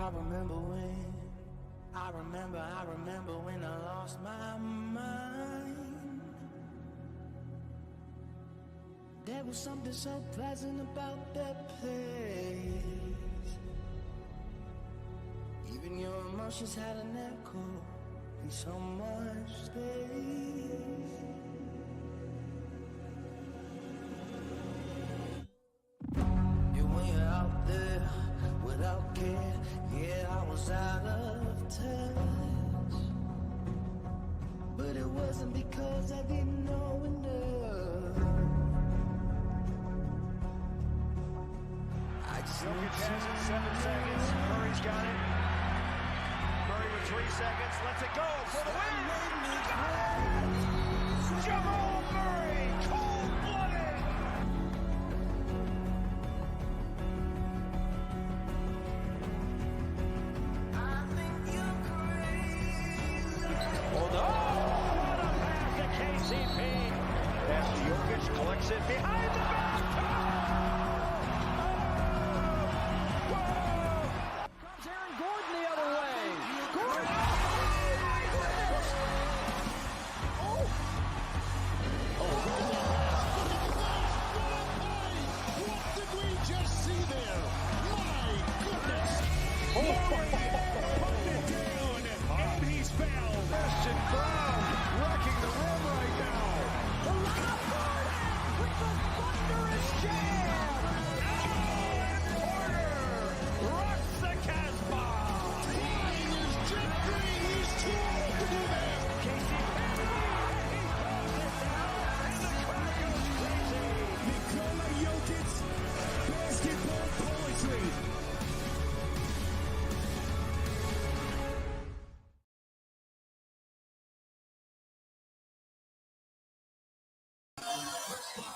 I remember when I lost my mind. There was something so pleasant about that place. Even your emotions had an echo in so much space. And when you're out there without care, yeah, I was out of touch. But it wasn't because I didn't know enough. I just Jokic has it, 7 seconds. Murray's got it. Murray with 3 seconds. Lets it go for the win. Jamal Murray, cold-blooded. I think you're crazy. Hold on. What a pass to KCP. As Jokic collects it behind the back.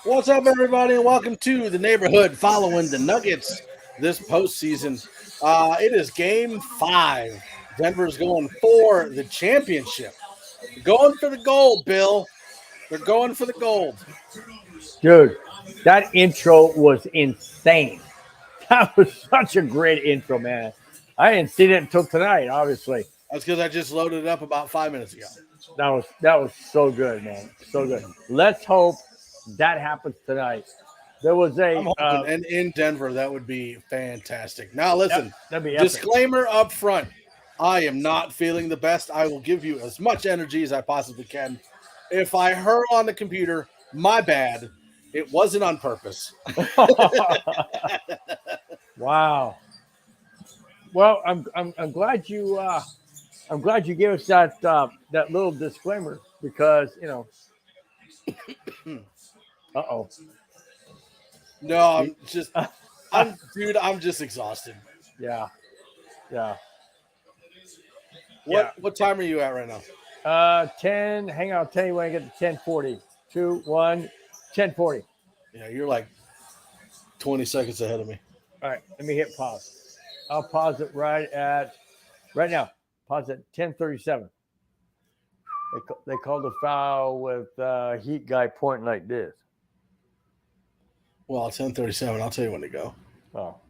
What's up, everybody, and welcome to the neighborhood following the Nuggets this postseason. It is Game 5. Denver's going for the championship. Going for the gold, Bill. They're going for the gold. Dude, that intro was insane. That was such a great intro, man. I didn't see it until tonight, obviously. That's because I just loaded it up about 5 minutes ago. That was so good, man. So good. Let's hope that happens tonight. There was I'm hoping, and in Denver, that would be fantastic. Now, listen, that'd be epic. Disclaimer up front. I am not feeling the best. I will give you as much energy as I possibly can. If I hurl on the computer, my bad. It wasn't on purpose. Wow. Well, I'm glad you gave us that little disclaimer because Uh-oh. No, I'm just exhausted. Yeah. What time are you at right now? 10. Hang on, I'll tell you when I get to 10:40. 2, 1, 10:40. Yeah, you're like 20 seconds ahead of me. All right, let me hit pause. I'll pause it right now. Pause at 10:37. They called a foul with Heat guy pointing like this. Well, 10:37. I'll tell you when to go. Oh,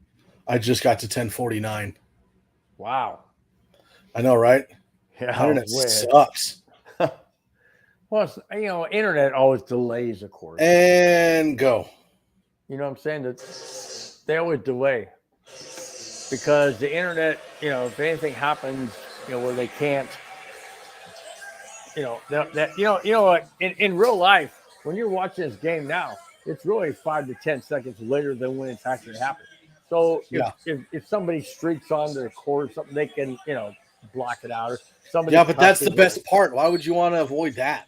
I just got to 10:49. Wow. I know, right? Yeah, Internet sucks. Well, internet always delays, of course. And go. You know what I'm saying? That they always delay because the internet. If anything happens, where they can't. What? In real life, when you're watching this game now, it's really 5 to 10 seconds later than when it's actually happened. So if somebody streaks on their court or something, they can block it out or somebody. Yeah, but that's the best part. Why would you want to avoid that?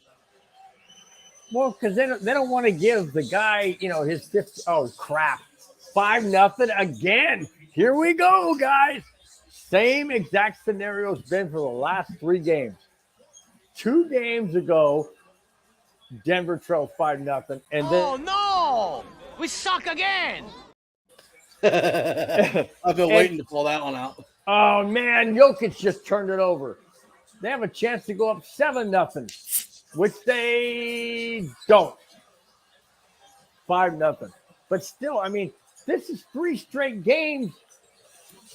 Well, because they don't want to give the guy his fifth. Oh crap! 5-0 again. Here we go, guys. Same exact scenario has been for the last 3 games. 2 games ago, Denver trailed 5-0, and then oh no, we suck again. I've been waiting to pull that one out. Oh man, Jokic just turned it over. They have a chance to go up 7-0, which they don't. 5-0, but still, I mean, this is 3 straight games.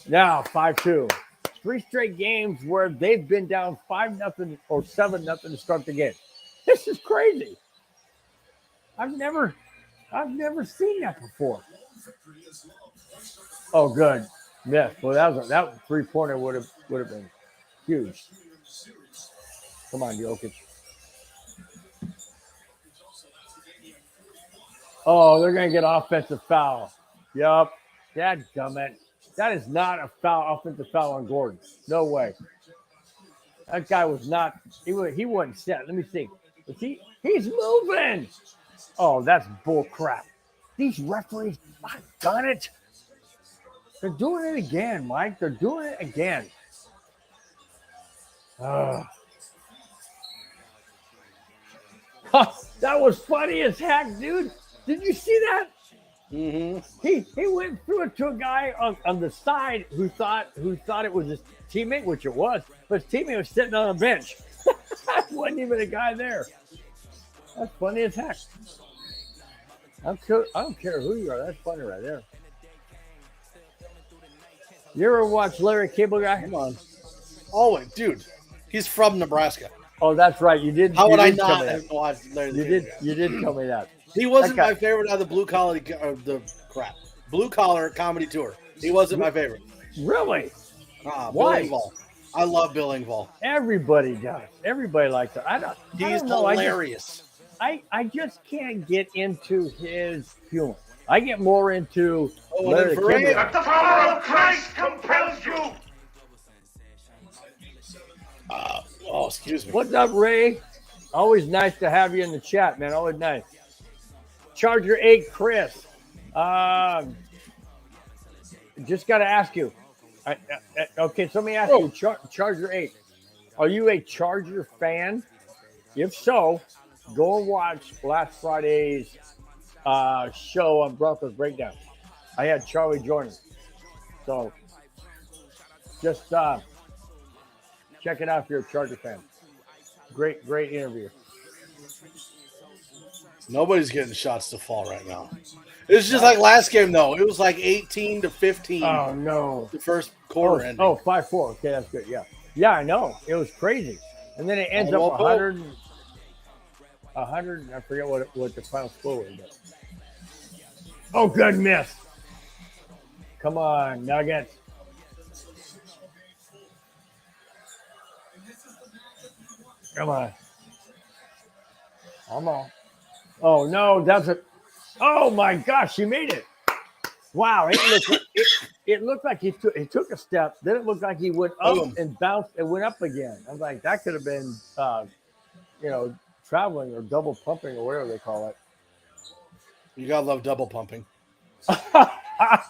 Now 5-2. 3 straight games where they've been down 5-0 or 7-0 to start the game. This is crazy. I've never seen that before. Oh, good. Yes. Well, that 3-pointer would have been huge. Come on, Jokic. Oh, they're going to get offensive foul. Yup. Dadgummit. That is not a offensive foul on Gordon. No way. That guy was not. He wasn't set. Let me see. He's moving. Oh, that's bull crap. These referees, got it. They're doing it again, Mike. They're doing it again. That was funny as heck, dude. Did you see that? Mm-hmm. He went through it to a guy on the side who thought it was his teammate, which it was, but his teammate was sitting on a bench. Wasn't even a guy there. That's funny as heck. I don't care who you are. That's funny right there. You ever watch Larry Cable Guy? Come on. Oh, dude. He's from Nebraska. Oh, that's right. You did. How would I not have watched Larry the Cable Guy? You did tell me that. He wasn't my favorite on the blue collar comedy tour. He wasn't my favorite. Really? Why? Bill Engvall. I love Bill Engvall. Everybody does. Everybody likes it. He's hilarious. I just can't get into his humor. I get more into Larry the Cable Guy. The power of Christ compels you. Excuse me. What's up, Ray? Always nice to have you in the chat, man. Always nice. Charger 8, Chris. Just got to ask you. Okay, so let me ask you, Charger 8. Are you a Charger fan? If so, go and watch last Friday's show on Broncos Breakdown. I had Charlie joining. So just check it out if you're a Charger fan. Great interview. Nobody's getting shots to fall right now. It's just like last game, though. It was like 18-15. Oh, no. The first quarter ending. 5-4. Okay, that's good. Yeah. Yeah, I know. It was crazy. And then it ends up 100. I forget what the final score was. But. Oh, good miss. Come on, Nuggets. Come on. Oh, no, that's it. Oh, my gosh, he made it. Wow, it looked like he took a step. Then it looked like he went up and bounced and went up again. I was like, that could have been, traveling or double pumping or whatever they call it. You got to love double pumping. I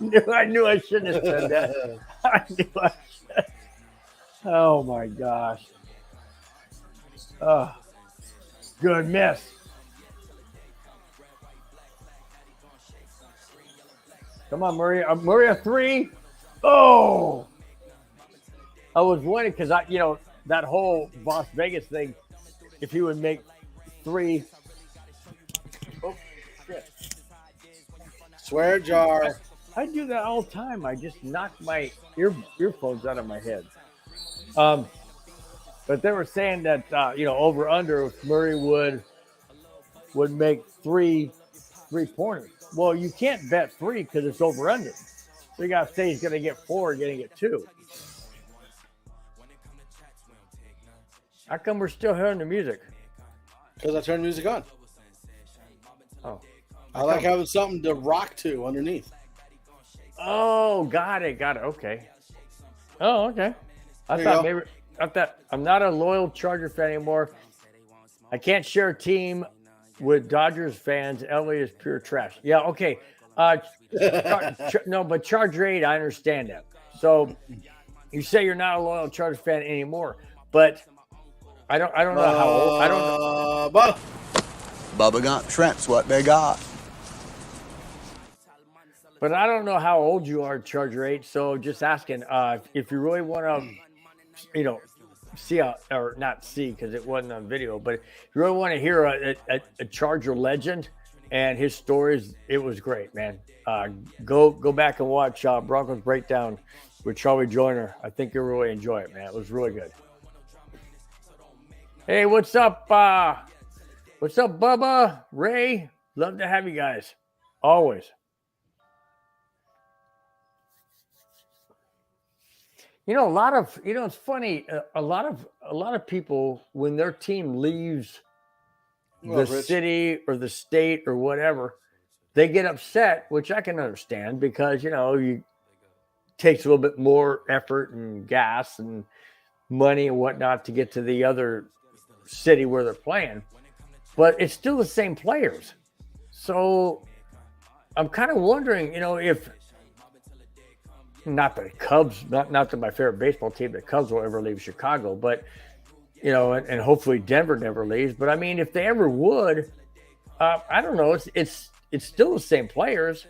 knew I shouldn't have said that. I knew I should. Oh, my gosh. Good miss. Come on, Murray. Murray, a 3. Oh! I was wondering because that whole Las Vegas thing, if he would make 3. Oh, shit. Swear jar. I do that all the time. I just knock my earphones out of my head. But they were saying that, over under, if Murray would make 3 3-pointers. Well, you can't bet 3 because it's over under. So you got to say he's going to get 4 or going to get 2. How come we're still hearing the music? Because I turned the music on. Oh. I like having something to rock to underneath. Oh, got it. Okay. Oh, okay. I thought I'm not a loyal Charger fan anymore. I can't share a team with Dodgers fans. LA is pure trash. Yeah, okay. No, but Charger 8, I understand that. So you say you're not a loyal Chargers fan anymore, but I don't know how old. I don't know. Bubba got Trent's what they got. But I don't know how old you are, Charger 8. So just asking if you really want to, see or not see because it wasn't on video, but if you really want to hear a Charger legend, and his stories, it was great, man. Go back and watch Broncos Breakdown with Charlie Joyner. I think you'll really enjoy it, man. It was really good. Hey, what's up? What's up, Bubba? Ray? Love to have you guys. Always. It's funny. A lot of people, when their team leaves the city or the state or whatever, they get upset, which I can understand because, it takes a little bit more effort and gas and money and whatnot to get to the other city where they're playing, but it's still the same players. So I'm kind of wondering, if not the Cubs, not that my favorite baseball team, the Cubs will ever leave Chicago, but and hopefully Denver never leaves. But I mean, if they ever would, I don't know. It's still the same players,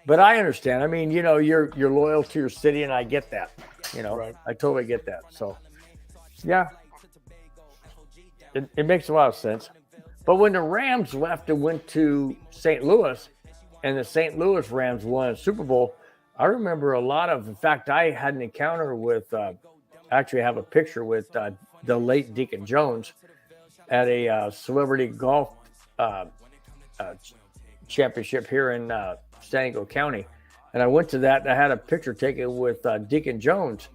but I understand. I mean, you're loyal to your city, and I get that. Right. I totally get that. So, yeah, it makes a lot of sense. But when the Rams left and went to St. Louis, and the St. Louis Rams won a Super Bowl, I remember in fact, I had an encounter with, actually have a picture with the late Deacon Jones at a celebrity golf championship here in San Diego County. And I went to that and I had a picture taken with Deacon Jones.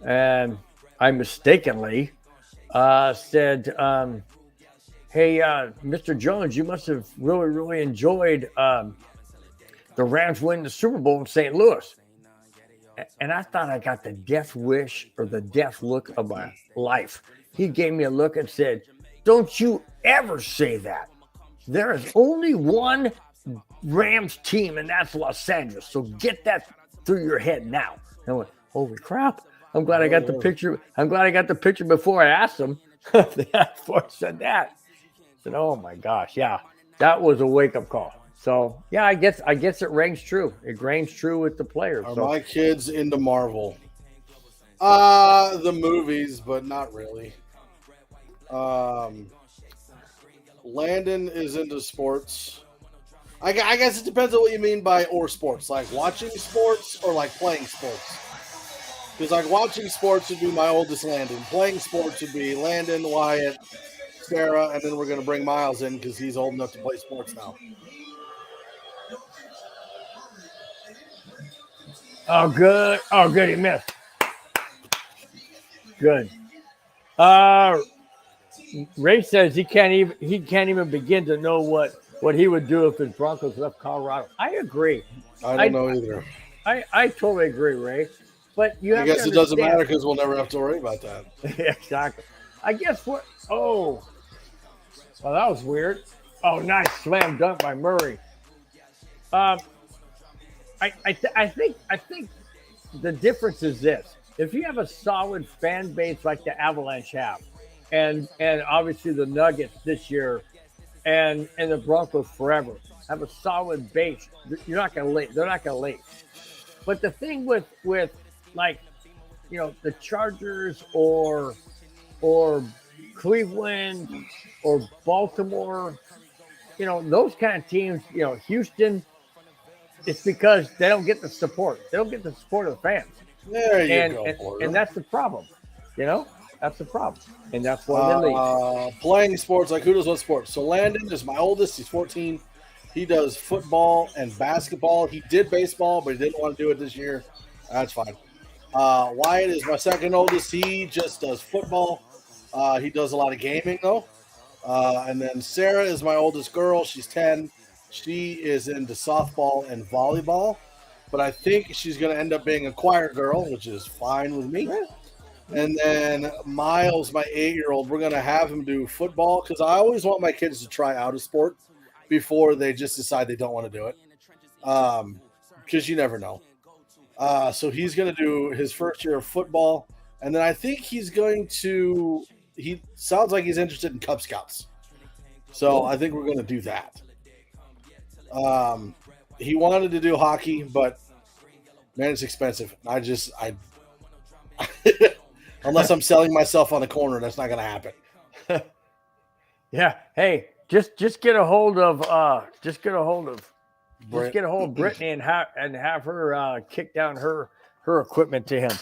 And I mistakenly said, hey, Mr. Jones, you must have really, really enjoyed the Rams winning the Super Bowl in St. Louis. And I thought I got the death wish or the death look of my life. He gave me a look and said, don't you ever say that. There is only one Rams team, and that's Los Angeles. So get that through your head now. And I went, holy crap. I'm glad I got the picture. I'm glad I got the picture before I asked him. Before I said that. I said, oh my gosh. Yeah, that was a wake-up call. So yeah, I guess it rings true. It rings true with the players. Are my kids into Marvel? The movies, but not really. Landon is into sports. I guess it depends on what you mean by or sports. Like watching sports or like playing sports. Because like watching sports would be my oldest Landon. Playing sports would be Landon, Wyatt, Sarah, and then we're going to bring Miles in because he's old enough to play sports now. Oh, good. Oh, good. He missed. Good. Ray says he can't even begin to know what he would do if his Broncos left Colorado. I agree. I don't know either. I totally agree, Ray. But I guess it doesn't matter because we'll never have to worry about that. Exactly. I guess what? Oh, well, that was weird. Oh, nice slam dunk by Murray. I think the difference is this: if you have a solid fan base like the Avalanche have, and obviously the Nuggets this year, and the Broncos forever have a solid base, you're not going to leave. They're not going to leave. But the thing with like, the Chargers or Cleveland or Baltimore, those kind of teams, Houston, it's because they don't get the support. They don't get the support of the fans. There you go. And that's the problem. That's the problem. And that's why they leave. Playing sports, like who does what sports? So Landon is my oldest. He's 14. He does football and basketball. He did baseball, but he didn't want to do it this year. That's fine. Wyatt is my second oldest. He just does football. He does a lot of gaming, though. And then Sarah is my oldest girl. She's 10. She is into softball and volleyball. But I think she's going to end up being a choir girl, which is fine with me. And then Miles, my 8-year-old, we're going to have him do football because I always want my kids to try out a sport before they just decide they don't want to do it. Because you never know. So he's going to do his first year of football. And then I think he sounds like he's interested in Cub Scouts. So I think we're going to do that. He wanted to do hockey, but man, it's expensive. Unless I'm selling myself on the corner, that's not going to happen. Yeah. Hey, Just get a hold of Brittany and have her kick down her equipment to him.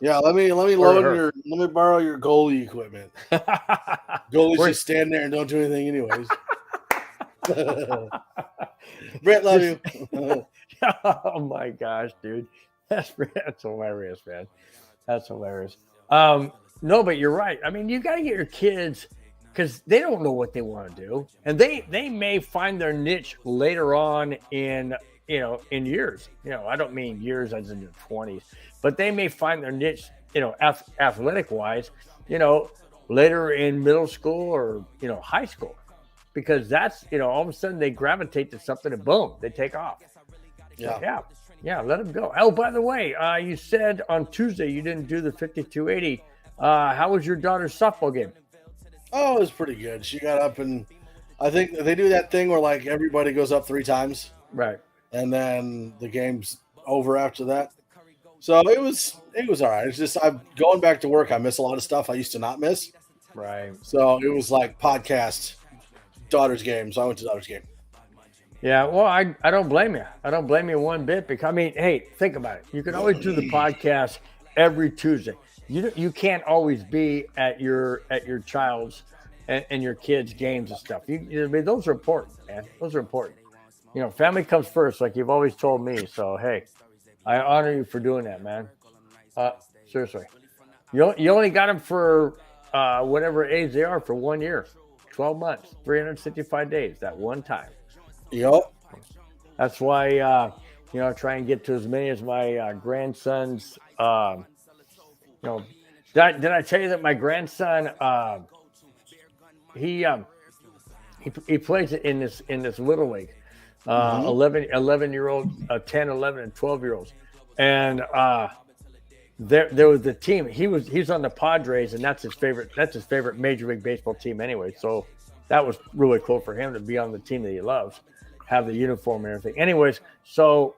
Yeah, let me let me borrow your goalie equipment. Goalies just stand there and don't do anything anyways. Brett, love you. Oh my gosh, dude. That's hilarious, man. That's hilarious. No, but you're right. I mean, you got to get your kids, because they don't know what they want to do, and they may find their niche later on in years. I don't mean years as in your 20s, but they may find their niche, athletic wise, later in middle school or high school, because that's all of a sudden they gravitate to something and boom, they take off. Yeah, let them go. Oh, by the way, you said on Tuesday you didn't do the 5280. How was your daughter's softball game? Oh, it was pretty good. She got up, and I think they do that thing where like everybody goes up 3 times, right? And then the game's over after that. So it was all right. It's just I'm going back to work. I miss a lot of stuff I used to not miss. Right. So it was like podcast, daughter's game. So I went to daughter's game. Yeah, well, I don't blame you. I don't blame you one bit, because I mean, hey, think about it. You can always do the podcast every Tuesday. You can't always be at your child's and your kids' games and stuff. I mean, those are important, man. Those are important. Family comes first, like you've always told me. So hey, I honor you for doing that, man. Seriously, you only got them for whatever age they are for 1 year, 12 months, 365 days, that one time. Yep. That's why try and get to as many as my grandsons. Did I tell you that my grandson he plays in this little league, 11-year-old, 10, 11, and 12-year-olds, and there was the team. He's on the Padres, and that's his favorite Major League Baseball team anyway. So that was really cool for him to be on the team that he loves, have the uniform and everything. Anyways, so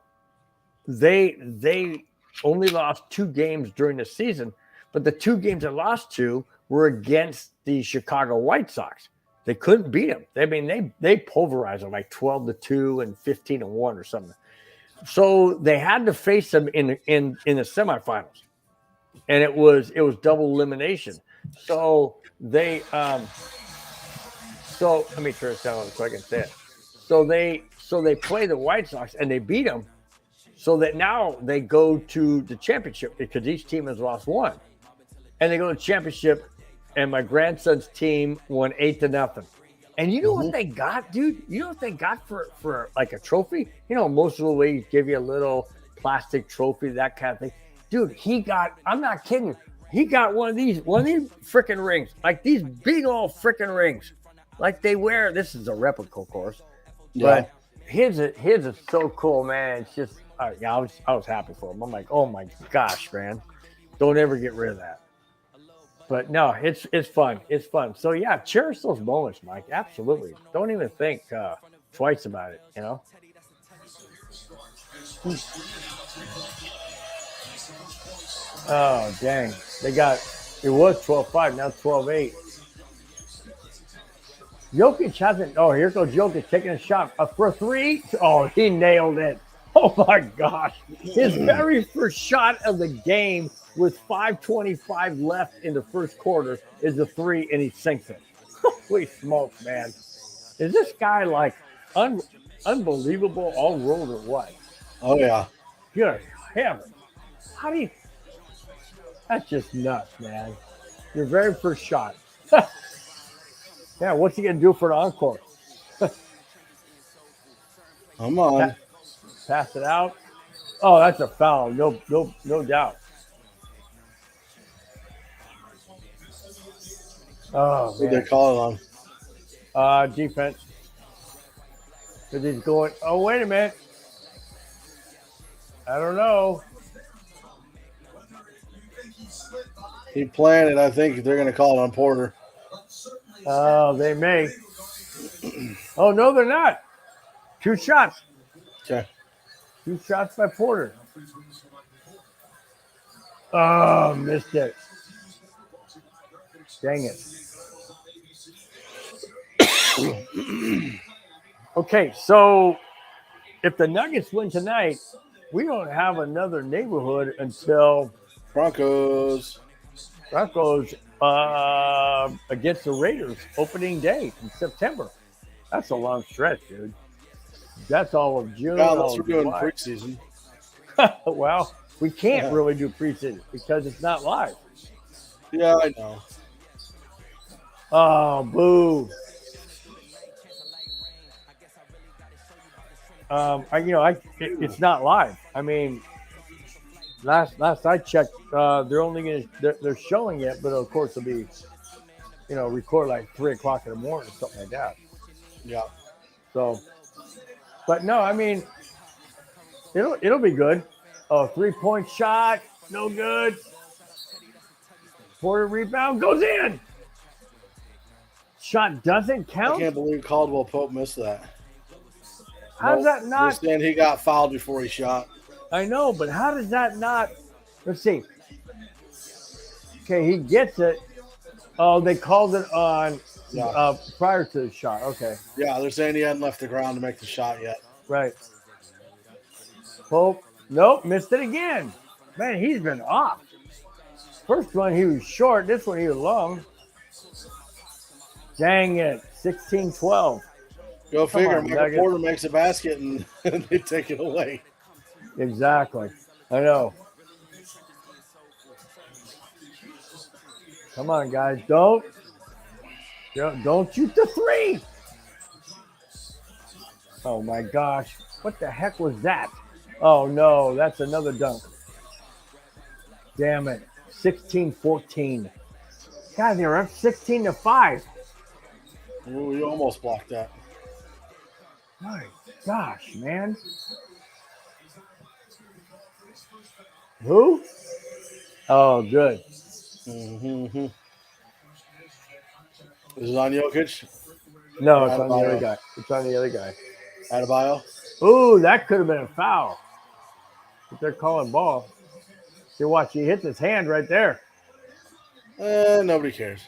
they only lost 2 games during the season, but the 2 games they lost to were against the Chicago White Sox. They couldn't beat them. I mean, they pulverized them like 12-2 and 15-1 or something. So they had to face them in the semifinals, and it was double elimination. So they so let me turn this down so I can say it. So they play the White Sox and they beat them, so that now they go to the championship, because each team has lost 1, and they go to the championship. And my grandson's team won 8-0. And you know what they got, dude? You know what they got for like a trophy? Most of the leagues give you a little plastic trophy, that kind of thing. Dude, he got, I'm not kidding, he got one of these freaking rings, like these big old freaking rings, like they wear. This is a replica, of course, but his is so cool, man. It's just, I was happy for him. I'm like, oh my gosh, man, don't ever get rid of that. But no, it's fun. It's fun. So yeah, cherish those moments, Mike. Absolutely. Don't even think twice about it. Oh dang! It was 12-5. Now 12-8. Jokic hasn't. Oh, here goes Jokic taking a shot for 3. Oh, he nailed it. Oh my gosh! His very first shot of the game, with 5:25 left in the first quarter, is a 3, and he sinks it. Holy smokes, man! Is this guy like unbelievable all road or what? Oh yeah. Good heavens! How do you? That's just nuts, man. Your very first shot. Yeah, what's he gonna do for an encore? Come on. Pass it out. Oh, that's a foul. No doubt. Oh, What they call it on? Defense. Because he's going. Oh, wait a minute. I don't know. He planted. I think they're going to call it on Porter. Oh, they may. Oh no, they're not. 2 shots. Okay. 2 shots by Porter. Oh, missed it. Dang it. Okay, so if the Nuggets win tonight, we don't have another neighborhood until Broncos. Against the Raiders opening day in September. That's a long stretch, dude. That's all of June. Yeah, unless we're doing July. preseason. Well, we can't really do preseason because it's not live. Yeah, I know. Oh, boo. It's not live. I mean, last I checked, they're showing it, but of course it'll be, record like 3:00 in the morning or something like that. Yeah. So, but no, I mean, it'll be good. Oh, 3-point shot, no good. Porter rebound goes in. Shot doesn't count. I can't believe Caldwell Pope missed that. How's that not? Then he got fouled before he shot. I know, but how does that not? Let's see. Okay, he gets it. Oh, they called it on prior to the shot. Okay. Yeah, they're saying he hadn't left the ground to make the shot yet. Right. Pope, nope, missed it again. Man, he's been off. First one, he was short. This one, he was long. Dang it. 16-12. Go figure. on, Michael Nuggets. Porter makes a basket and they take it away. Exactly. I know. Come on, guys. Don't shoot the three. Oh, my gosh. What the heck was that? Oh, no. That's another dunk. Damn it. 16-14. God, they're up 16-5. Ooh, you almost blocked that. My gosh, man. Who? Oh, good. Mm-hmm. Is it on Jokic? No, it's on the other guy. It's on the other guy. Adebayo? Ooh, that could have been a foul. But they're calling ball. See, watch, he hits his hand right there. Nobody cares.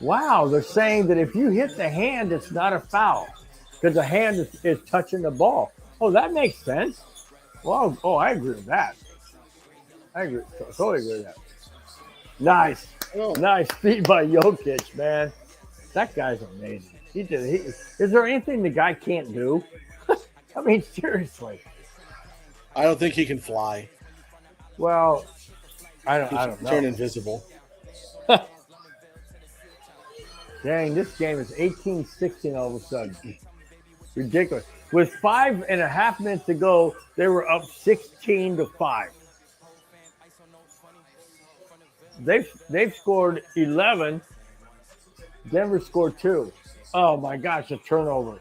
Wow, they're saying that if you hit the hand, it's not a foul because the hand is touching the ball. Oh, that makes sense. Well, I agree with that. I agree. Totally agree with that. Nice. Oh. Nice feed by Jokic, man. That guy's amazing. Is there anything the guy can't do? I mean, seriously. I don't think he can fly. Well, I don't know. Turn invisible. Dang, this game is 18-16 all of a sudden. Ridiculous. With 5.5 minutes to go, they were up 16-5. They've scored 11. Denver scored 2. Oh my gosh, a turnover.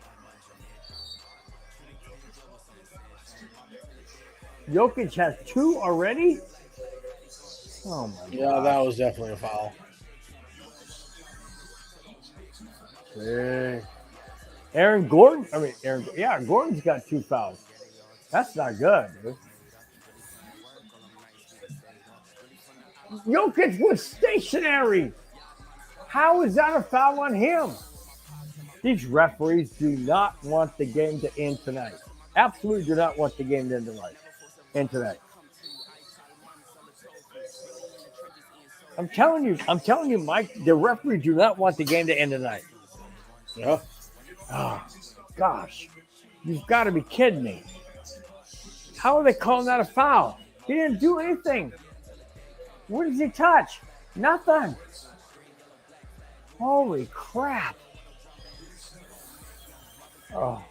Jokic has 2 already? Oh my god. Yeah, that was definitely a foul. Hey. Gordon's got 2 fouls. That's not good, dude. Jokic was stationary. How is that a foul on him? These referees do not want the game to end tonight. Absolutely do not want the game to end tonight. I'm telling you, Mike, the referees do not want the game to end tonight. Yeah. Oh, gosh. You've got to be kidding me. How are they calling that a foul? He didn't do anything. What does he touch? Nothing. Holy crap. Oh.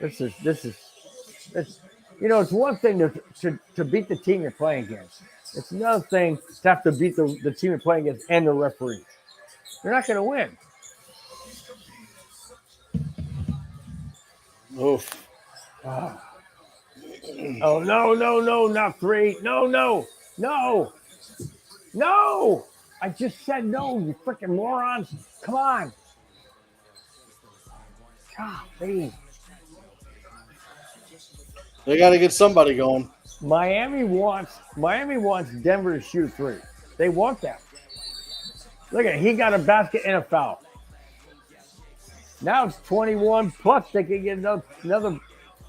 This is it's one thing to beat the team you're playing against. It's another thing to have to beat the team you're playing against and the referee. You're not going to win. Oof. Oh, no, not 3. No. I just said no, you freaking morons. Come on. Golly. They got to get somebody going. Miami wants Denver to shoot 3. They want that. Look at it. He got a basket and a foul. Now it's 21 plus. They can get another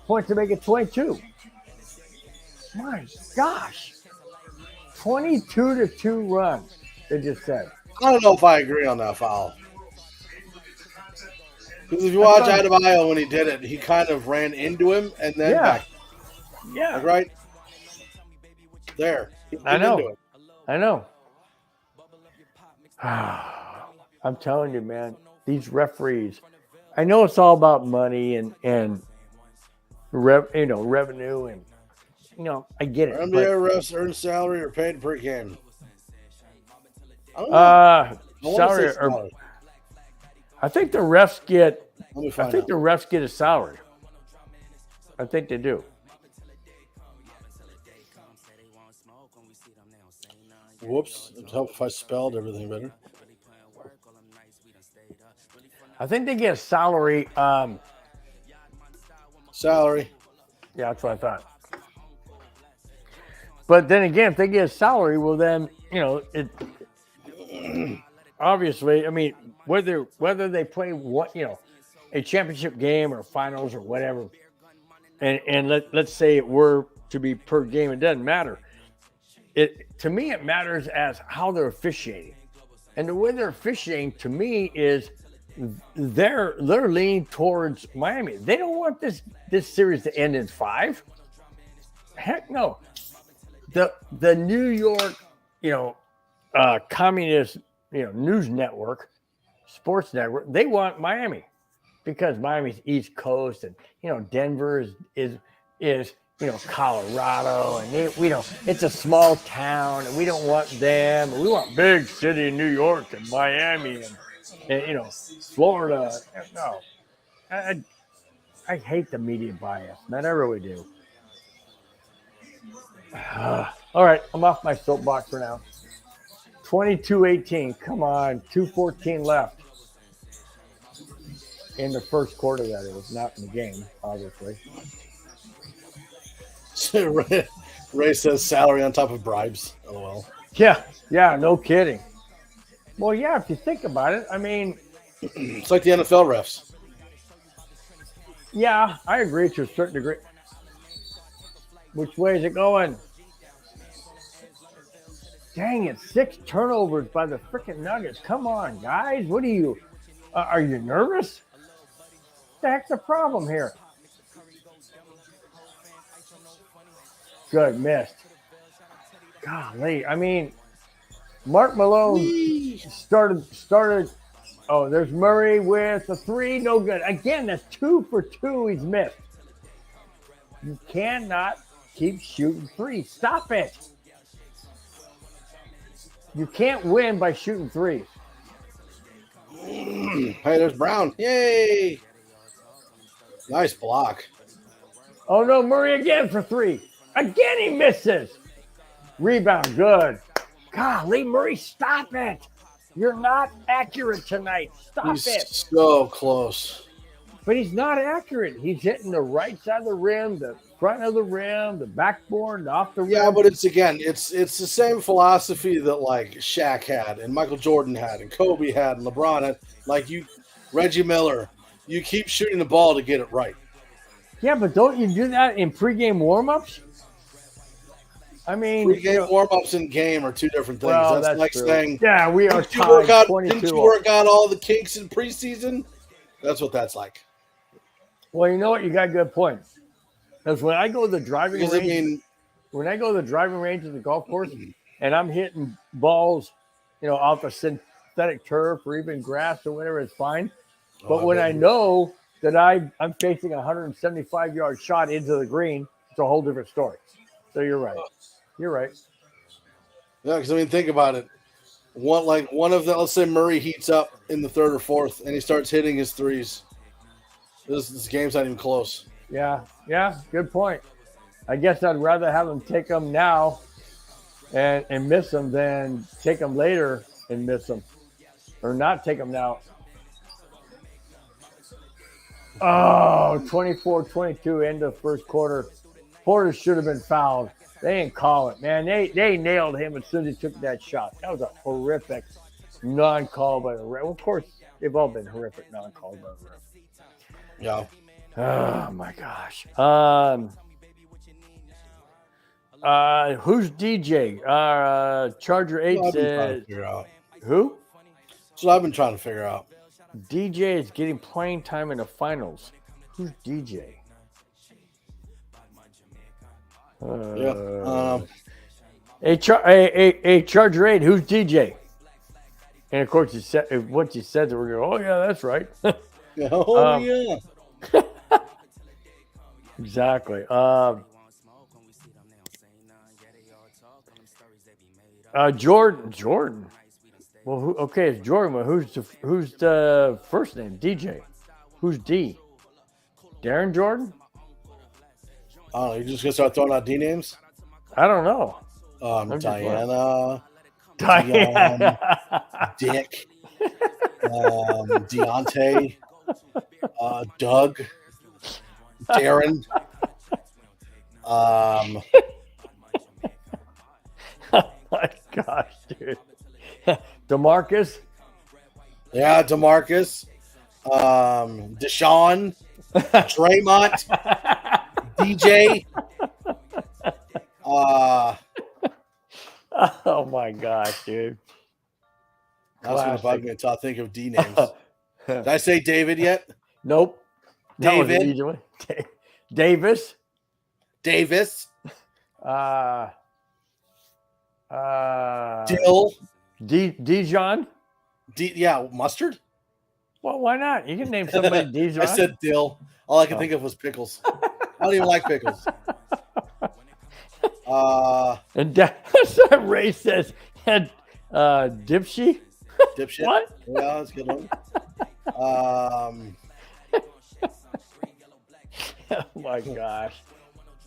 point to make it 22. My gosh. 22-2 run, they just said. I don't know if I agree on that foul. Because if you watch Adebayo when he did it, he kind of ran into him and then back. Yeah. Like right there. I know. I know. I'm telling you, man, these referees, I know it's all about money and revenue and I get it. NBA refs earn salary or paid per game. I don't know. Salary or I think the refs get. I think the refs get a salary. I think they do. Whoops! It would help if I spelled everything better. I think they get a salary. Salary. Yeah, that's what I thought. But then again, if they get a salary, well, then it. Obviously, I mean, whether they play a championship game or finals or whatever, and let's say it were to be per game, it doesn't matter. To me, it matters as how they're officiating, and the way they're officiating to me is they're leaning towards Miami. They don't want this series to end in 5. Heck no. The New York, communist, news network, sports network, they want Miami because Miami's East Coast and Denver is Colorado and we don't. It's a small town and we don't want them. We want big city in New York and Miami and Florida. No, I hate the media bias, man. I really do. All right, I'm off my soapbox for now. 22-18. Come on, 2:14 left in the first quarter. That is not in the game, obviously. Ray says salary on top of bribes. LOL. Yeah, no kidding. Well, yeah, if you think about it, I mean, it's like the NFL refs. Yeah, I agree to a certain degree. Which way is it going? Dang it, 6 turnovers by the freaking Nuggets. Come on, guys. What are you nervous? What the heck's the problem here? Good, missed. Golly, I mean, Mark Malone started. Oh, there's Murray with a 3, no good. Again, that's 2 for 2 he's missed. You cannot keep shooting 3. Stop it. You can't win by shooting 3s. Hey, there's Brown. Yay. Nice block. Oh, no, Murray again for 3. Again, he misses. Rebound, good. Golly, Murray, stop it. You're not accurate tonight. Stop it. So close. But he's not accurate. He's hitting the right side of the rim, the front of the rim, the backboard, off the rim. Yeah, but it's the same philosophy that like Shaq had and Michael Jordan had and Kobe had and LeBron had. Like Reggie Miller, you keep shooting the ball to get it right. Yeah, but don't you do that in pregame warmups? I mean, pregame warm-ups and game are 2 different things. Well, that's like true. saying, yeah, we are tied 22. Didn't you work out all the kinks in preseason? That's what that's like. Well, you know what? You got a good point. Because when I go to the driving range, when I go to the driving range of the golf course, and I'm hitting balls, off a synthetic turf or even grass or whatever, it's fine. But when I know that I'm facing a 175-yard shot into the green, it's a whole different story. So you're right. You're right. Yeah, because think about it. One of the, let's say Murray heats up in the 3rd or 4th, and he starts hitting his 3s. This game's not even close. Yeah, good point. I guess I'd rather have him take them now and miss them than take them later and miss them, or not take them now. Oh, 24-22, end of first quarter. Porter should have been fouled. They didn't call it, man. They nailed him as soon as he took that shot. That was a horrific non-call by the ref. Well, of course, they've all been horrific non-calls by the ref. Yeah. Oh my gosh. Who's DJ? Charger 8 says who? That's what I've been trying to figure out. DJ is getting playing time in the finals. Who's DJ? Charger 8, who's DJ? And of course, once you said that, we're going, oh yeah, that's right. Yeah. Exactly. Jordan. Well, it's Jordan. Well, who's the first name? DJ. Who's D? Darren Jordan? Oh, you're just gonna start throwing out D names? I don't know. Diana. Dick. Deontay. Doug. Darren. Oh my gosh, dude. DeMarcus. Yeah, DeMarcus. Deshaun. Draymond. DJ. Oh my gosh, dude. That's gonna bug me until I think of D names. Did I say David yet? Nope. David. Davis. Dill. Dijon. Yeah, mustard. Well, why not? You can name somebody Dijon. I said dill. All I can think of was pickles. I don't even like pickles. And Ray says, dipshit. Dipshit. What? Yeah, that's a good one. Oh my gosh.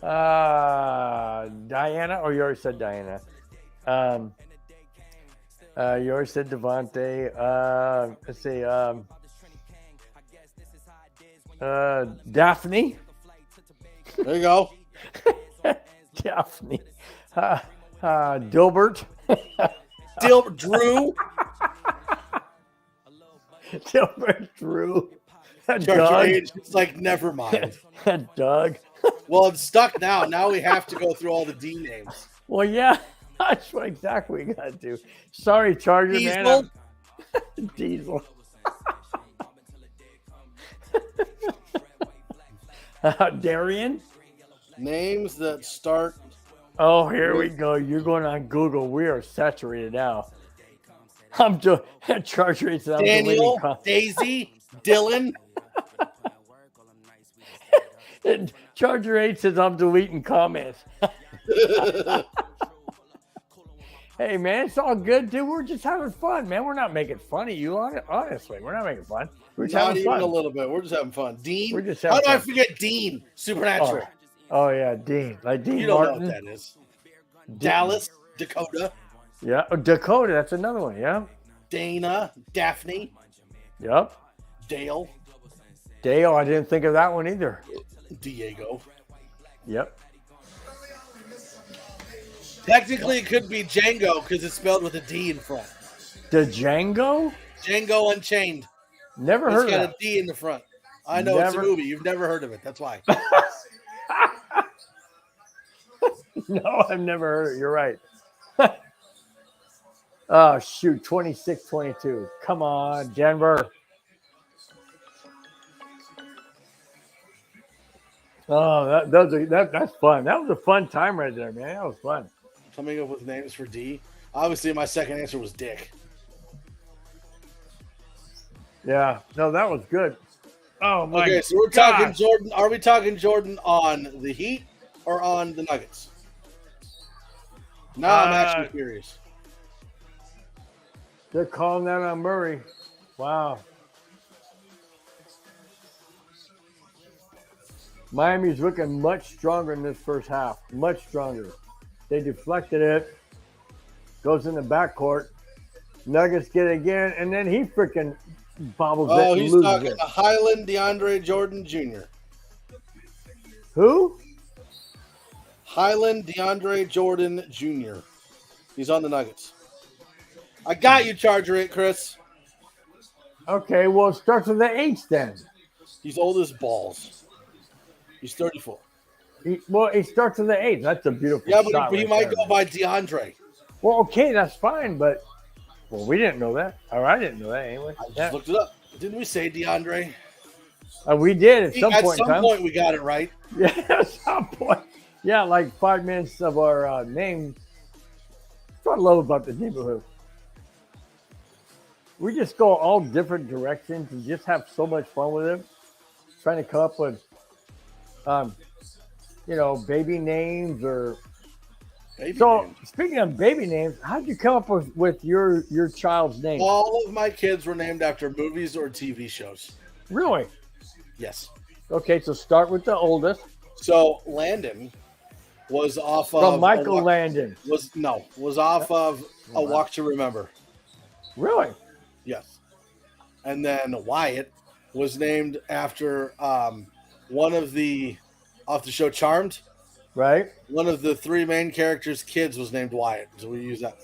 Diana, or you already said Diana. You already said Devontae. Let's see. Daphne. There you go. Daphne. Dilbert. Drew. Dilbert Drew. Doug. It's like, never mind. Doug. Well, it's stuck now. Now we have to go through all the D names. Well, yeah. That's what exactly we got to do. Sorry, Charger, Diesel. Man. Diesel. Darian. Names that start. Oh, here we go. You're going on Google. We are saturated now. I'm doing Charger. Daniel, Daisy, Dylan. And Charger 8 says I'm deleting comments. Hey, man, it's all good, dude. We're just having fun, man. We're not making fun of you, honestly. We're not making fun. We're just having fun. Not even a little bit. We're just having fun. Dean. We're just having How do fun. I forget Dean? Supernatural. Oh yeah, Dean. Like Dean You don't Martin. know what that is. Dallas, Dakota. Yeah, Dakota. That's another one. Yeah. Dana, Daphne. Yep. Dale. I didn't think of that one either. Diego. Yep. Technically, it could be Django because it's spelled with a D in front. The Django? Django Unchained. Never heard of it. It's got a D in the front. I know it's a movie. You've never heard of it. That's why. No, I've never heard it. You're right. Oh, shoot. 26-22. Come on, Denver. Oh, that's fun. That was a fun time right there, man. That was fun. Coming up with names for D. Obviously, my second answer was Dick. Yeah. No, that was good. Oh, my God. Okay, so we're talking Jordan. Are we talking Jordan on the Heat or on the Nuggets? Now I'm actually curious. They're calling that on Murray. Wow. Miami's looking much stronger in this first half. Much stronger. They deflected it. Goes in the backcourt. Nuggets get it again, and then he freaking bobbles it. Oh, and he's loses talking it. to Highland DeAndre Jordan Jr. Who? Highland DeAndre Jordan Jr. He's on the Nuggets. I got you, Charger it, Chris. Okay, well, it starts with the H then. He's old as balls. He's 34. It starts with the H. That's a beautiful Yeah, shot. but he might go by DeAndre. Well, okay, that's fine, but we didn't know that. Or I didn't know that anyway. I just looked it up. Didn't we say DeAndre? We did at some point. At some point, we got it right. Yeah, at some point. Yeah, like 5 minutes of our name. That's what I love about the neighborhood. We just go all different directions and just have so much fun with it. Trying to come up with, baby names or. Speaking of baby names, how'd you come up with your child's name? All of my kids were named after movies or TV shows. Really? Yes. Okay, so start with the oldest. So Landon was off of Michael Landon. Was off of A Walk to Remember. Really? Yes. And then Wyatt was named after one of the off the show Charmed. Right. One of the 3 main characters' kids was named Wyatt, so we use that.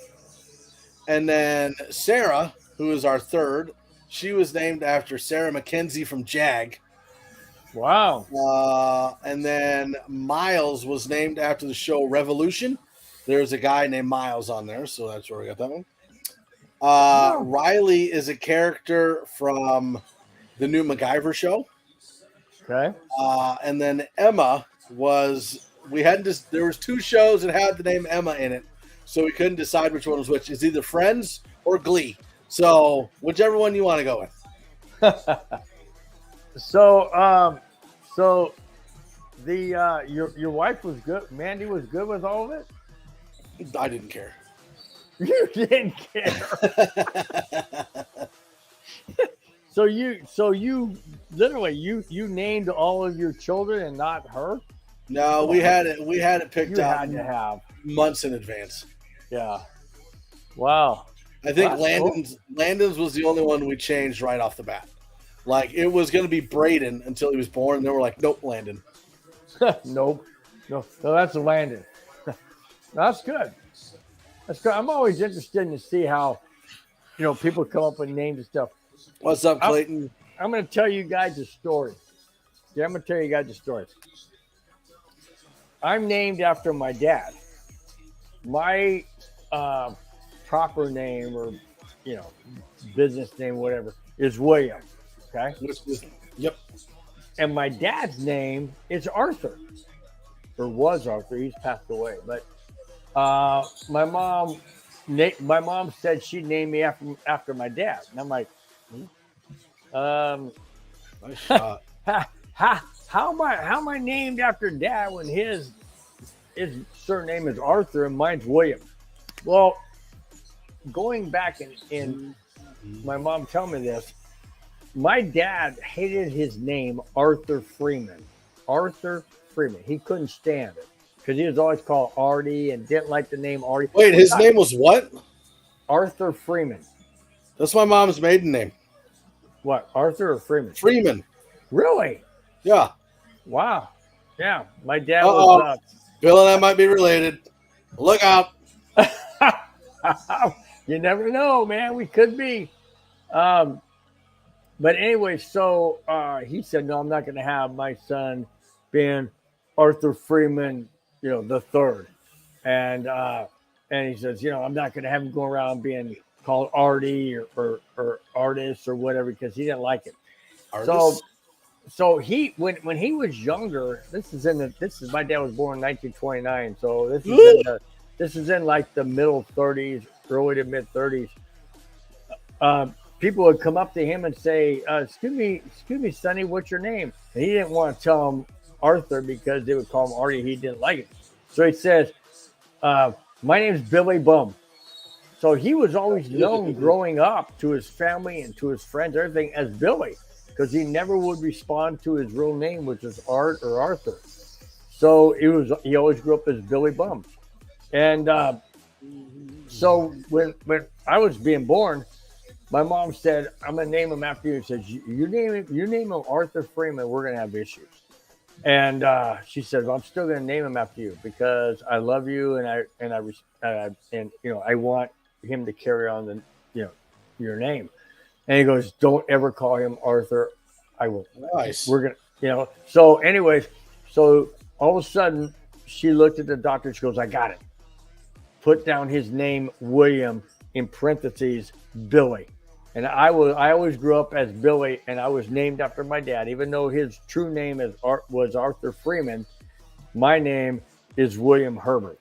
And then Sarah, who is our third, she was named after Sarah McKenzie from JAG. Wow. And then Miles was named after the show Revolution. There's a guy named Miles on there, so that's where we got that one. Riley is a character from the new MacGyver show. Okay. And then Emma was, there was 2 shows that had the name Emma in it, so we couldn't decide which one was which. It's either Friends or Glee. So whichever one you want to go with. So the your wife was good. Mandy was good with all of it. I didn't care. You didn't care. So you literally you named all of your children and not her? No, we had it picked out. Had to have months in advance. Yeah. Wow. I think Landon's was the only one we changed right off the bat. Like, it was going to be Braden until he was born, and then we're like, nope, Landon. Nope. No, that's a Landon. That's good. That's good. I'm always interested to see how, people come up with names and stuff. What's up, Clayton? I'm going to tell you guys a story. Yeah, I'm going to tell you guys a story. I'm named after my dad. My proper name or, business name, whatever, is William. Okay? Yep. And my dad's name is Arthur. Or was Arthur. He's passed away. But my mom said she'd name me after my dad. And I'm like, nice shot. How am I named after dad when his surname is Arthur and mine's William? Well, going back in my mom telling me this, my dad hated his name Arthur Freeman. Arthur Freeman. He couldn't stand it because he was always called Artie and didn't like the name Artie. Wait, his name was what? Arthur Freeman. That's my mom's maiden name. What, Arthur or Freeman? Freeman. Really? Yeah. Wow. Yeah. My dad was Bill and I might be related. Look out. You never know, man. We could be. But anyway, so he said, no, I'm not going to have my son being Arthur Freeman, the third. And he says, I'm not going to have him go around being called Artie or artist or whatever because he didn't like it. Artist? So he when he was younger, my dad was born in 1929, so this is in like the middle 30s, early to mid 30s. People would come up to him and say, excuse me, Sonny, what's your name? And he didn't want to tell him Arthur because they would call him Artie. He didn't like it. So he says, my name's Billy Bum. So he was always known growing up to his family and to his friends, everything, as Billy, because he never would respond to his real name, which is Art or Arthur. So he always grew up as Billy Bum. And so when I was being born, my mom said, I'm going to name him after you. She says, you name him Arthur Freeman, we're going to have issues. And she said, "Well, I'm still going to name him after you because I love you and I want him to carry on the your name." And he goes, "Don't ever call him Arthur. I will." Nice. We're gonna, So, anyways, so all of a sudden she looked at the doctor. She goes, "I got it. Put down his name, William, in parentheses, Billy." And I always grew up as Billy, and I was named after my dad, even though his true name was Arthur Freeman. My name is William Herbert,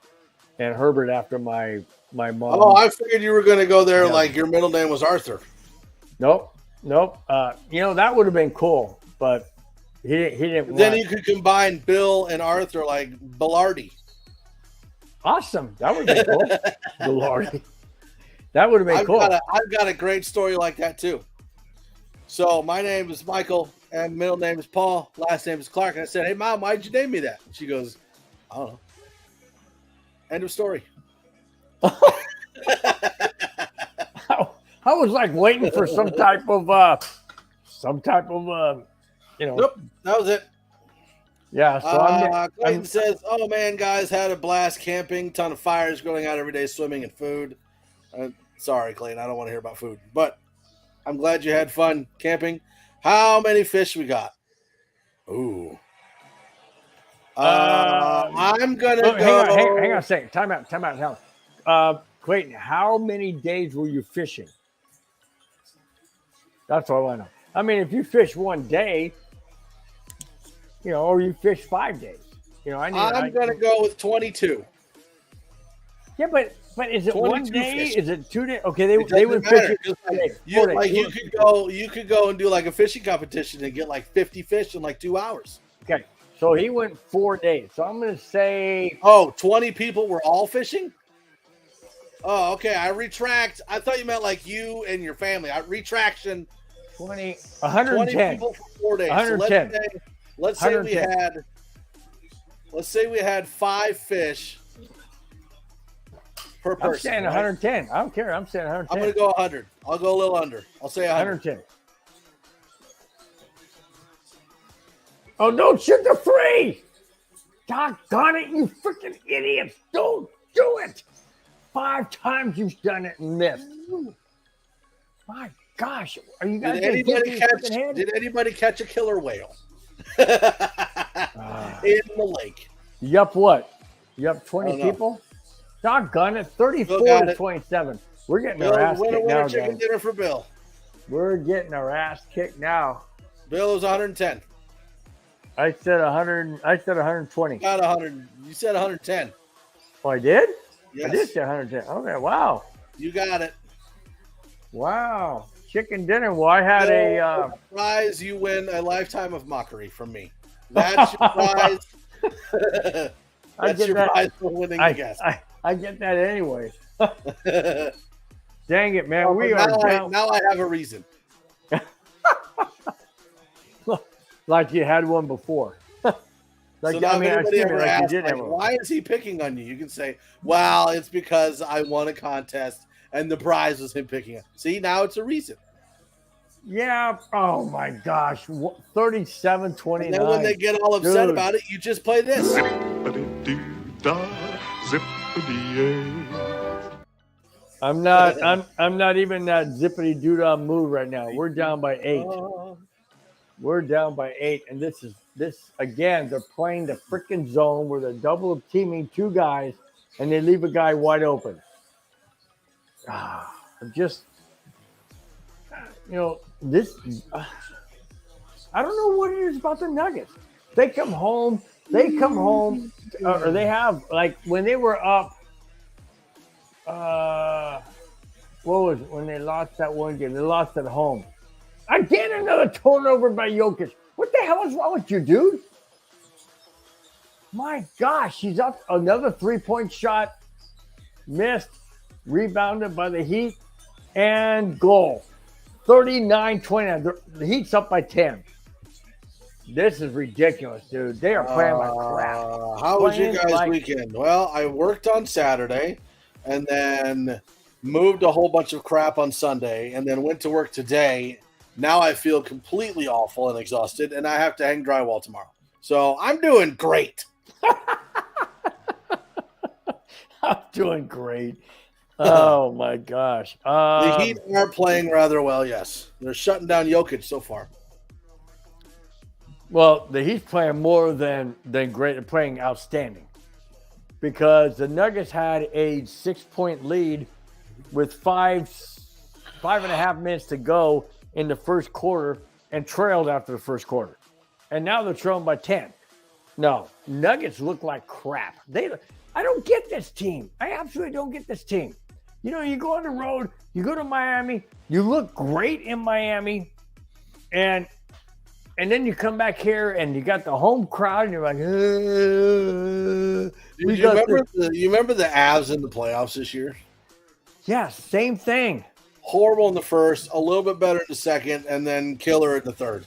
and Herbert after my mom. Oh, I figured you were going to go there like your middle name was Arthur. Nope. That would have been cool, but he didn't. Then you could combine Bill and Arthur like Bilardi. Awesome. That would be cool. Bilardi. That would have been cool. I've got a great story like that too. So my name is Michael, and middle name is Paul. Last name is Clark. And I said, "Hey, Mom, why'd you name me that?" She goes, "I don't know." End of story. I was like waiting for some type of Nope, that was it. Yeah. So Clayton says, "Oh man, guys, had a blast camping. Ton of fires going out every day, swimming and food." Sorry, Clayton, I don't want to hear about food, but I'm glad you had fun camping. How many fish we got? Ooh. I'm gonna go. Hang on a second. Time out. Clayton, how many days were you fishing? That's all I know. I mean, if you fish one day, or you fish 5 days, I'm gonna go with 22. Yeah, but is it 1 day? Fish. Is it 2 days? Okay, they would fish. You could go and do like a fishing competition and get like 50 fish in like 2 hours. Okay, so he went 4 days. So I'm going to say. 20 people were all fishing. Oh, okay. I retract. I thought you meant like you and your family. Retraction. 110 20 people for 4 days. 110. So let's say we had 5 fish per person. I'm saying 110. I don't care. I'm saying 110. I'm going to go 100. I'll go a little under. I'll say 100. 110. Oh, don't shoot the 3. Doggone it, you freaking idiots. Don't do it. 5 times you've done it and missed. My gosh. Are you guys Did anybody catch a killer whale in the lake? You up what? You up 20 people? Doggone it. 34 to 27. We're getting our ass kicked now, chicken guys. dinner for Bill. We're getting our ass kicked now. Bill was 110. I said 100. I said 120. Got 100. You said 110. Oh, I did? Yes. I did say 110. Okay, wow. You got it. Wow. Chicken dinner. Well, I had a prize. You win a lifetime of mockery from me. That's your prize. That's your prize for winning the guest. I get that anyway. Dang it, man. Now I have a reason. Like you had one before. Why is he picking on you? You can say, well, it's because I won a contest and the prize was him picking it. See, now it's a reason. Yeah. Oh, my gosh. 37-29. And then when they get all upset about it, you just play this. I'm not even that zippity doo dah mood right now. We're down by 8. We're down by 8, and this again. They're playing the freaking zone where they're double teaming 2 guys, and they leave a guy wide open. This. I don't know what it is about the Nuggets. They come home, or they have like when they were up. What was it when they lost that one game? They lost at home. Again, another turnover by Jokic. What the hell is wrong with you, dude? My gosh, he's up another 3-point shot. Missed. Rebounded by the Heat. And goal. 39-29. The Heat's up by 10. This is ridiculous, dude. They are playing like crap. How was your guys' weekend? Well, I worked on Saturday and then moved a whole bunch of crap on Sunday and then went to work today. Now I feel completely awful and exhausted, and I have to hang drywall tomorrow. So I'm doing great. I'm doing great. Oh my gosh. The Heat are playing rather well, yes. They're shutting down Jokic so far. Well, the Heat's playing more than great. They're playing outstanding. Because the Nuggets had a 6-point lead with five and a half minutes to go in the first quarter and trailed after the first quarter. And now they're trailing by 10. No, Nuggets look like crap. I don't get this team. I absolutely don't get this team. You know, you go on the road, you go to Miami, you look great in Miami, and then you come back here and you got the home crowd, and you're like, you remember the Avs in the playoffs this year? Yeah, same thing. Horrible in the first, a little bit better in the second, and then killer in the third.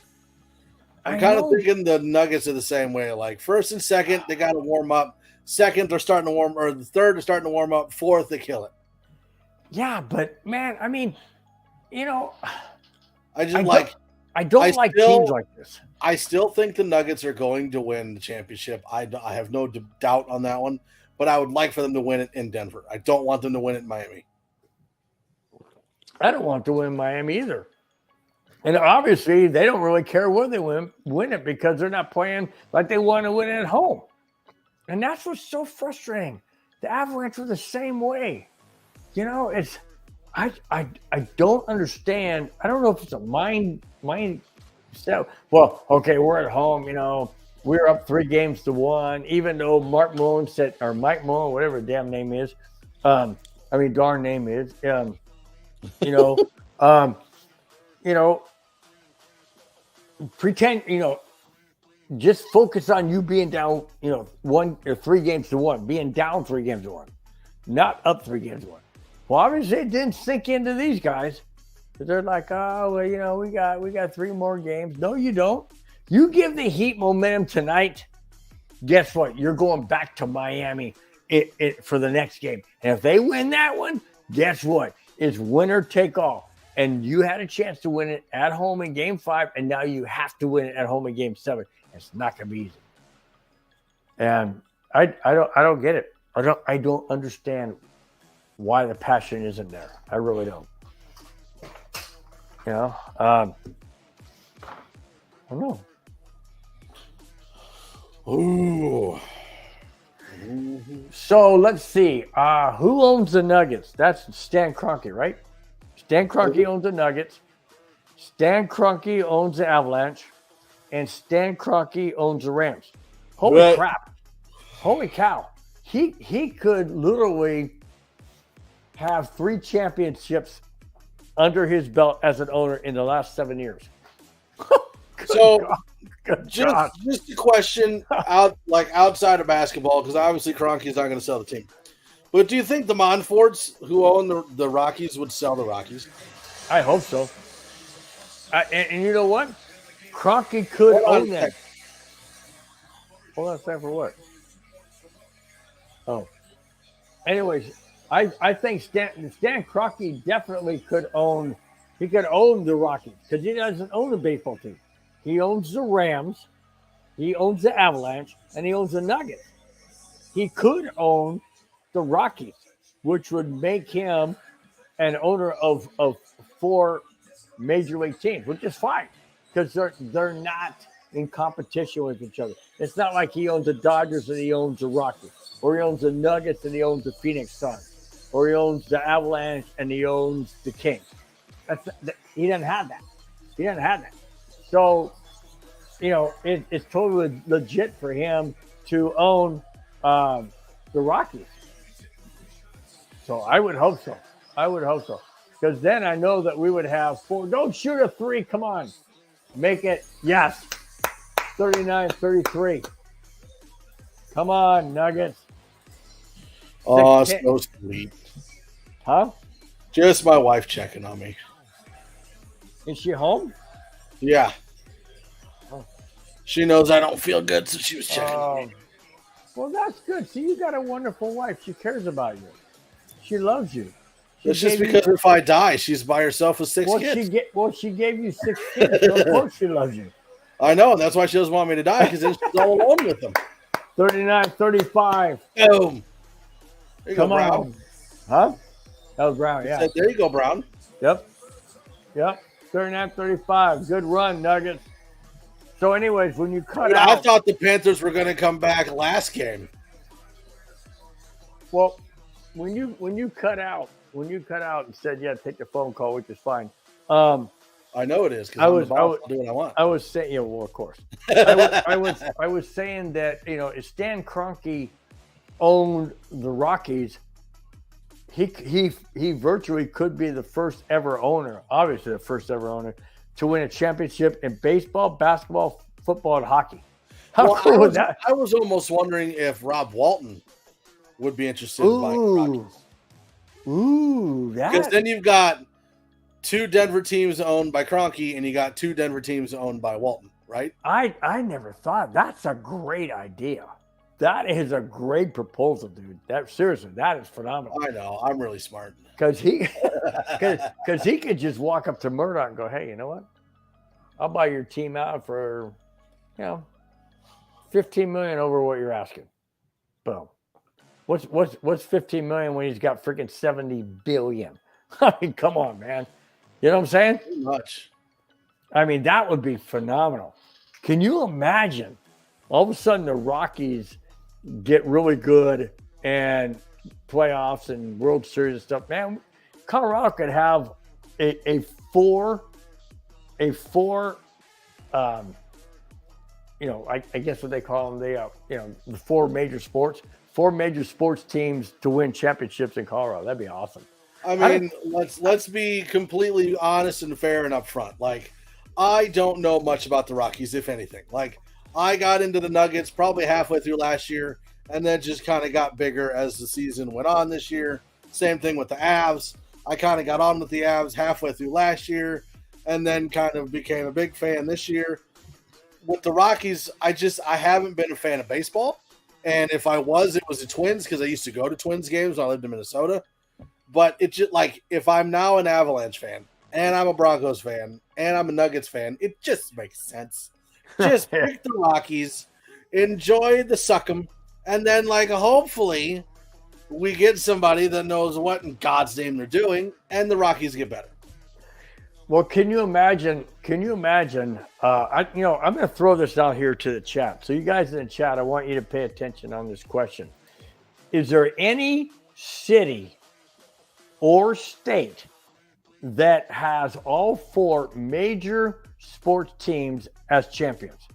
I'm kind of thinking the Nuggets are the same way. Like first and second, they got to warm up. Second, they're starting to warm, or the third, they're starting to warm up. Fourth, they kill it. Yeah, but man, I mean, you know, I don't like teams like this. I still think the Nuggets are going to win the championship. I have no doubt on that one, but I would like for them to win it in Denver. I don't want them to win it in Miami. I don't want to win Miami either. And obviously, they don't really care where they win it because they're not playing like they want to win it at home. And that's what's so frustrating. The Avalanche were the same way. You know, I don't understand. I don't know if it's a mind set. Well, okay, we're at home. You know, we're up 3-1. Even though Mike Malone, whatever his damn name is, darn name is, pretend, just focus on you being down, 1 or 3-1, being down 3-1, not up 3-1. Well, obviously it didn't sink into these guys because they're like, oh, well, we got 3 more games. No, you don't. You give the Heat momentum tonight. Guess what? You're going back to Miami for the next game. And if they win that one, guess what? It's winner take all. And you had a chance to win it at home in Game 5, and now you have to win it at home in Game 7. It's not going to be easy. And I don't get it. I don't understand why the passion isn't there. I really don't. I don't know. Ooh. So let's see. Who owns the Nuggets? That's Stan Kroenke, right? Stan Kroenke owns the Nuggets. Stan Kroenke owns the Avalanche. And Stan Kroenke owns the Rams. Holy crap. Holy cow. He could literally have 3 championships under his belt as an owner in the last 7 years. So just a question outside of basketball, because obviously Kroenke is not going to sell the team. But do you think the Monforts, who own the Rockies, would sell the Rockies? I hope so. And you know what? Kroenke could own that. Hold on a second for what? Oh. Anyways, I think Stan Kroenke definitely could own. He could own the Rockies because he doesn't own the baseball team. He owns the Rams, he owns the Avalanche, and he owns the Nuggets. He could own the Rockies, which would make him an owner of 4 major league teams, which is fine because they're not in competition with each other. It's not like he owns the Dodgers and he owns the Rockies, or he owns the Nuggets and he owns the Phoenix Suns, or he owns the Avalanche and he owns the Kings. He doesn't have that. So, it's totally legit for him to own the Rockies. So I would hope so. Because then I know that we would have 4. Don't shoot a 3. Come on. Make it. Yes. 39-33. Come on, Nuggets. Oh, so sweet. Huh? Just my wife checking on me. Is she home? Yeah. Oh. She knows I don't feel good, so she was checking on me. Well, that's good. See, you got a wonderful wife. She cares about you. She loves you. It's just because if I die, she's by herself with 6 kids. She gave you 6 kids. So of course she loves you. I know, and that's why she doesn't want me to die, because then she's all alone with them. 39-35. Boom. There you Come go, Brown. on. Huh? That was Brown, yeah. Said, there you go, Brown. Yep. 39-35. Good run, Nuggets. So, anyways, when you cut out. I thought the Panthers were going to come back last game. Well, when you cut out and said, yeah, take the phone call, which is fine. I know it is, because I was I'll do what I want. I was saying, yeah, well, of course. I was saying that, if Stan Kroenke owned the Rockies, he virtually could be the first ever owner, obviously the first ever owner, to win a championship in baseball, basketball, football, and hockey. How cool was that? I was almost wondering if Rob Walton would be interested in buying the Rockies. Ooh, that. Because then you've got 2 Denver teams owned by Kroenke, and you got 2 Denver teams owned by Walton, right? I never thought. That's a great idea. That is a great proposal, dude. Seriously, that is phenomenal. I know. I'm really smart. Because he could just walk up to Murdoch and go, hey, you know what? I'll buy your team out for, $15 million over what you're asking. Boom. What's $15 million when he's got freaking $70 billion? I mean, come on, man. You know what I'm saying? Too much. I mean, that would be phenomenal. Can you imagine all of a sudden the Rockies get really good and playoffs and World Series and stuff? Man, Colorado could have a four I guess what they call them, the 4 major sports teams to win championships in Colorado. That'd be awesome. I mean, let's be completely honest and fair and upfront. Like, I don't know much about the Rockies, if anything. Like, I got into the Nuggets probably halfway through last year, and then just kind of got bigger as the season went on this year. Same thing with the Avs. I kind of got on with the Avs halfway through last year, and then kind of became a big fan this year. With the Rockies, I haven't been a fan of baseball. And if I was, it was the Twins, because I used to go to Twins games when I lived in Minnesota. But it's just like, if I'm now an Avalanche fan, and I'm a Broncos fan, and I'm a Nuggets fan, it just makes sense. Just pick the Rockies, enjoy the suck'em, and then, hopefully we get somebody that knows what in God's name they're doing, and the Rockies get better. Well, can you imagine? I'm going to throw this out here to the chat. So you guys in the chat, I want you to pay attention on this question. Is there any city or state that has all 4 major sports teams as champions?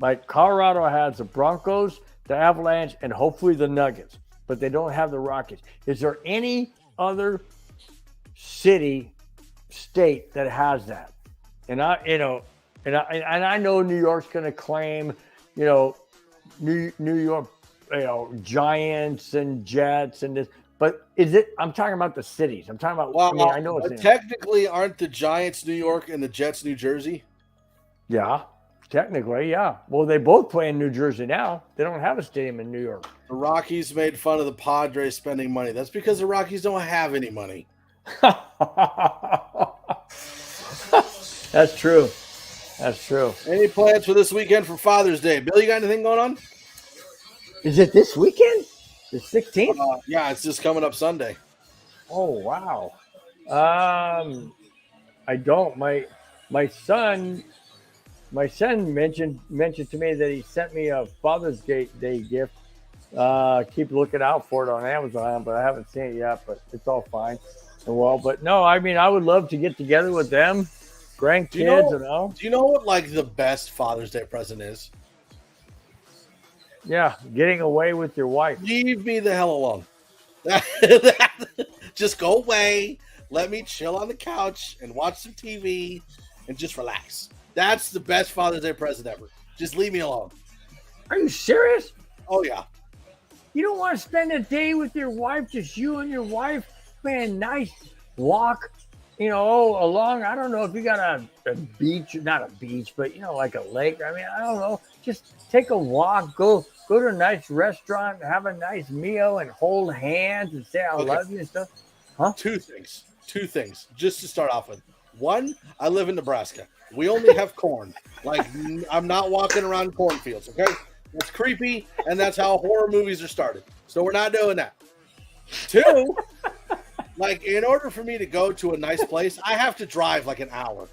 Like Colorado has the Broncos, the Avalanche, and hopefully the Nuggets, but they don't have the Rockets. Is there any other state that has that? And I know New York's going to claim, New York, Giants and Jets and this. But I'm talking about the cities. I'm talking about, I know it's technically, aren't the Giants New York and the Jets New Jersey? Yeah, technically, yeah. Well, they both play in New Jersey now. They don't have a stadium in New York. The Rockies made fun of the Padres spending money. That's because the Rockies don't have any money. That's true. Any plans for this weekend for Father's Day? Bill, you got anything going on? Is it this weekend? The 16th? Yeah, it's just coming up Sunday. Oh, wow. I don't. My son mentioned to me that he sent me a Father's Day gift. Keep looking out for it on Amazon, but I haven't seen it yet, but it's all fine. Well, but no, I mean, I would love to get together with them, grandkids, Do you know what, the best Father's Day present is? Yeah, getting away with your wife. Leave me the hell alone. Just go away. Let me chill on the couch and watch some TV and just relax. That's the best Father's Day present ever. Just leave me alone. Are you serious? Oh, yeah. You don't want to spend a day with your wife, just you and your wife? Man, nice walk, along. I don't know if you got a beach, not a beach, but, like a lake. I mean, I don't know. Just take a walk, go to a nice restaurant, have a nice meal, and hold hands and say, I love you and stuff. Huh? Two things, just to start off with. One, I live in Nebraska. We only have corn. Like, I'm not walking around cornfields, okay? That's creepy, and that's how horror movies are started. So we're not doing that. 2, like, in order for me to go to a nice place, I have to drive like an hour,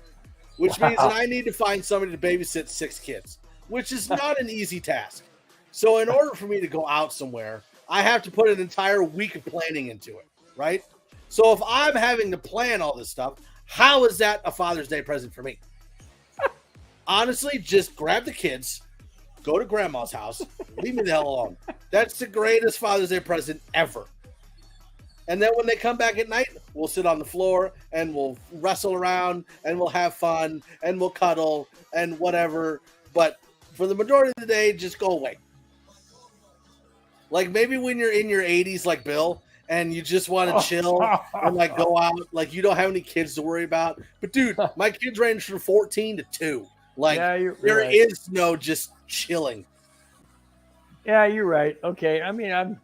which means that I need to find somebody to babysit 6 kids, which is not an easy task. So in order for me to go out somewhere, I have to put an entire week of planning into it, right? So if I'm having to plan all this stuff, how is that a Father's Day present for me? Honestly, just grab the kids, go to grandma's house, leave me the hell alone. That's the greatest Father's Day present ever. And then when they come back at night, we'll sit on the floor and we'll wrestle around and we'll have fun and we'll cuddle and whatever. But for the majority of the day, just go away. Like maybe when you're in your 80s like Bill and you just want to chill and like go out, like you don't have any kids to worry about. But dude, my kids range from 14 to 2. Like there is no just chilling. Yeah, you're right. Okay. I mean, I'm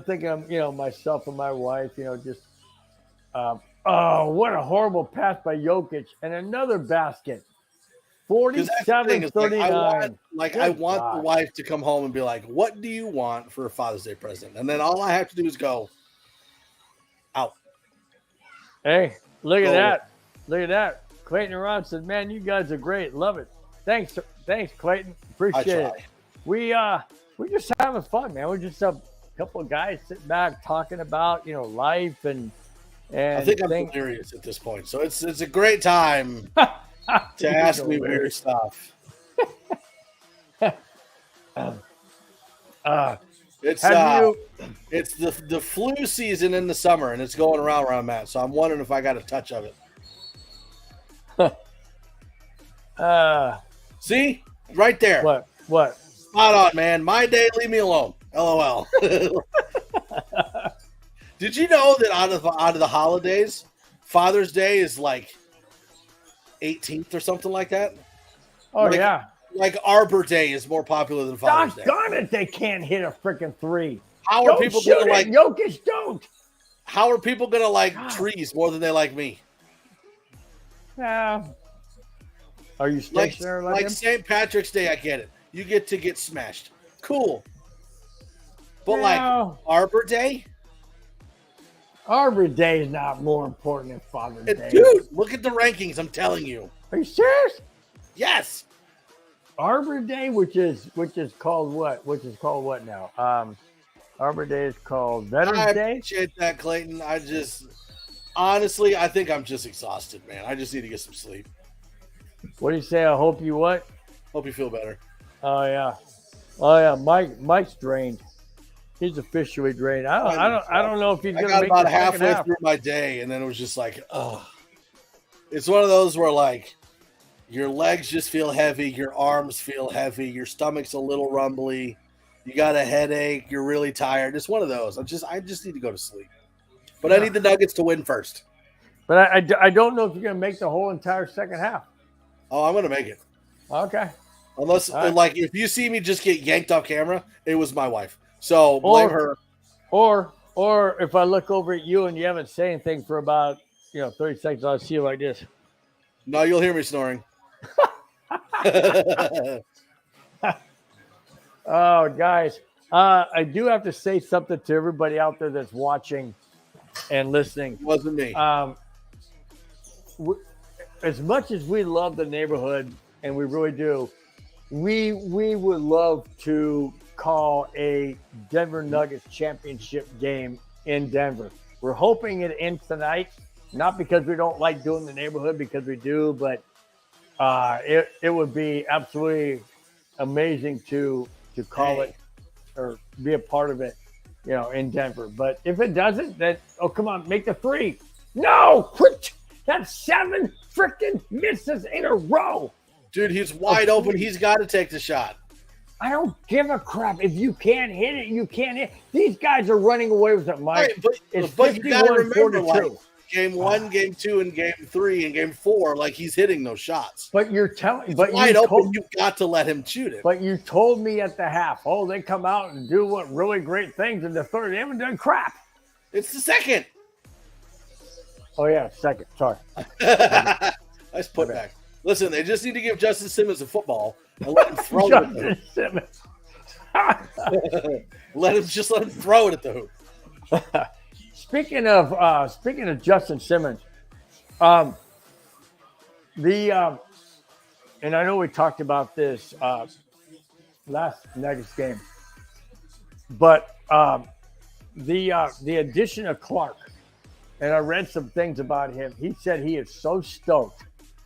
thinking, myself and my wife, just, what a horrible pass by Jokic and another basket. 47-39. I want the wife to come home and be like, what do you want for a Father's Day present? And then all I have to do is go out. Hey, look at that. Look at that. Clayton and Ron said, man, you guys are great. Love it. Thanks, Clayton. Appreciate it. We're just having fun, man. We're just a couple of guys sitting back talking about, life and I think I'm delirious at this point. So it's a great time to ask me weird stuff. It's the flu season in the summer, and it's going around where I'm at. So I'm wondering if I got a touch of it. See? Right there. What? Spot on, man. My day, leave me alone. LOL. Did you know that out of the holidays, Father's Day is like 18th or something like that? Oh, yeah. Like Arbor Day is more popular than Father's Day. Doggone it, they can't hit a freaking 3. How are people going to like Jokic? Don't. How are people going to like trees more than they like me? Are you stationary like St. Patrick's Day? I get it. You get to get smashed. Cool. But like Arbor Day? Arbor Day is not more important than Father's Day. Dude, look at the rankings. I'm telling you. Are you serious? Yes. Arbor Day, which is called what? Which is called what now? Arbor Day is called Veterans Day. I appreciate that, Clayton. Honestly, I think I'm just exhausted, man. I just need to get some sleep. What do you say? I hope you what? Hope you feel better. Oh yeah. Mike's drained. He's officially drained. I don't know if he's going to make about halfway through my day, and then it was just like, oh. It's one of those where like your legs just feel heavy, your arms feel heavy, your stomach's a little rumbly, you got a headache, you're really tired. It's one of those. I just need to go to sleep. But I need the Nuggets to win first. But I don't know if you're going to make the whole entire second half. Oh, I'm going to make it. Okay. Unless, like, if you see me just get yanked off camera, it was my wife. So blame her. Or if I look over at you and you haven't said anything for about 30 seconds, I'll see you like this. No, you'll hear me snoring. Oh, guys, I do have to say something to everybody out there that's watching and listening. It wasn't me. As much as we love the neighborhood, and we really do, we would love to call a Denver Nuggets championship game in Denver. We're hoping it ends tonight, not because we don't like doing the neighborhood, because we do, but it would be absolutely amazing to call it or be a part of it, in Denver. But if it doesn't, then come on, make the 3. No, quit. That's 7 freaking misses in a row. Dude, he's wide open. He's got to take the shot. I don't give a crap. If you can't hit it, you can't hit. These guys are running away with it, Mike. Right, but you got to remember, like, game 1, game 2, and game 3, and game 4, like he's hitting those shots. But you're telling, he's wide open. You've got to let him shoot it. But you told me at the half, they come out and do what really great things in the third. They haven't done crap. It's the second. Oh yeah, second. Sorry. Nice putback. Listen, they just need to give Justin Simmons a football and let him throw it at the Justin Simmons. hoop. Let him throw it at the hoop. Speaking of Justin Simmons, and I know we talked about this last Nuggets game, but the addition of Clark, and I read some things about him. He said he is so stoked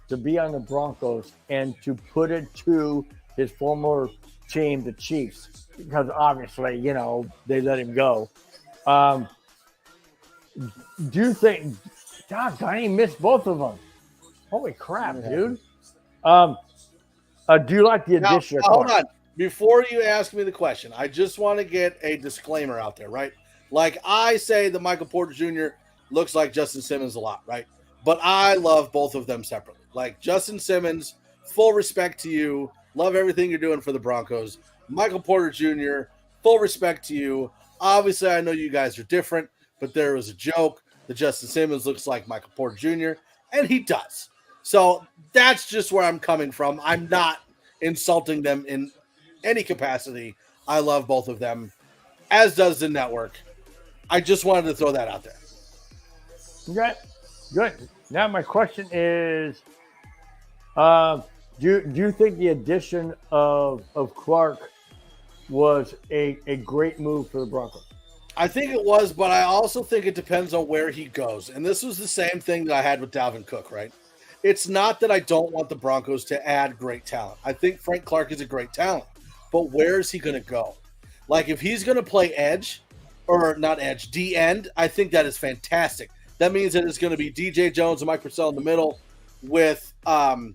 to be on the Broncos and to put it to his former team, the Chiefs, because obviously, they let him go. Do you think, God, he missed both of them? Holy crap, dude. Do you like the addition of Clark? Hold on. Before you ask me the question, I just want to get a disclaimer out there, right? Like I say that Michael Porter Jr. looks like Justin Simmons a lot, right? But I love both of them separately. Like Justin Simmons, full respect to you. Love everything you're doing for the Broncos. Michael Porter Jr., full respect to you. Obviously, I know you guys are different, but there was a joke that Justin Simmons looks like Michael Porter Jr., and he does. So that's just where I'm coming from. I'm not insulting them in any capacity. I love both of them, as does the network. I just wanted to throw that out there. Okay, good. Now my question is, do you think the addition of Clark was a great move for the Broncos? I think it was, but I also think it depends on where he goes. And this was the same thing that I had with Dalvin Cook, right? It's not that I don't want the Broncos to add great talent. I think Frank Clark is a great talent, but where is he going to go? Like if he's going to play edge, or not edge, D-end, I think that is fantastic. That means that it's going to be DJ Jones and Mike Purcell in the middle with the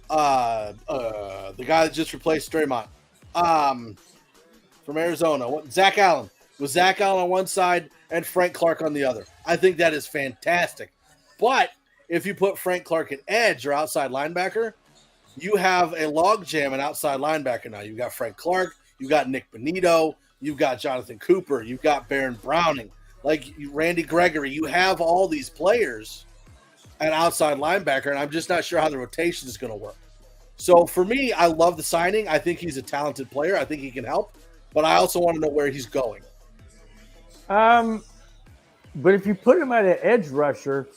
guy that just replaced Draymond from Arizona, Zach Allen. With Zach Allen on one side and Frank Clark on the other. I think that is fantastic. But if you put Frank Clark at edge or outside linebacker, you have a logjam at outside linebacker now. You've got Frank Clark, you've got Nick Bonito, you've got Jonathan Cooper, you've got Baron Browning, like Randy Gregory. You have all these players at outside linebacker, and I'm just not sure how the rotation is going to work. So for me, I love the signing. I think he's a talented player. I think he can help, but I also want to know where he's going. But if you put him at an edge rusher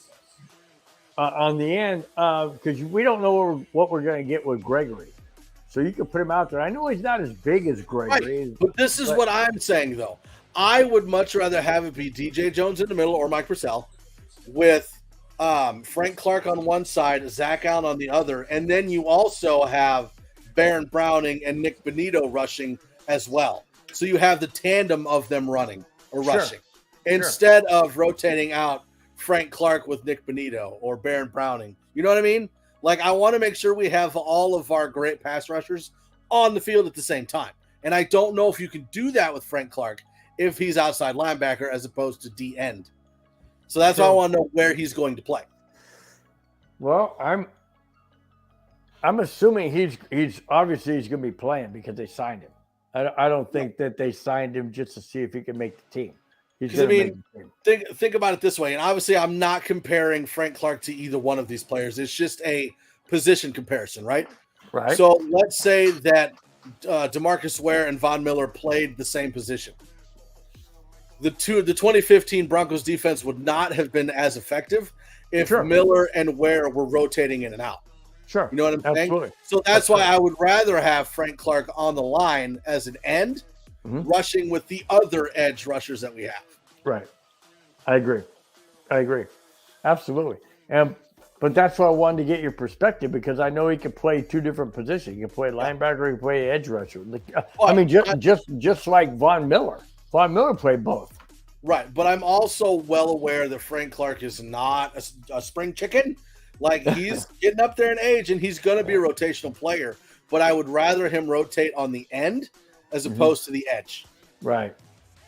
on the end, because we don't know what we're going to get with Gregory, so you can put him out there. I know he's not as big as Gregory, right. But this is what I'm saying though. I would much rather have it be DJ Jones in the middle or Mike Purcell with Frank Clark on one side, Zach Allen on the other, and then you also have Baron Browning and Nick Bonito rushing as well. So you have the tandem of them running. Or rushing, instead of rotating out Frank Clark with Nick Bonito or Baron Browning. You know what I mean? Like, I want to make sure we have all of our great pass rushers on the field at the same time. And I don't know if you can do that with Frank Clark if he's outside linebacker as opposed to D-end. So that's why I want to know where he's going to play. Well, I'm assuming he's obviously he's going to be playing because they signed him. I don't think that they signed him just to see if he can make the team. Think about it this way, and obviously I'm not comparing Frank Clark to either one of these players. It's just a position comparison, right? Right. So let's say that DeMarcus Ware and Von Miller played the same position. The 2015 Broncos defense would not have been as effective if Miller and Ware were rotating in and out. Sure. You know what I'm saying? Absolutely. So that's why I would rather have Frank Clark on the line as an end, rushing with the other edge rushers that we have. Right. I agree. Absolutely. But that's why I wanted to get your perspective, because I know he can play two different positions. He can play linebacker, he can play edge rusher. Just like Von Miller. Von Miller played both. Right. But I'm also well aware that Frank Clark is not a spring chicken. Like, he's getting up there in age, and he's going to be a rotational player. But I would rather him rotate on the end as opposed to the edge. Right.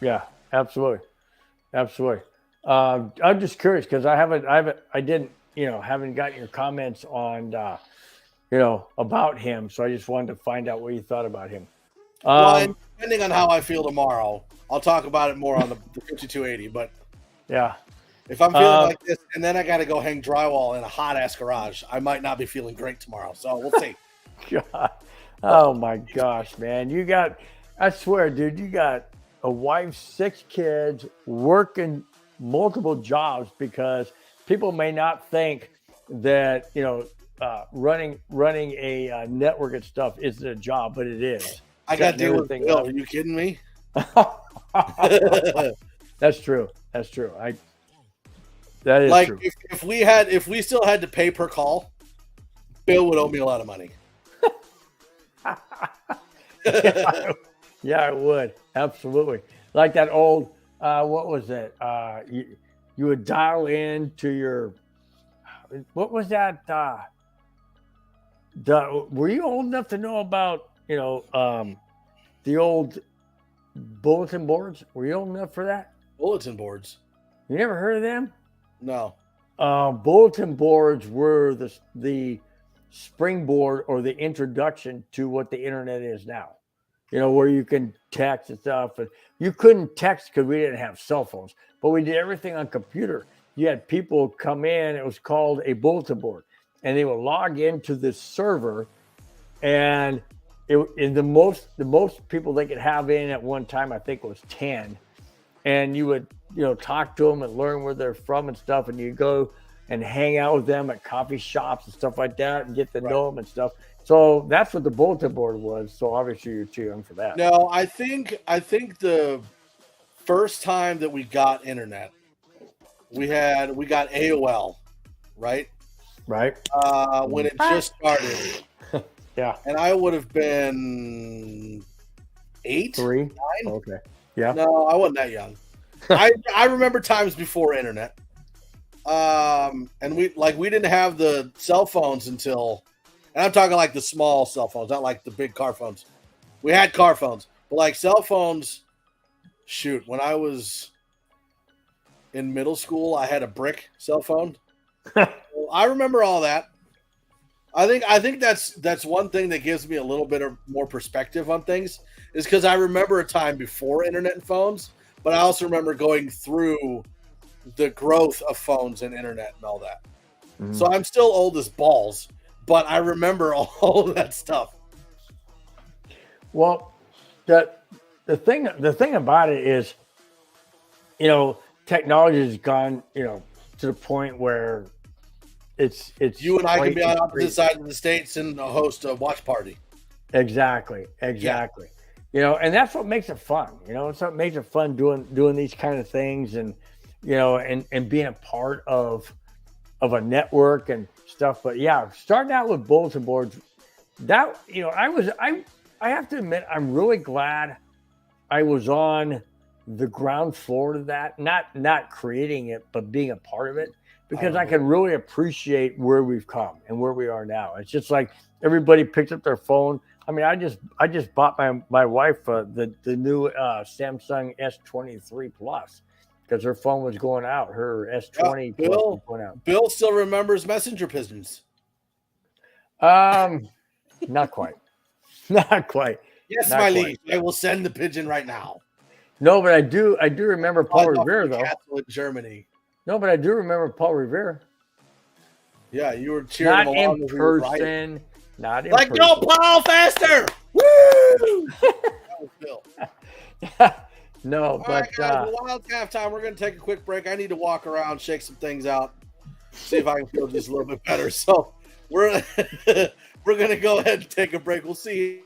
Yeah. Absolutely. I'm just curious because I haven't gotten your comments on, about him. So I just wanted to find out what you thought about him. And depending on how I feel tomorrow, I'll talk about it more on the 5280. But yeah. If I'm feeling like this, and then I got to go hang drywall in a hot ass garage, I might not be feeling great tomorrow. So we'll see. God. Oh my gosh, man. I swear, dude, you got a wife, 6 kids, working multiple jobs, because people may not think that, running a network and stuff isn't a job, but it is. I got to deal with Bill. Are you kidding me? That's true. That is like true. if we still had to pay per call, Bill would owe me a lot of money. Yeah, it would. Absolutely. Like that old, what was it? You would dial in to your, what was that? Were you old enough to know about, the old bulletin boards? Were you old enough for that? Bulletin boards? You never heard of them? No. Bulletin boards were the springboard or the introduction to what the internet is now. Where you can text and stuff. And you couldn't text because we didn't have cell phones, but we did everything on computer. You had people come in. It was called a bulletin board, and they would log into this server, and the most people they could have in at one time, I think, was 10. And you would talk to them and learn where they're from and stuff, and you go and hang out with them at coffee shops and stuff like that, and get to know them and stuff. So that's what the bulletin board was. So obviously you're too young for that. No, I think the first time that we got internet, we got AOL, right? Right. When it just started. Yeah. And I would have been 8, 3, 9. Okay. Yeah. No, I wasn't that young. I remember times before internet. And we didn't have the cell phones until, and I'm talking like the small cell phones, not like the big car phones. We had car phones, but like cell phones, shoot, when I was in middle school, I had a brick cell phone. I remember all that. I think that's one thing that gives me a little bit of more perspective on things, is because I remember a time before internet and phones, but I also remember going through the growth of phones and internet and all that. Mm-hmm. So I'm still old as balls, but I remember all of that stuff. Well, the thing about it is, technology has gone, to the point where it's you and I can be on opposite sides of the states and host a watch party. Exactly. Yeah. And that's what makes it fun. It's what makes it fun doing these kind of things, and and being a part of a network and stuff. But yeah, starting out with bulletin boards, that I have to admit, I'm really glad I was on the ground floor of that, not creating it, but being a part of it. Because I can really appreciate where we've come and where we are now. It's just like everybody picked up their phone. I mean, I just bought my wife the new Samsung S23 Plus, because her phone was going out. Her S20 Plus was going out. Bill still remembers messenger pigeons. Not quite. Yes, my liege. I will send the pigeon right now. No, but I do remember Paul Revere though. Castle in Germany. No, but I do remember Paul Revere. Yeah, you were cheering not him along in person. Not in person. Go, Paul, faster! Woo! That was Bill. No, all but right, guys, Wildcat time. We're going to take a quick break. I need to walk around, shake some things out, see if I can feel just a little bit better. So we're going to go ahead and take a break. We'll see.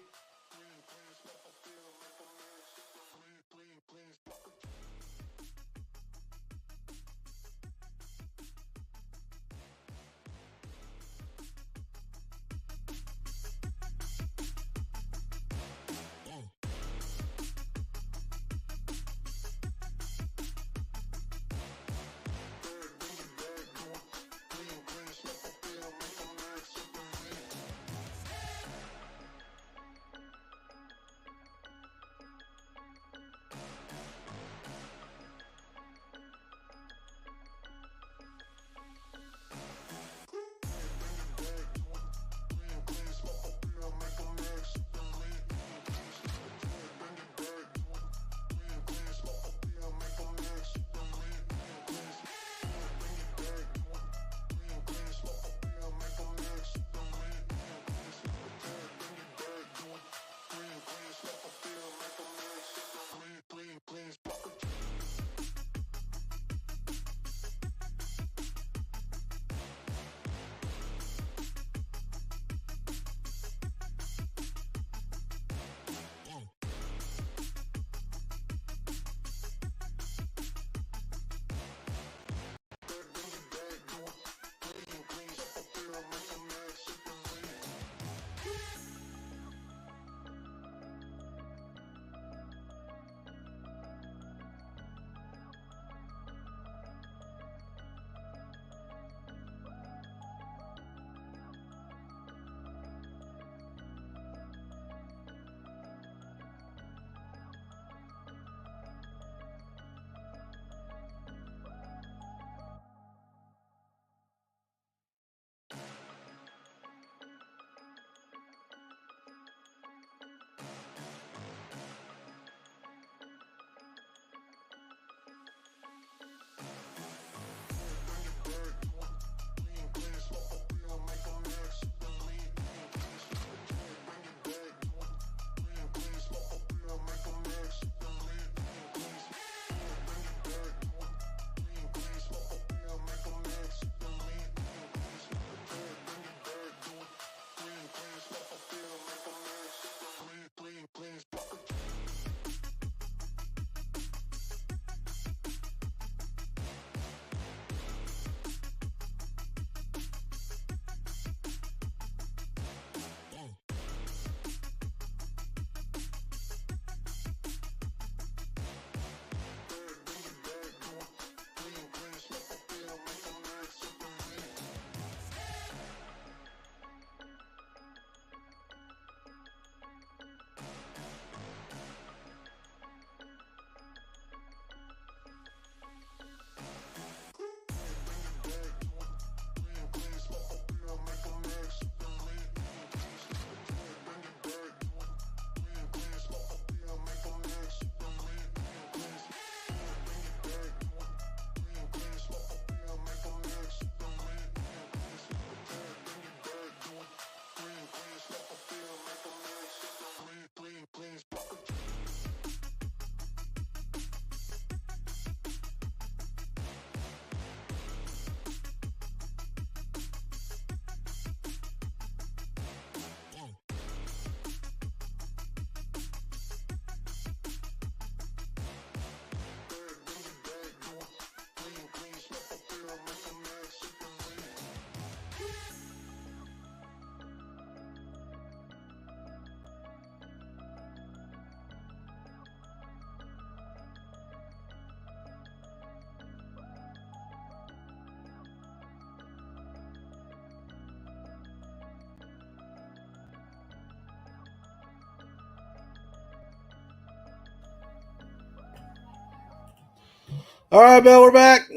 All right, Bill, we're back.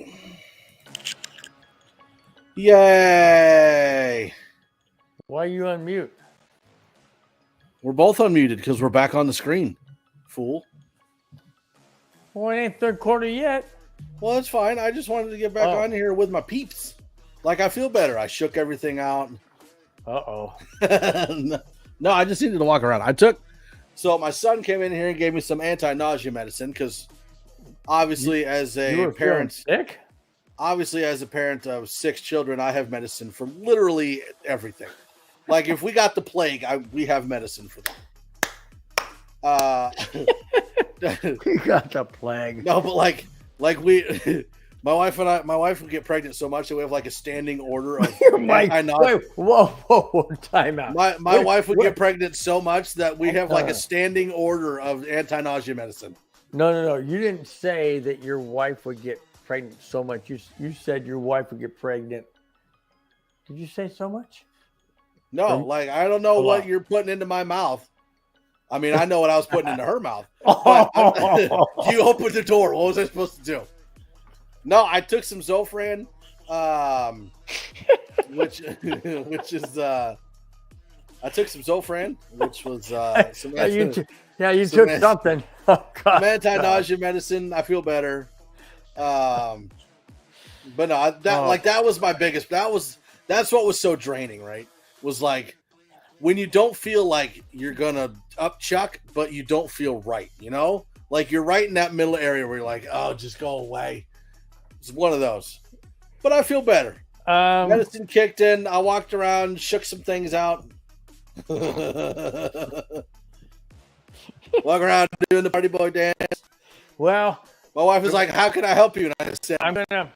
Yay. Why are you on mute? We're both unmuted because we're back on the screen, fool. Well, it ain't third quarter yet. Well, that's fine. I just wanted to get back on here with my peeps. Like, I feel better. I shook everything out. Uh-oh. No, I just needed to walk around. So my son came in here and gave me some anti-nausea medicine because obviously as a parent sick? Obviously as a parent of 6 children, I have medicine for literally everything. Like if we got the plague, we have medicine for them. We got the plague. No, but like we my wife would get pregnant so much that we have like a standing order of Wait, whoa, time out. My wife would get pregnant so much that we have like a standing order of anti-nausea medicine. No. You didn't say that your wife would get pregnant so much. You said your wife would get pregnant. Did you say so much? No, like I don't know what you're putting into my mouth. I mean, I know what I was putting into her mouth. You opened the door. What was I supposed to do? No, I took some Zofran, which is I took some Zofran, which was some you took something. Some anti-nausea medicine. I feel better. But no, that was my biggest. That's what was so draining, right? Was like when you don't feel like you're gonna upchuck, but you don't feel right, you know? Like you're right in that middle area where you're like, oh, just go away. It's one of those. But I feel better. Medicine kicked in. I walked around, shook some things out. Walk around doing the party boy dance. Well, my wife was like, how can I help you? And I said, I'm gonna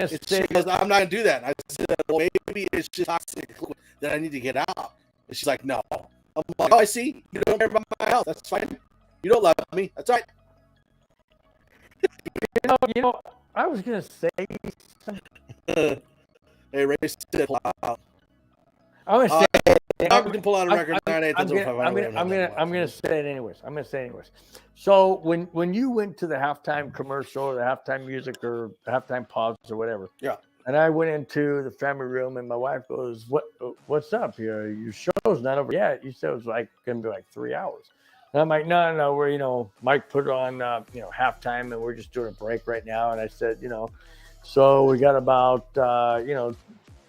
say, she goes, I'm not gonna do that. And I said, well, maybe it's just toxic that I need to get out. And she's like, no. I'm like, oh, I see. You don't care about my health. That's fine. You don't love me. That's right. You know, I was gonna say something. Hey, Ray said, wow. I'm gonna say we can pull out a record. I'm gonna say it anyways. So when you went to the halftime commercial or the halftime music or halftime pause or whatever, yeah. And I went into the family room and my wife goes, "What's up? Your show's not over yet. You said it was like gonna be like 3 hours." And I'm like, no, we're Mike put it on halftime and we're just doing a break right now. And I said, so we got about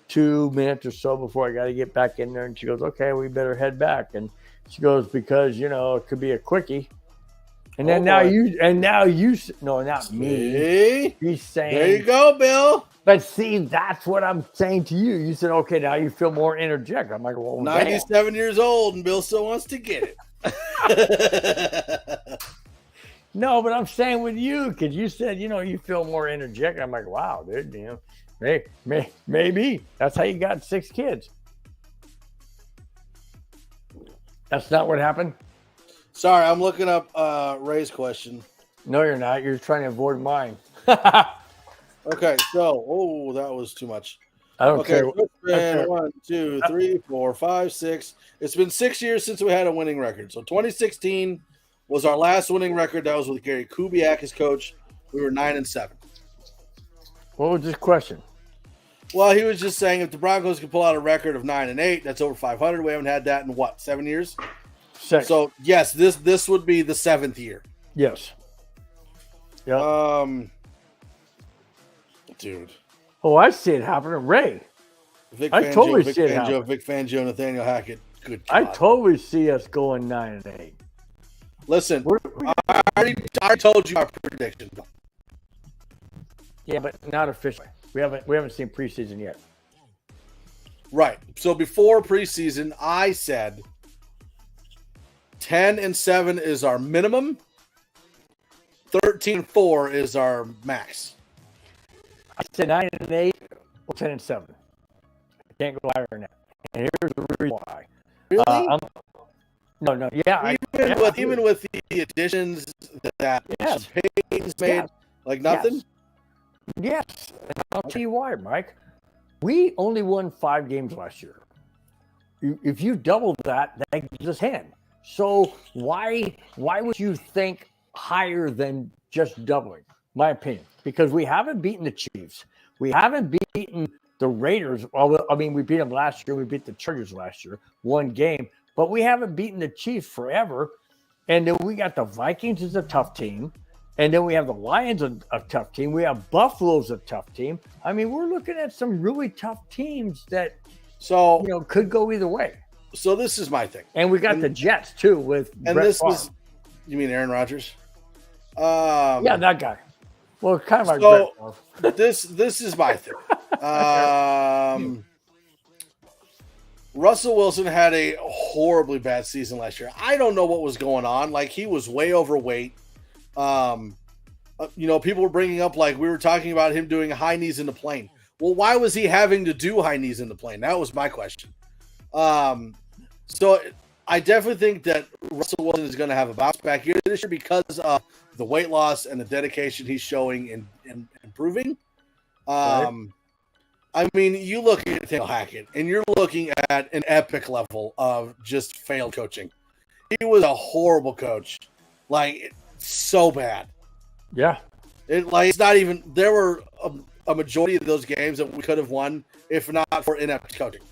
2 minutes or so before I got to get back in there. And she goes, okay, we better head back. And she goes, because, it could be a quickie. And then not me. He's saying, there you go, Bill. But see, that's what I'm saying to you. You said, okay, now you feel more energetic. I'm like, well, 97 years old and Bill still wants to get it. No, but I'm saying with you, because you said, you feel more energetic. I'm like, wow, dude, maybe that's how you got 6 kids. That's not what happened. Sorry, I'm looking up Ray's question. No, you're not. You're trying to avoid mine. Okay, so that was too much. I don't care. It's been 1, 2, 3, 4, 5, 6. It's been 6 years since we had a winning record. So 2016 was our last winning record. That was with Gary Kubiak as coach. We were 9-7. What was this question? Well, he was just saying if the Broncos could pull out a record of 9-8, that's over 500. We haven't had that in 7 years? 6. So yes, this would be the 7th year. Yes. Yeah. Dude. Oh, I see it happening. Ray. Vic Fangio, Nathaniel Hackett. Good God. I totally see us going 9-8. Listen, I already told you our prediction. Yeah, but not officially. We haven't seen preseason yet. Right. So before preseason, I said 10-7 is our minimum. 13-4 is our max. I said 9-8 or 10-7. I can't go higher than that. And here's the reason why. Really? No. Yeah. Even with the additions that Payton's made, like nothing? Yes. And I'll tell you why, Mike. We only won 5 games last year. If you double that gives us 10. So why would you think higher than just doubling? my opinion, because we haven't beaten the Chiefs. We haven't beaten the Raiders. Although, I mean, we beat them last year. We beat the Chargers last year, one game. But we haven't beaten the Chiefs forever. And then we got the Vikings as a tough team. And then we have the Lions, a tough team. We have Buffalo's a tough team. I mean, we're looking at some really tough teams that, could go either way. So this is my thing. And we got the Jets, too, with Brett Favre. You mean Aaron Rodgers? Yeah, that guy. Well, kind of like Brett Favre. This is my thing. Russell Wilson had a horribly bad season last year. I don't know what was going on. Like, he was way overweight. People were bringing up, like, we were talking about him doing high knees in the plane. Well, why was he having to do high knees in the plane? That was my question. So I definitely think that Russell Wilson is going to have a bounce back year this year because of the weight loss and the dedication he's showing in improving. Right. I mean, you look at Nathaniel Hackett, and you're looking at an epic level of just failed coaching. He was a horrible coach, like so bad. Yeah, it's not even. There were a majority of those games that we could have won if not for inept coaching.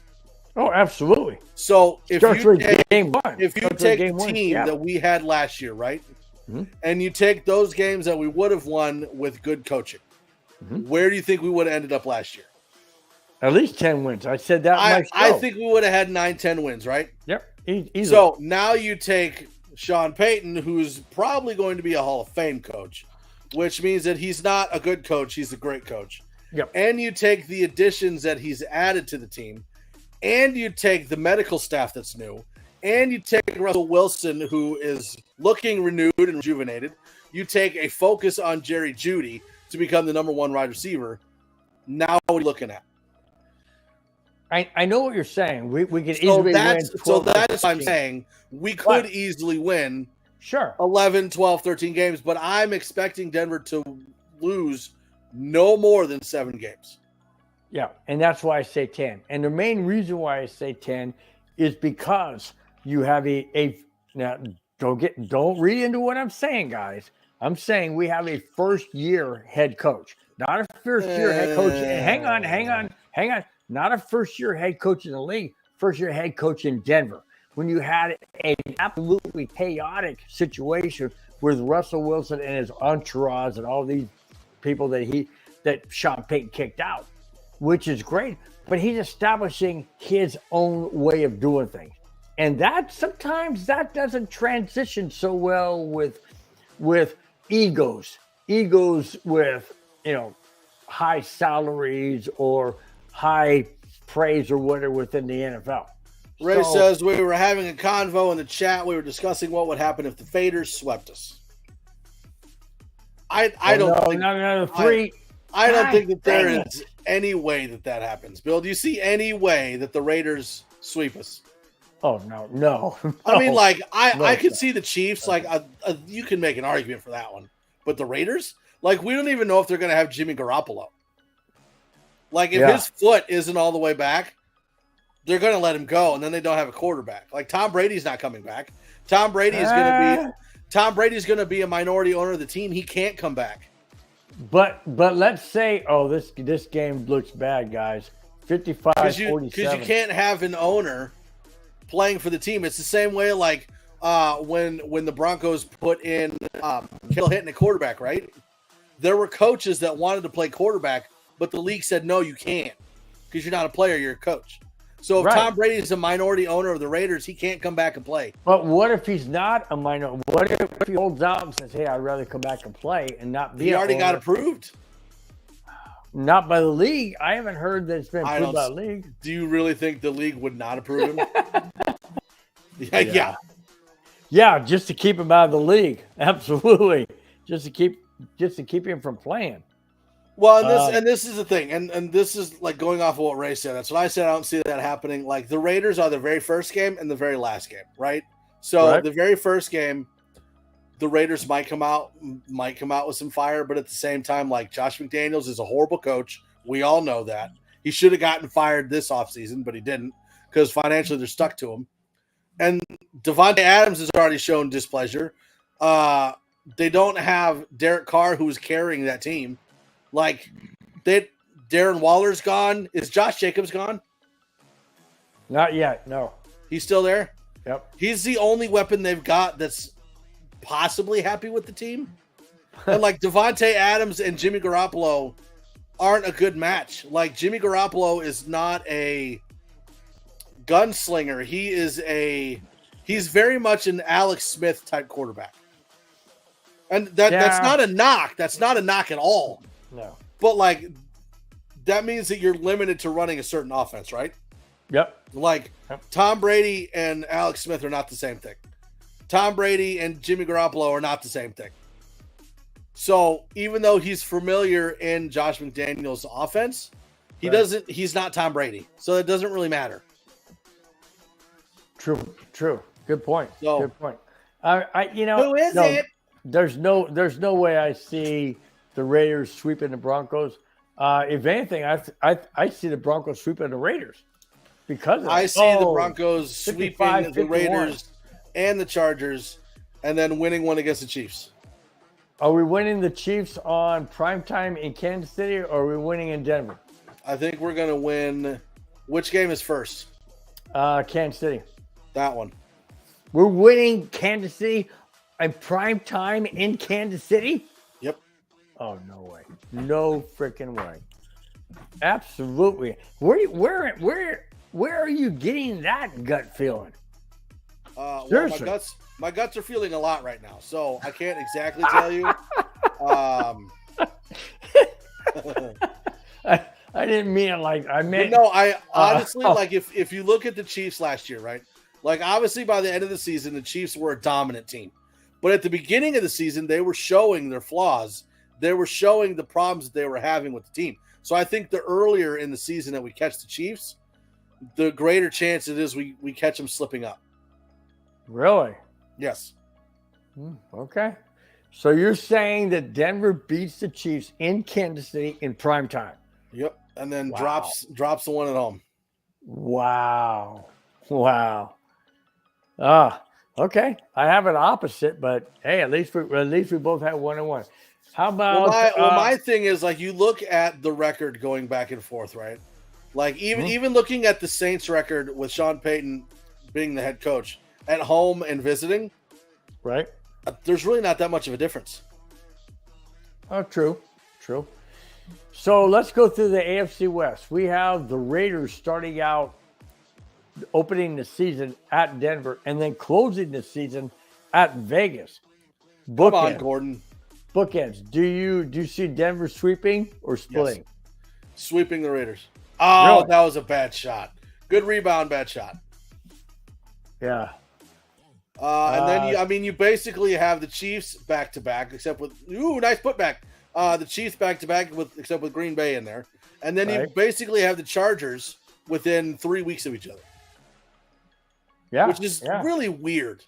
Oh, absolutely. So if you take the team that we had last year, right, mm-hmm. and you take those games that we would have won with good coaching, mm-hmm. where do you think we would have ended up last year? At least 10 wins. I said that. I think we would have had 9-10 wins, right? Yep. Easily. So now you take Sean Payton, who's probably going to be a Hall of Fame coach, which means that he's not a good coach. He's a great coach. Yep. And you take the additions that he's added to the team, and you take the medical staff that's new, and you take Russell Wilson, who is looking renewed and rejuvenated. You take a focus on Jerry Jeudy to become the number one wide receiver. Now what are we looking at? I know what you're saying. We could easily win. So that's what I'm saying. We could easily win 11, 12, 13 games, but I'm expecting Denver to lose no more than 7 games. Yeah, and that's why I say 10. And the main reason why I say 10 is because you have now don't read into what I'm saying, guys. I'm saying we have a first-year head coach, not a first-year head coach. Hang on. Not a first-year head coach in the league, first-year head coach in Denver. When you had an absolutely chaotic situation with Russell Wilson and his entourage and all these people that Sean Payton kicked out, which is great, but he's establishing his own way of doing things. And that sometimes that doesn't transition so well with egos with, high salaries or high praise or whatever within the NFL. Ray says we were having a convo in the chat. We were discussing what would happen if the Faders swept us. I don't think that there is any way that happens. Bill, do you see any way that the Raiders sweep us? Oh, no. I mean, like, I could see the Chiefs. Like, you can make an argument for that one. But the Raiders? Like, we don't even know if they're going to have Jimmy Garoppolo. Like, if his foot isn't all the way back, they're going to let him go, and then they don't have a quarterback. Like, Tom Brady's not coming back. Tom Brady is going to be a minority owner of the team. He can't come back. But let's say, this game looks bad, guys. 55-47. Because you can't have an owner playing for the team. It's the same way, like, when the Broncos put in Kittle Hinton at quarterback, right? There were coaches that wanted to play quarterback, but the league said, no, you can't because you're not a player, you're a coach. So if Tom Brady is a minority owner of the Raiders, he can't come back and play. But what if he's not a minority? What if he holds out and says, hey, I'd rather come back and play and not be He already got approved. Not by the league. I haven't heard that it's been approved by the league. Do you really think the league would not approve him? Yeah, just to keep him out of the league. Absolutely. Just to keep him from playing. Well, and this is the thing, and this is like going off of what Ray said. That's what I said. I don't see that happening. Like the Raiders are the very first game and the very last game, right? So the very first game, the Raiders might come out with some fire, but at the same time, like Josh McDaniels is a horrible coach. We all know that. He should have gotten fired this offseason, but he didn't because financially they're stuck to him. And Devontae Adams has already shown displeasure. they don't have Derek Carr, who's carrying that team. Like, Darren Waller's gone. Is Josh Jacobs gone? Not yet. No. He's still there? Yep. He's the only weapon they've got that's possibly happy with the team. And like Devontae Adams and Jimmy Garoppolo aren't a good match. Like, Jimmy Garoppolo is not a gunslinger. He's very much an Alex Smith type quarterback. And that's not a knock. That's not a knock at all. No. But like, that means that you're limited to running a certain offense, right? Yep. Like, Tom Brady and Alex Smith are not the same thing. Tom Brady and Jimmy Garoppolo are not the same thing. So even though he's familiar in Josh McDaniels' offense, he's not Tom Brady. So it doesn't really matter. True. Good point. So, good point. Who is it? There's no way I see the Raiders sweeping the Broncos. If anything, I see the Broncos sweeping the Raiders because I see the Broncos sweeping the Raiders and the Chargers, and then winning one against the Chiefs. Are we winning the Chiefs on primetime in Kansas City, or are we winning in Denver? I think we're going to win. Which game is first? Kansas City. That one. We're winning Kansas City in primetime in Kansas City? Yep. Oh, no way. No freaking way. Absolutely. Where are you getting that gut feeling? Well, my guts are feeling a lot right now, so I can't exactly tell you. I didn't mean it like I meant. But no, I honestly like if you look at the Chiefs last year, right? Like, obviously by the end of the season, the Chiefs were a dominant team, but at the beginning of the season, they were showing their flaws. They were showing the problems that they were having with the team. So I think the earlier in the season that we catch the Chiefs, the greater chance it is we catch them slipping up. Really? Yes. Okay. So you're saying that Denver beats the Chiefs in Kansas City in prime time? Yep. And then drops the one at home. Wow. Okay. I have an opposite, but hey, at least we both have 1-1. How about my thing is, like, you look at the record going back and forth, right? Like, even looking at the Saints record with Sean Payton being the head coach at home and visiting, right? There's really not that much of a difference. Oh, true. So let's go through the AFC West. We have the Raiders starting out, opening the season at Denver, and then closing the season at Vegas. Come on, Gordon. Bookends. Do you see Denver sweeping or splitting? Yes. Sweeping the Raiders. Oh, really? That was a bad shot. Good rebound, bad shot. Yeah. And then you basically have the Chiefs back to back, except with nice putback. The Chiefs back to back except with Green Bay in there, and then you basically have the Chargers within 3 weeks of each other. Yeah, which is really weird.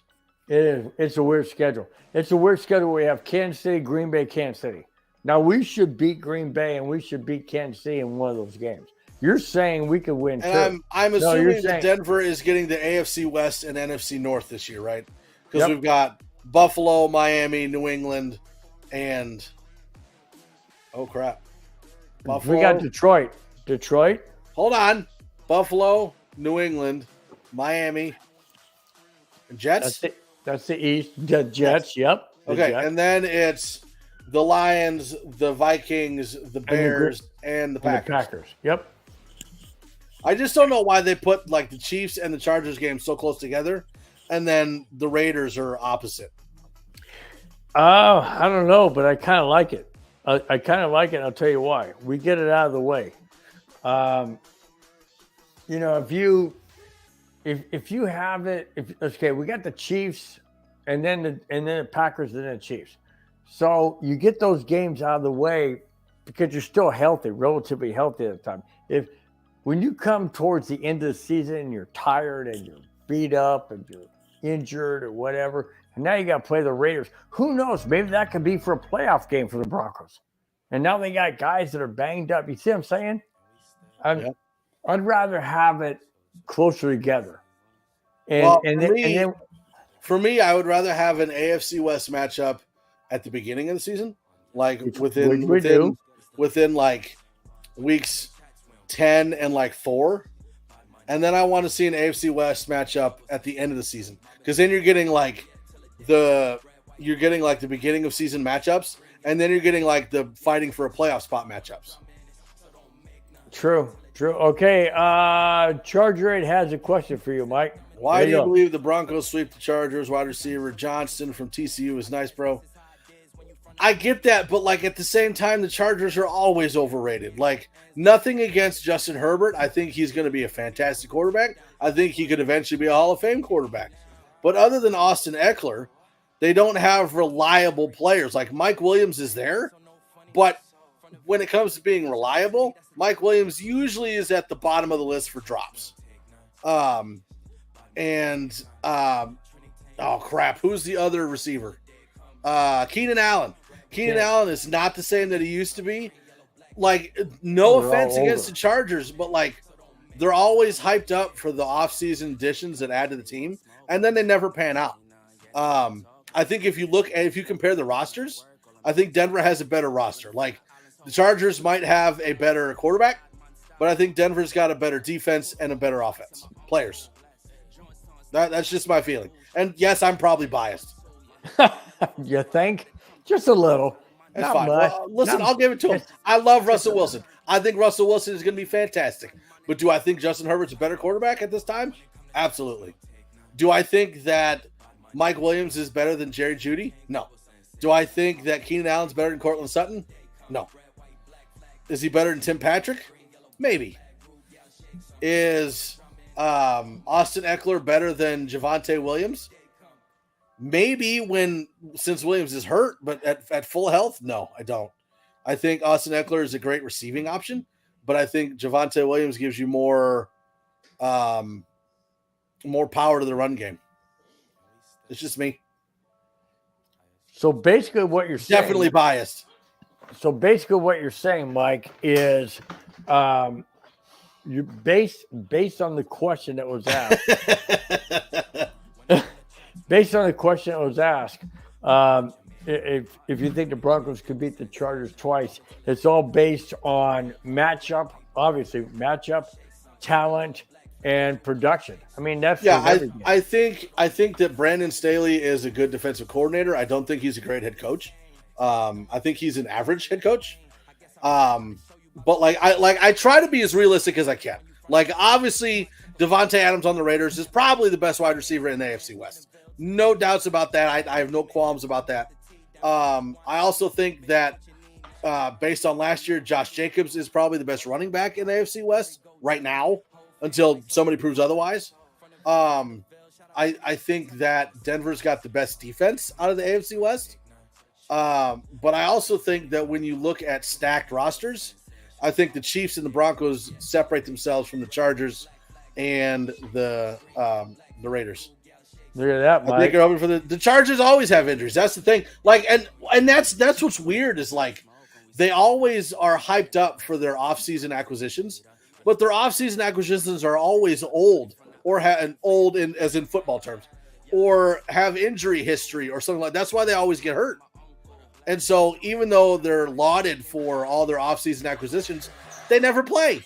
It is. It's a weird schedule. It's a weird schedule where we have Kansas City, Green Bay, Kansas City. Now we should beat Green Bay and we should beat Kansas City in one of those games. You're saying we could win. And I'm assuming that Denver is getting the AFC West and NFC North this year, right? Because we've got Buffalo, Miami, New England, and Buffalo. We got Detroit. Hold on. Buffalo, New England, Miami, and Jets. That's the East. The Jets. Yep. Okay, and then it's the Lions, the Vikings, the Bears, and the Packers. Yep. I just don't know why they put like the Chiefs and the Chargers game so close together, and then the Raiders are opposite. I don't know, but I kind of like it. I kind of like it. I'll tell you why. We get it out of the way. If you have it, we got the Chiefs, and then the Packers, and then the Chiefs. So you get those games out of the way because you're still healthy, relatively healthy at the time. When you come towards the end of the season and you're tired and you're beat up and you're injured or whatever, and now you got to play the Raiders. Who knows? Maybe that could be for a playoff game for the Broncos. And now they got guys that are banged up. You see what I'm saying? I'd rather have it closer together. For me, I would rather have an AFC West matchup at the beginning of the season, like which within like weeks 10 and like 4. And then I want to see an AFC West matchup at the end of the season, because then you're getting like the beginning of season matchups, and then you're getting like the fighting for a playoff spot matchups. True. Okay, Charger 8 has a question for you, Mike. Why do you believe the Broncos sweep the Chargers? Wide receiver Johnston from TCU is nice, bro. I get that, but like at the same time, the Chargers are always overrated. Like, nothing against Justin Herbert. I think he's going to be a fantastic quarterback. I think he could eventually be a Hall of Fame quarterback. But other than Austin Eckler, they don't have reliable players. Like Mike Williams is there, but when it comes to being reliable, Mike Williams usually is at the bottom of the list for drops. Oh crap, who's the other receiver? Keenan Allen. Allen is not the same that he used to be. Like, no offense against the Chargers, but like they're always hyped up for the offseason additions that add to the team, and then they never pan out. I think if you compare the rosters, I think Denver has a better roster. Like, the Chargers might have a better quarterback, but I think Denver's got a better defense and a better offense. Players. That's just my feeling. And yes, I'm probably biased. You think? Just a little. That's Not fine. much. Well, listen, I'll give it to him. I love Russell Wilson. I think Russell Wilson is going to be fantastic. But do I think Justin Herbert's a better quarterback at this time? Absolutely. Do I think that Mike Williams is better than Jerry Jeudy? No. Do I think that Keenan Allen's better than Cortland Sutton? No. Is he better than Tim Patrick? Maybe. Is Austin Eckler better than Javonte Williams? Maybe since Williams is hurt, but at full health, no, I don't. I think Austin Eckler is a great receiving option, but I think Javonte Williams gives you more power to the run game. It's just me. So basically what you're saying... Definitely biased. So basically what you're saying, Mike, is you based on the question that was asked. Based on the question that was asked, if you think the Broncos could beat the Chargers twice, it's all based on matchup, talent, and production. I mean, that's I think that Brandon Staley is a good defensive coordinator. I don't think he's a great head coach. I think he's an average head coach. But I try to be as realistic as I can. Like, obviously, Devontae Adams on the Raiders is probably the best wide receiver in the AFC West. No doubts about that. I have no qualms about that. I also think that based on last year, Josh Jacobs is probably the best running back in the AFC West right now, until somebody proves otherwise. I think that Denver's got the best defense out of the AFC West. But I also think that when you look at stacked rosters, I think the Chiefs and the Broncos separate themselves from the Chargers and the Raiders. Look at that, Mike. I think you're hoping for the Chargers always have injuries. That's the thing. Like, and that's what's weird is like they always are hyped up for their offseason acquisitions, but their offseason acquisitions are always old or old as in football terms, or have injury history or something like that. That's why they always get hurt. And so even though they're lauded for all their offseason acquisitions, they never play.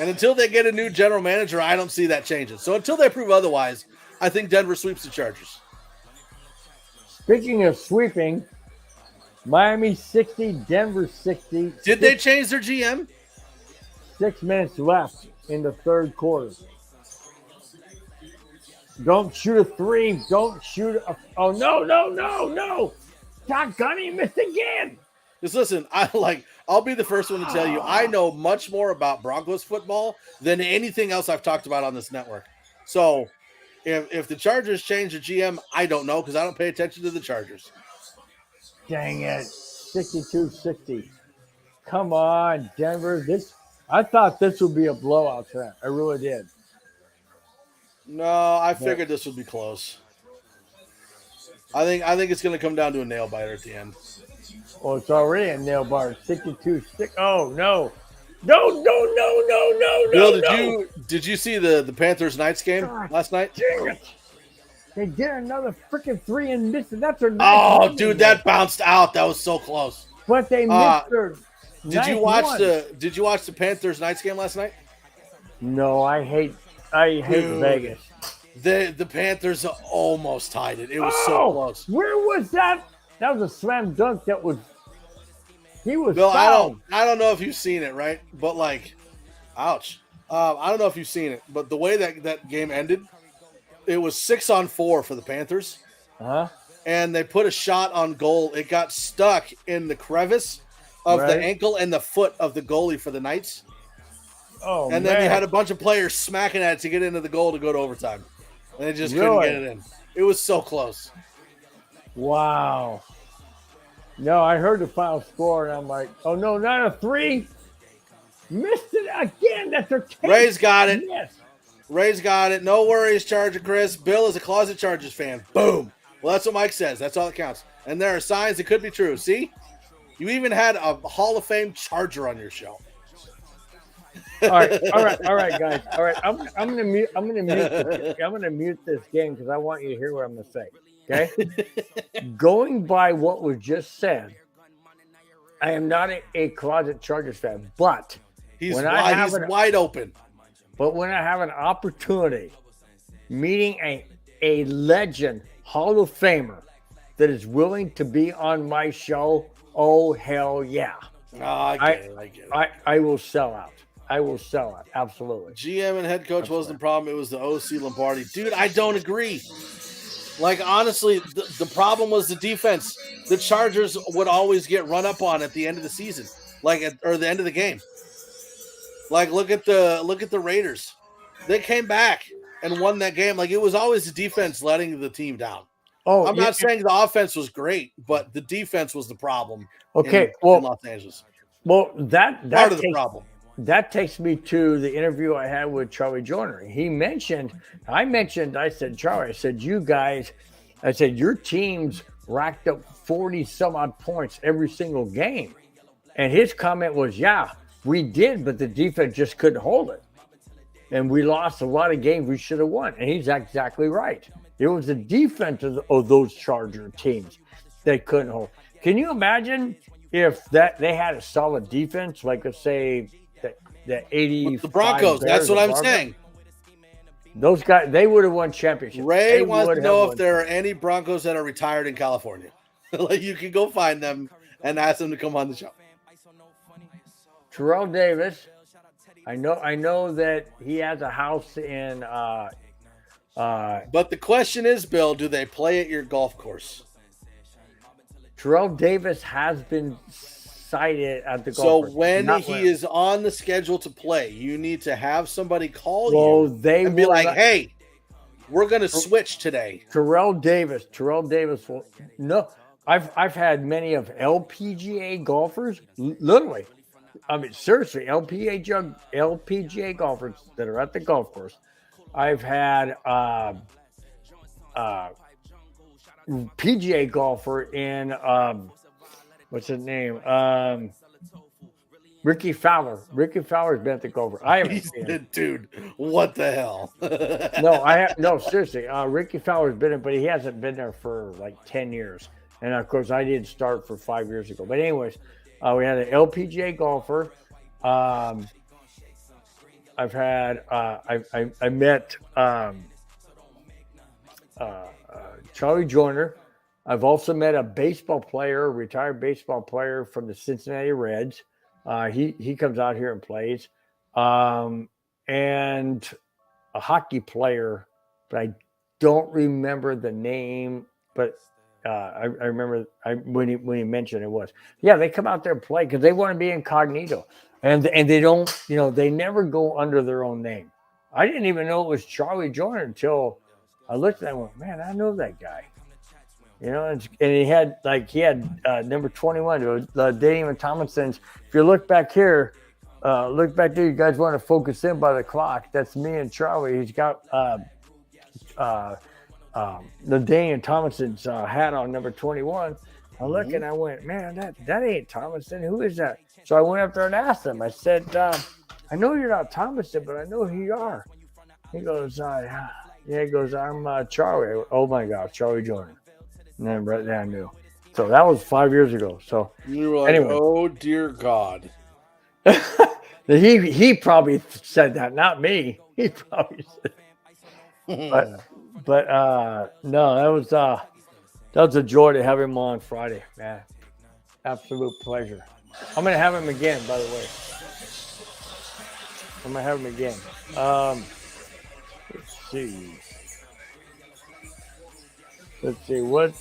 And until they get a new general manager, I don't see that changing. So until they prove otherwise, I think Denver sweeps the Chargers. Speaking of sweeping, Miami 60, Denver 60. Did they change their GM? 6 minutes left in the third quarter. Don't shoot a three. Don't shoot a... Oh, no. Shotgun, he missed again. Just listen, I'll be the first one to tell you, I know much more about Broncos football than anything else I've talked about on this network. So if the Chargers change the GM, I don't know because I don't pay attention to the Chargers. Dang it. 62-60. Come on, Denver. I thought this would be a blowout tonight. I really did. No, I figured this would be close. I think it's going to come down to a nail biter at the end. Oh, it's already a nail biter. 62-6. Oh, no. No. Bill, did you see the Panthers Knights game last night? Dang it. They did another freaking 3 and missed it. That's their Oh, ninth dude, one. that bounced out. That was so close. But they missed their Did you ninth watch one. Did you watch the Panthers Knights game last night? No, I hate Dude. Vegas. The Panthers almost tied it. It was so close. Where was that? That was a slam dunk. He was Bill, fouled. I don't know if you've seen it, right? But like, ouch. I don't know if you've seen it, but the way that game ended, it was 6-on-4 for the Panthers. Huh? And they put a shot on goal. It got stuck in the crevice of the ankle and the foot of the goalie for the Knights. Oh, and then you had a bunch of players smacking at it to get into the goal to go to overtime. And they just couldn't get it in. It was so close. Wow. No, I heard the final score, and I'm like, oh, no, not a 3. Missed it again. That's their 10th. Ray's got it. Yes. Ray's got it. No worries, Charger Chris. Bill is a closet Chargers fan. Boom. Well, that's what Mike says. That's all that counts. And there are signs it could be true. See? You even had a Hall of Fame Charger on your show. All right, guys. All right, I'm gonna mute this game because I want you to hear what I'm gonna say. Okay. Going by what was just said, I am not a closet Chargers fan, but he's wide open. But when I have an opportunity meeting a legend Hall of Famer that is willing to be on my show, oh hell yeah! I get it. I will sell out. I will sell it. Absolutely. GM and head coach wasn't the problem. It was the OC Lombardi. Dude, I don't agree. Like, honestly, the problem was the defense. The Chargers would always get run up on at the end of the season, or the end of the game. Like, look at the Raiders. They came back and won that game. Like, it was always the defense letting the team down. Oh, I'm not saying the offense was great, but the defense was the problem. Okay, in Los Angeles. Well, that part of the problem. That takes me to the interview I had with Charlie Joyner. I said, Charlie, you guys, your teams racked up 40 some odd points every single game. And his comment was, yeah, we did, but the defense just couldn't hold it. And we lost a lot of games we should have won. And he's exactly right. It was the defense of those Charger teams that couldn't hold. Can you imagine if they had a solid defense, like let's say the 80 the Broncos? That's what I'm saying. Those guys, they would have won championships. Ray wants to know if there are any Broncos that are retired in California. Like, you can go find them and ask them to come on the show. Terrell Davis, I know that he has a house in. But the question is, Bill, do they play at your golf course? Terrell Davis has been cited at the golf course. So when he is on the schedule to play, you need to have somebody call you and be like, hey, we're going to switch today. Terrell Davis will no. I've had many of LPGA golfers, literally. I mean, seriously, LPGA golfers that are at the golf course. I've had PGA golfer in what's his name? Ricky Fowler. Ricky Fowler's been at the golfer. I haven't seen him. Dude, what the hell? No, seriously. Ricky Fowler's been in, but he hasn't been there for like 10 years. And of course, I didn't start for 5 years ago. But anyways, we had an LPGA golfer. I've had I met Charlie Joyner. I've also met a baseball player, a retired baseball player from the Cincinnati Reds. He comes out here and plays, and a hockey player, but I don't remember the name. But I remember when he mentioned it was. Yeah, they come out there and play because they want to be incognito. And they don't, they never go under their own name. I didn't even know it was Charlie Joyner until I looked at him and went, man, I know that guy. And he had number 21, Damian Tomlinson's. If you look back here, you guys want to focus in by the clock. That's me and Charlie. He's got the Damian Tomlinson's hat on, number 21. I look and I went, man, that ain't Tomlinson. Who is that? So I went up there and asked him. I said, I know you're not Tomlinson, but I know who you are. He goes, Yeah, he goes, I'm Charlie. Oh my God, Charlie Jordan. And then right there I knew. So that was 5 years ago. So You were like, anyway. oh dear God. he probably said that, not me. He probably said but no, that was a joy to have him on Friday, man. Absolute pleasure. I'm gonna have him again, by the way. I'm gonna have him again. Let's see. What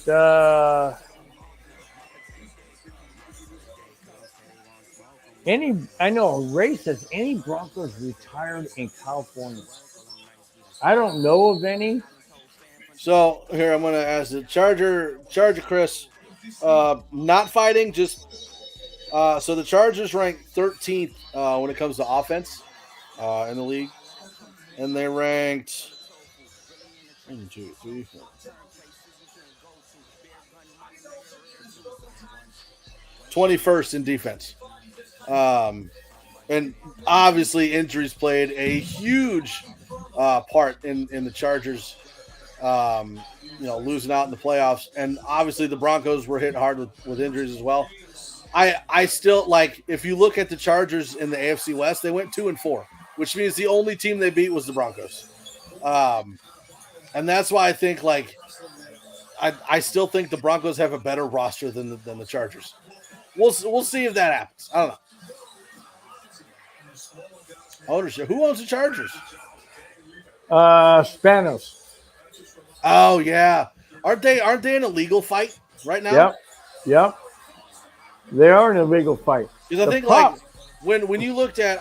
I know Ray says any Broncos retired in California. I don't know of any. So here I'm gonna ask the Charger Chris, not fighting, just so the Chargers ranked 13th when it comes to offense in the league, and they ranked 1, 2, 3, 4. 21st in defense. And obviously injuries played a huge part in the Chargers, losing out in the playoffs. And obviously the Broncos were hit hard with injuries as well. I still like, if you look at the Chargers in the AFC West, they went 2-4, which means the only team they beat was the Broncos. And that's why I think I still think the Broncos have a better roster than the Chargers. We'll see if that happens. I don't know. Ownership. Who owns the Chargers? Spanos. Oh yeah. Aren't they in a legal fight right now? Yep. They are in a legal fight. Because I think when you looked at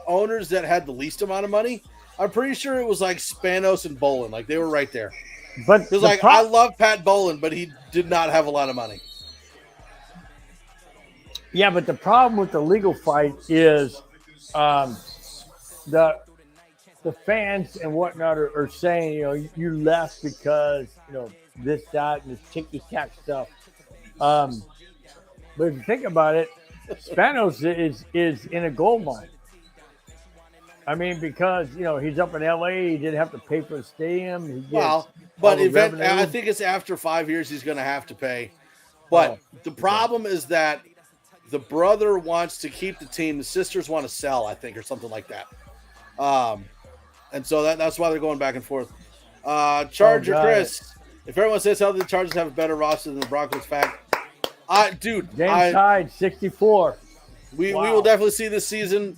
owners that had the least amount of money, I'm pretty sure it was like Spanos and Bolin. Like they were right there. But because I love Pat Bolin, but he did not have a lot of money. Yeah, but the problem with the legal fight is the fans and whatnot are saying, you left because, this, that, and this ticky-tack stuff. But if you think about it, Spanos is in a gold mine. I mean, because, he's up in L.A., he didn't have to pay for the stadium. I think it's after 5 years he's going to have to pay. But the problem is that the brother wants to keep the team. The sisters want to sell, I think, or something like that. And so that's why they're going back and forth. Charger Chris, if everyone says how the Chargers have a better roster than the Broncos, James Hyde, 64. We will definitely see this season,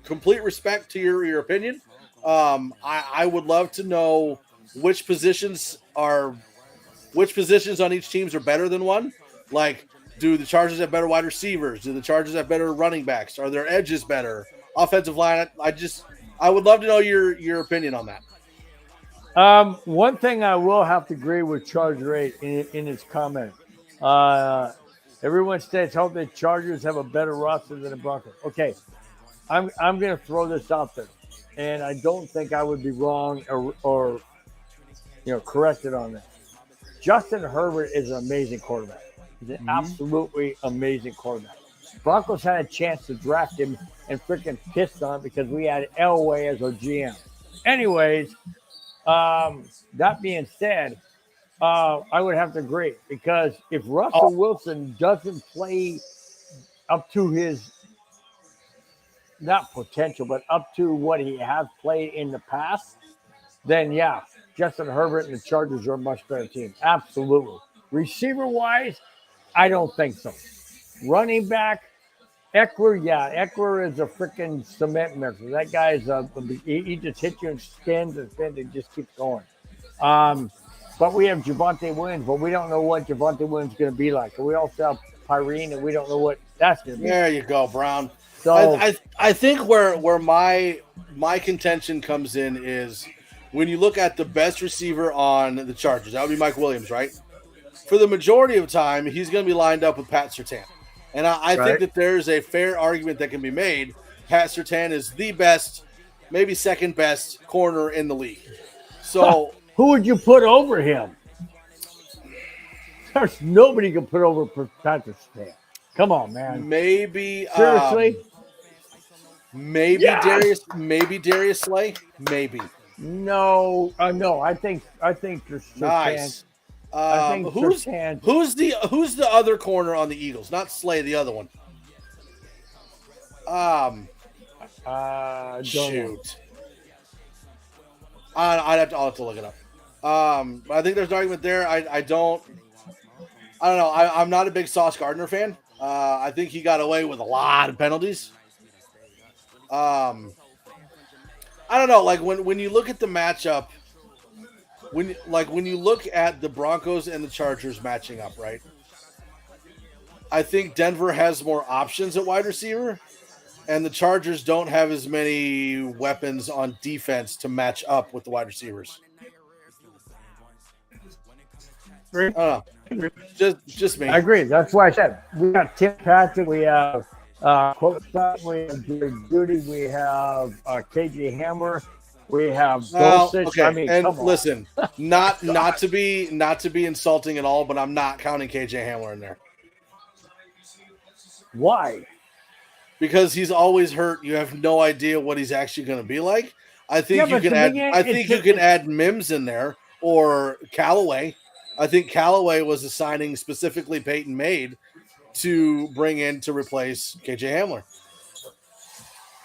complete respect to your opinion. I would love to know which positions on each teams are better than one. Do the Chargers have better wide receivers? Do the Chargers have better running backs? Are their edges better? Offensive line? I would love to know your opinion on that. One thing I will have to agree with Charger 8 in his comment. Everyone states hope the Chargers have a better roster than the Broncos. Okay, I'm going to throw this out there, and I don't think I would be wrong or corrected on that. Justin Herbert is an amazing quarterback. He's an absolutely amazing quarterback. Broncos had a chance to draft him and freaking pissed on it because we had Elway as our GM. Anyways, that being said, I would have to agree because if Russell Wilson doesn't play up to his, not potential, but up to what he has played in the past, then yeah, Justin Herbert and the Chargers are a much better team. Absolutely. Receiver-wise, I don't think so. Running back, Eckler is a freaking cement mixer. That guy's he just hits you and spins and just keeps going. But we have Javonte Williams, but we don't know what Javonte Williams is going to be like. And we also have Pyrene, and we don't know what that's going to be. There you go, Brown. So I think where my contention comes in is when you look at the best receiver on the Chargers, that would be Mike Williams, right? For the majority of the time, he's going to be lined up with Pat Surtain. And I think that there's a fair argument that can be made. Pat Surtain is the best, maybe second best corner in the league. So who would you put over him? There's nobody can put over Pat Surtain. Come on, man. Maybe seriously. Maybe Darius Slay. Maybe. No, no. I think there's a chance. Nice. I think Who's chance. the other corner on the Eagles? Not Slay, the other one. Shoot. I'll have to look it up. I think there's an argument there. I don't know. I'm not a big Sauce Gardner fan. I think he got away with a lot of penalties. I don't know. Like when you look at the matchup, when you look at the Broncos and the Chargers matching up, right? I think Denver has more options at wide receiver, and the Chargers don't have as many weapons on defense to match up with the wide receivers. Just me. I agree. That's why I said we got Tim Patrick, we have Quote Scott, we have Jerry Judy, we have KJ Hamler, we have Dulcich. Okay. I mean, and come on. listen, not to be insulting at all, but I'm not counting KJ Hamler in there. Why? Because he's always hurt. You have no idea what he's actually going to be like. I think you can add. I think you can add Mims in there or Callaway. I think Callaway was a signing specifically Peyton made to bring in to replace KJ Hamler.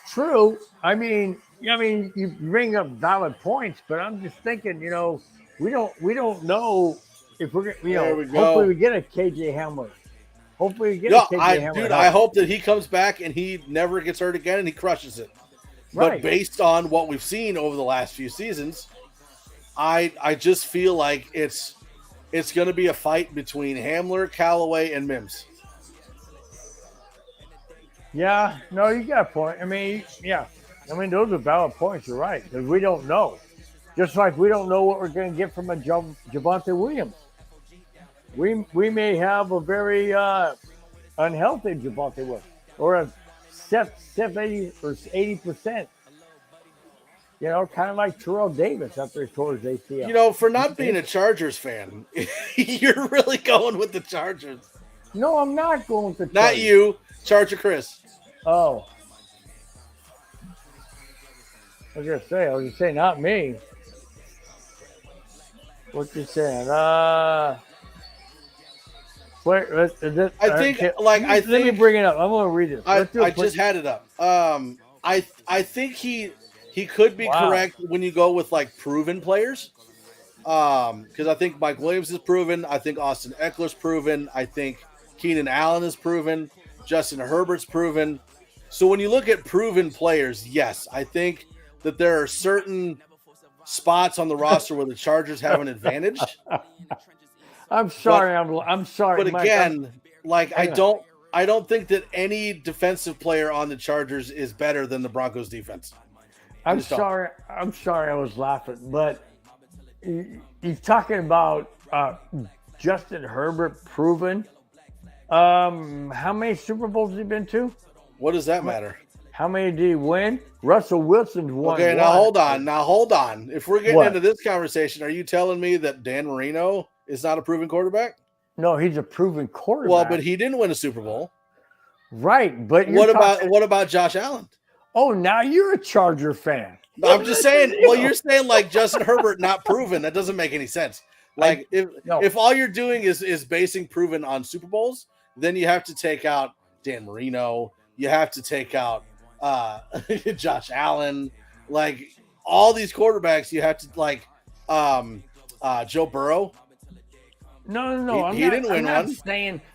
True. I mean, you bring up valid points, but I'm just thinking, we don't know if we're, There we go. hopefully we get a KJ Hamler. Hopefully we get a KJ Hamler. Dude, I hope that he comes back and he never gets hurt again and he crushes it. Right. But based on what we've seen over the last few seasons, I just feel like it's going to be a fight between Hamler, Callaway, and Mims. Yeah, no, you got a point. Those are valid points. You're right, because we don't know. Just like we don't know what we're going to get from a Javonte Williams. We may have a very unhealthy Javonte Williams or a 70 or 80%. Kind of like Terrell Davis after he tore his ACL. For not being a Chargers fan, you're really going with the Chargers. No, I'm not going with the Chargers. Not you, Charger Chris. Oh. I was going to say, not me. What you saying? Wait, let me bring it up. I'm going to read it. I just had it up. I think he could be correct when you go with like proven players. Because I think Mike Williams is proven. I think Austin Eckler's proven. I think Keenan Allen is proven. Justin Herbert's proven. So when you look at proven players, yes, I think that there are certain spots on the roster where the Chargers have an advantage. I'm sorry. I'm sorry. But again, I don't think that any defensive player on the Chargers is better than the Broncos defense. I'm sorry. I was laughing, but he's talking about Justin Herbert proven. How many Super Bowls has he been to? What does that matter? How many did he win? Russell Wilson's won. Okay, now hold on. If we're getting into this conversation, are you telling me that Dan Marino is not a proven quarterback? No, he's a proven quarterback. Well, but he didn't win a Super Bowl. Right, but what about Josh Allen? Oh, now you're a Charger fan. I'm just saying. Well, you're saying like Justin Herbert not proven. That doesn't make any sense. Like if all you're doing is basing proven on Super Bowls, then you have to take out Dan Marino. You have to take out Josh Allen. Like all these quarterbacks, you have to Joe Burrow. No. He didn't win one.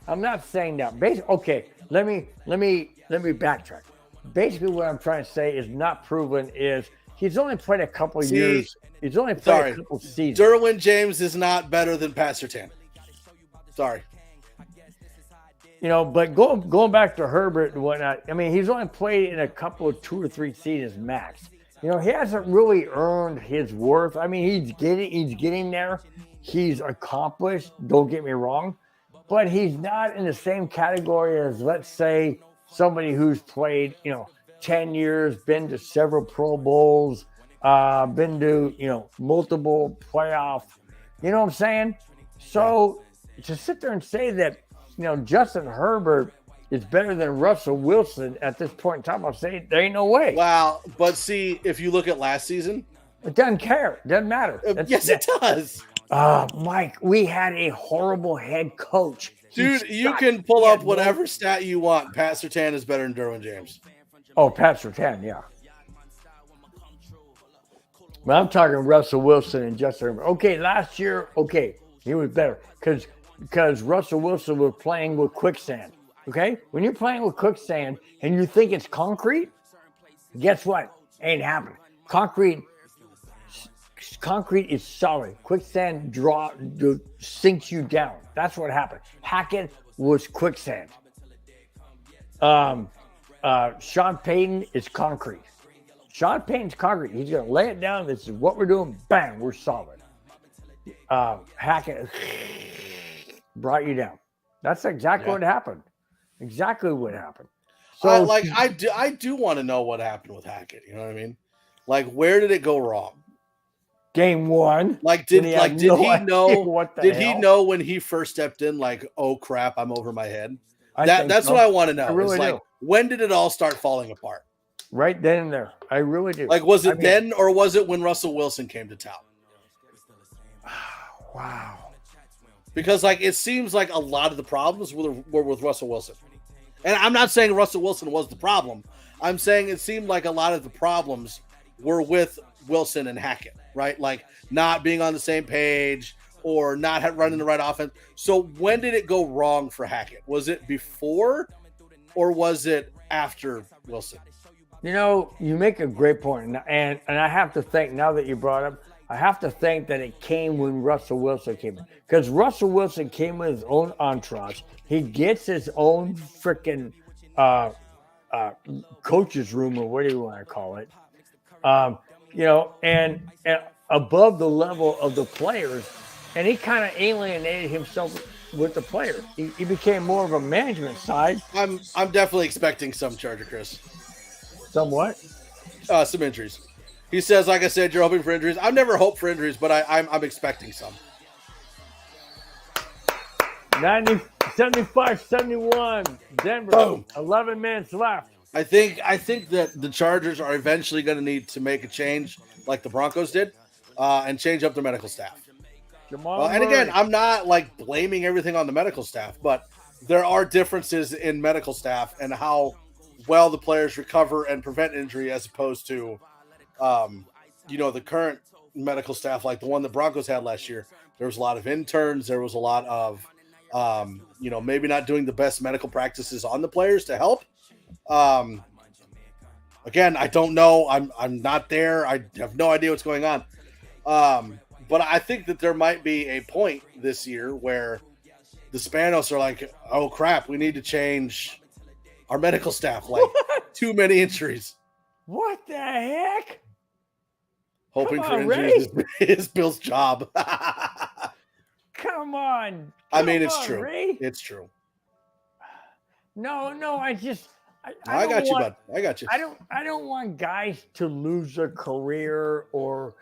I'm not saying that. Okay, let me backtrack. Basically, what I'm trying to say is not proven is he's only played a couple years. He's only played a couple seasons. Derwin James is not better than Pat Surtain. Sorry. But going back to Herbert and whatnot, he's only played in a couple of 2 or 3 seasons max. He hasn't really earned his worth. He's getting there. He's accomplished. Don't get me wrong, but he's not in the same category as, let's say, somebody who's played, 10 years, been to several Pro Bowls, been to, multiple playoff. You know what I'm saying? So to sit there and say that, Justin Herbert is better than Russell Wilson at this point in time, I'll say there ain't no way. Wow, but see, if you look at last season, It doesn't care. It doesn't matter. yes, it does. Mike, we had a horrible head coach. Dude, you can pull up whatever stat you want. Pat Surtain is better than Derwin James. Oh, Pat Surtain, yeah. But I'm talking Russell Wilson and Justin Herbert. Okay, last year, he was better because Russell Wilson was playing with quicksand. Okay? When you're playing with quicksand and you think it's concrete, guess what? Ain't happening. Concrete is solid. Quicksand sinks you down. That's what happened. Hackett was quicksand. Sean Payton is concrete. Sean Payton's concrete. He's going to lay it down. This is what we're doing. Bang, we're solid. Hackett brought you down. That's exactly what happened. Exactly what happened. So, I do want to know what happened with Hackett. You know what I mean? Like, where did it go wrong? Game one. Did he know when he first stepped in? Like, oh crap, I'm over my head. That's what I want to know. Really when did it all start falling apart? Right then and there. I really do. Like, was it then, or was it when Russell Wilson came to town? Wow. Because it seems like a lot of the problems were with Russell Wilson. And I'm not saying Russell Wilson was the problem. I'm saying it seemed like a lot of the problems were with Wilson and Hackett, right? Like not being on the same page or not running the right offense. So when did it go wrong for Hackett? Was it before or was it after Wilson? You know, you make a great point. And I have to think, now that you brought up, I have to think that it came when Russell Wilson came in. Because Russell Wilson came with his own entourage. He gets his own freaking coach's room, or what do you want to call it? And above the level of the players. And he kind of alienated himself with the players. He became more of a management side. I'm definitely expecting some, Charger Chris. Somewhat? Some injuries. He says, like I said, you're hoping for injuries. I've never hoped for injuries, but I'm expecting some. 90, 75, 71. Denver. Boom. 11 minutes left. I think that the Chargers are eventually going to need to make a change like the Broncos did and change up their medical staff. And again, I'm not blaming everything on the medical staff, but there are differences in medical staff and how well the players recover and prevent injury as opposed to the current medical staff, like the one the Broncos had last year. There was a lot of interns. There was a lot of, maybe not doing the best medical practices on the players to help. Again, I don't know. I'm not there. I have no idea what's going on. But I think that there might be a point this year where the Spanos are like, oh crap, we need to change our medical staff. Too many injuries. What the heck? Hoping for injuries is Bill's job. Come on. It's true. Ray. It's true. No, I got you, bud. I got you. I don't want guys to lose their career or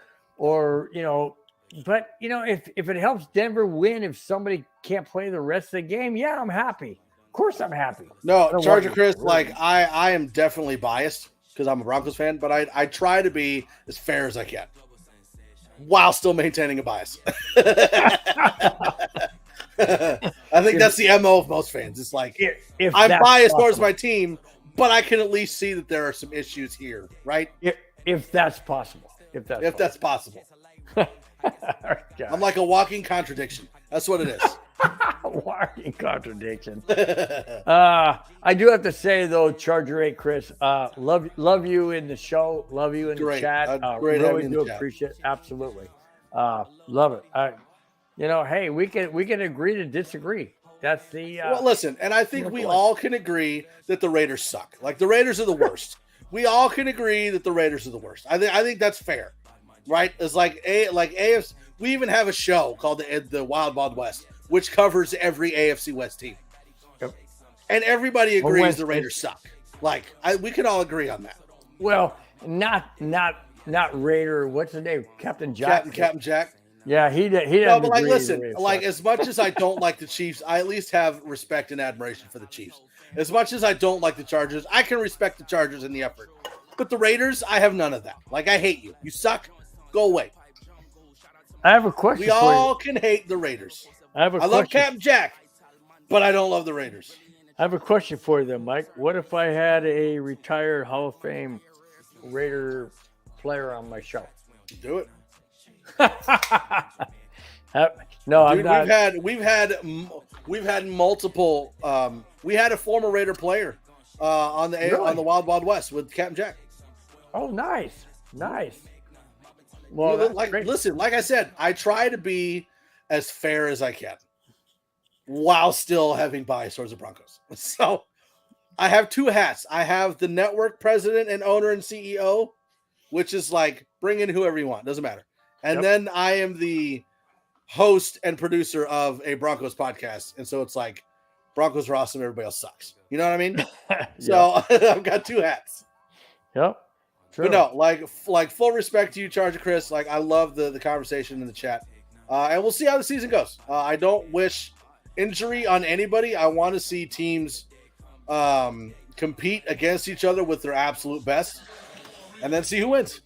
but if it helps Denver win, if somebody can't play the rest of the game, yeah, I'm happy. Of course I'm happy. No, Charger Chris, I am definitely biased because I'm a Broncos fan, but I try to be as fair as I can while still maintaining a bias. I think that's the MO of most fans. It's like, if I'm biased towards my team, but I can at least see that there are some issues here, right? If that's possible. If that's possible. I'm like a walking contradiction. That's what it is. Walking contradiction. I do have to say though, Charger 8 Chris, love you in the show, love you in the chat. Really do appreciate it. Absolutely. Love it. Hey, we can agree to disagree. That's the well, listen, and I think we all can agree that the Raiders suck. Like the Raiders are the worst. We all can agree that the Raiders are the worst. I think that's fair. Right? It's like AFC. We even have a show called the Wild Wild West, which covers every AFC West team. Yep. And everybody agrees the Raiders suck. We can all agree on that. Well, not Raider. What's his name? Captain Jack. Captain Jack. Yeah, he doesn't. No, but like, agree listen, either way, like so. as much as I don't like the Chiefs, I at least have respect and admiration for the Chiefs. As much as I don't like the Chargers, I can respect the Chargers in the effort. But the Raiders, I have none of that. Like, I hate you. You suck. Go away. I have a question We for all you. can hate the Raiders. I love Captain Jack, but I don't love the Raiders. I have a question for you, then, Mike. What if I had a retired Hall of Fame Raider player on my show? Do it. No, Dude, I'm not. we've had multiple. We had a former Raider player on the Wild Wild West with Captain Jack. Oh, nice. Well, listen, like I said, I try to be as fair as I can while still having bias towards the Broncos. So I have two hats. I have the network president and owner and CEO, which is like bring in whoever you want, doesn't matter. And then I am the host and producer of a Broncos podcast. And so it's like Broncos are awesome, everybody else sucks. You know what I mean? So I've got two hats. Yep. True. But no, like full respect to you, Charger Chris. Like I love the conversation in the chat. And we'll see how the season goes. I don't wish injury on anybody. I want to see teams compete against each other with their absolute best and then see who wins.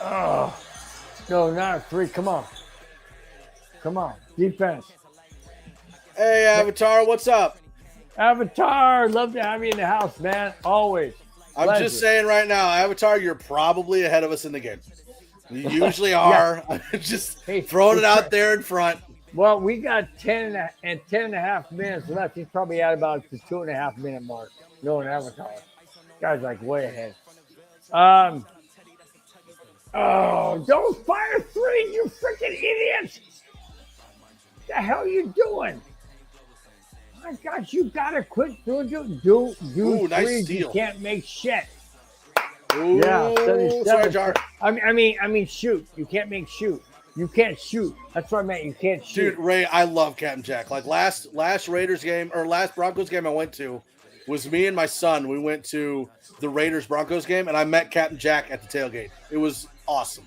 Oh, no, not 3. Come on. Defense. Hey, Avatar, what's up? Avatar, love to have you in the house, man. Always. I'm Pleasure. just saying right now, Avatar, you're probably ahead of us in the game. You usually are. I'm just throwing it out there in front. Well, we got 10 and a half minutes left. He's probably at about the 2.5 minute mark. No, an Avatar. Guy's like way ahead. Oh, don't fire 3, you freaking idiots! What the hell are you doing? My gosh, you gotta quit doing do Ooh, nice threes. steal. You can't make shit. Ooh, Yeah, 77. sorry, Jar. I mean, shoot. You can't make shoot. You can't shoot. That's what I meant. You can't shoot. Dude, Ray, I love Captain Jack. Like last Raiders game or last Broncos game I went to was me and my son. We went to the Raiders Broncos game and I met Captain Jack at the tailgate. It was awesome.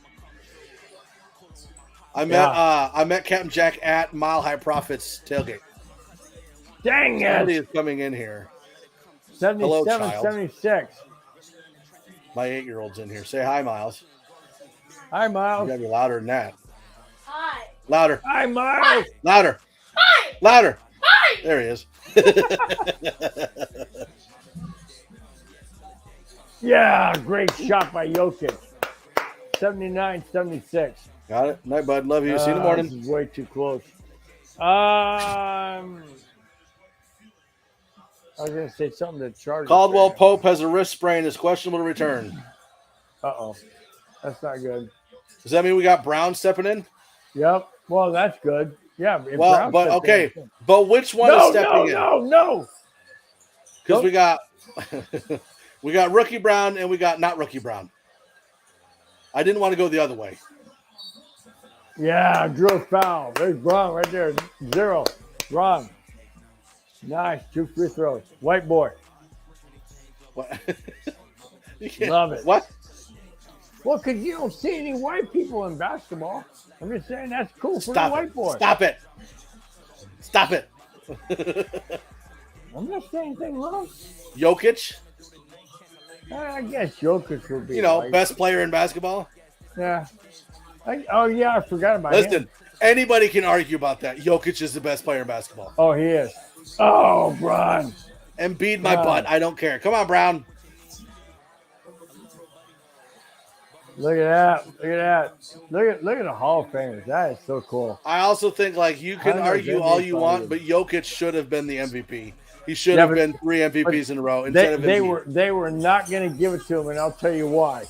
I met Captain Jack at Mile High Profits tailgate. Dang Somebody it. is coming in here. 77, Hello, child. 76. My 8-year-old's in here. Say hi, Miles. Hi, You Miles. gotta be louder than that. Hi. Louder. Hi, Miles. Louder. Hi. Louder. Hi. There he is. Yeah, great shot by Jokic. 79-76. Got it. Night, bud. Love you. See you in the morning. This is way too close. I was going to say something to Chargers. Caldwell Pope has a wrist sprain. Is questionable to return. Uh-oh. That's not good. Does that mean we got Brown stepping in? Yep. Well, that's good. Yeah. if Well, Brown but stepped okay. in. But which one is stepping in? No. Because we got we got rookie Brown and we got not rookie Brown. I didn't want to go the other way. Yeah, drill foul. There's Brown right there. 0. Wrong. Nice. 2 free throws. White boy. What? Love it. What? Well, because you don't see any white people in basketball. I'm just saying that's cool for the Stop white it. boy. Stop it. Stop it. I'm not saying anything wrong. Jokic, I guess Jokic would be. you know, white. best player in basketball. Yeah. I forgot about Listen, him. anybody can argue about that. Jokic is the best player in basketball. Oh, he is. Oh, Bron. Embiid my Wow. butt. I don't care. Come on, Brown. Look at that. Look at the Hall of Famers. That is so cool. I also think like you can I know argue Embiid all you probably want, but Jokic should have been the MVP. He should Yeah, have but- been 3 MVPs in a row instead They of Embiid. they were not going to give it to him, and I'll tell you why.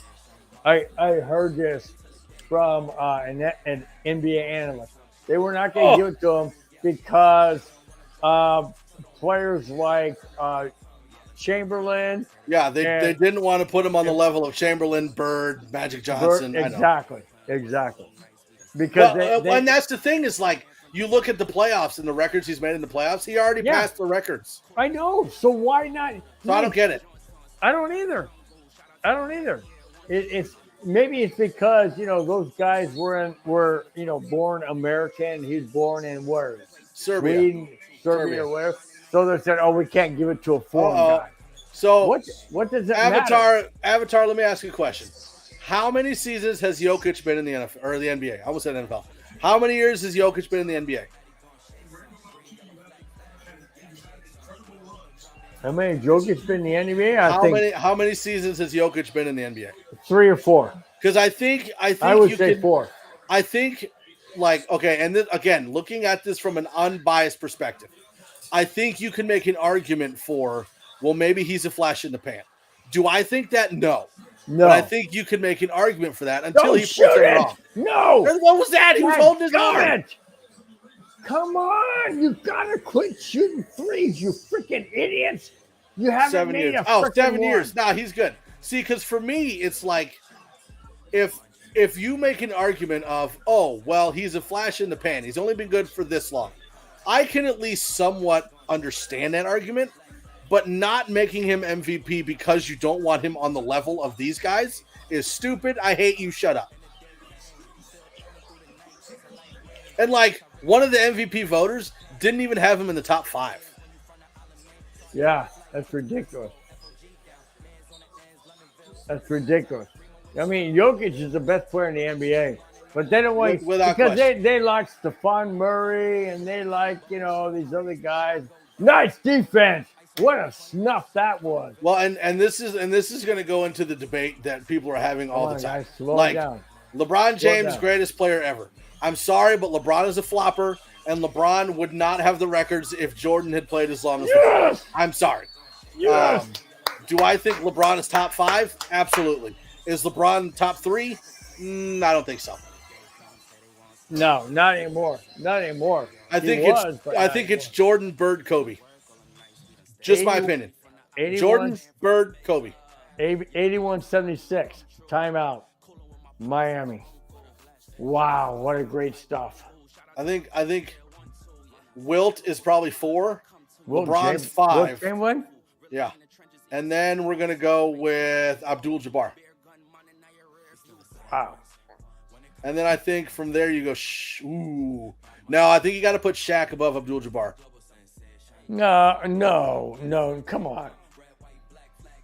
I heard this from an NBA analyst. They were not going to give it to him because players like Chamberlain. Yeah, they didn't want to put him on the level of Chamberlain, Bird, Magic Johnson. Exactly. Well, Because and that's the thing is like you look at the playoffs and the records he's made in the playoffs. He already passed the records. I know. So why not? So I don't get it. I don't either. maybe it's because those guys were born American. He's born in where? Serbia. Sweden, Serbia, where? So they said, "Oh, we can't give it to a foreign guy." So what does it matter? Avatar, let me ask you a question. How many seasons has Jokic been in the NFL or the NBA? I almost said NFL. How many years has Jokic been in the NBA? How many Jokic been in the NBA? How many seasons has Jokic been in the NBA? 3 or 4. Because I think I would say 4. I think, and then, again, looking at this from an unbiased perspective, I think you can make an argument for, well, maybe he's a flash in the pan. Do I think that? No. But I think you can make an argument for that until he puts it wrong. No. What was that? He was holding his arm. Come on. You got to quit shooting threes, you freaking idiots. You haven't 7 made years. a 7 one. years. Nah, he's good. See, because for me, it's like if you make an argument of, oh, well, he's a flash in the pan. He's only been good for this long. I can at least somewhat understand that argument, but not making him MVP because you don't want him on the level of these guys is stupid. I hate you. Shut up. And one of the MVP voters didn't even have him in the top 5. Yeah, that's ridiculous. That's ridiculous. I mean, Jokic is the best player in the NBA, but they don't want because they like Stephon Murray and they like these other guys. Nice defense. What a snuff that was. Well, and this is going to go into the debate that people are having all the time. Guys, slow down. LeBron James, greatest player ever. I'm sorry, but LeBron is a flopper, and LeBron would not have the records if Jordan had played as long as LeBron. I'm sorry. Yes. Do I think LeBron is top 5? Absolutely. Is LeBron top 3? I don't think so. No, not anymore. Not anymore. I think it's Jordan, Bird, Kobe. Just my opinion. Jordan, Bird, Kobe. 81-76. Timeout. Miami. Wow, what a great stuff. I think Wilt is probably 4. Wilt LeBron's 5. Chamberlain? Yeah. And then we're going to go with Abdul-Jabbar. Wow. And then I think from there you go, ooh. No, I think you got to put Shaq above Abdul-Jabbar. No, come on.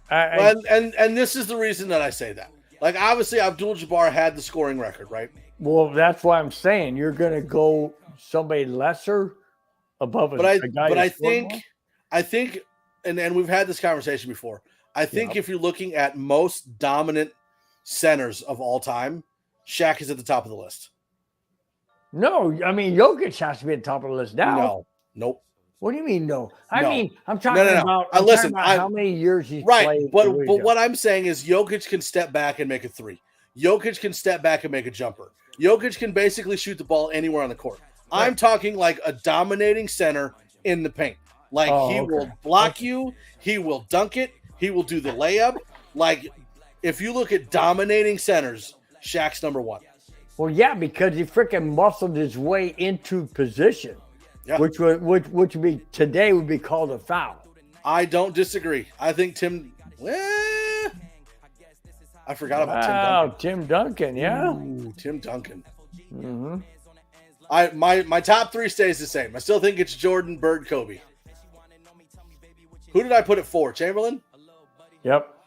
And this is the reason that I say that. Obviously, Abdul-Jabbar had the scoring record, right? Well, that's why I'm saying you're going to go somebody lesser above a guy. But I think, and we've had this conversation before. I think if you're looking at most dominant centers of all time, Shaq is at the top of the list. No, I mean Jokic has to be at the top of the list now. No, nope. What do you mean no? I mean I'm talking about. Listen, how many years he's right, played. But what I'm saying is Jokic can step back and make a 3. Jokic can step back and make a jumper. Jokic can basically shoot the ball anywhere on the court. Right. I'm talking like a dominating center in the paint. Will block you. He will dunk it. He will do the layup. If you look at dominating centers, Shaq's number 1. Well, yeah, because he freaking muscled his way into position, which would be today would be called a foul. I don't disagree. I think Tim. I forgot about Tim Duncan. Yeah, ooh, Tim Duncan. Mm-hmm. My top 3 stays the same. I still think it's Jordan, Bird, Kobe. Who did I put at 4? Chamberlain. Yep.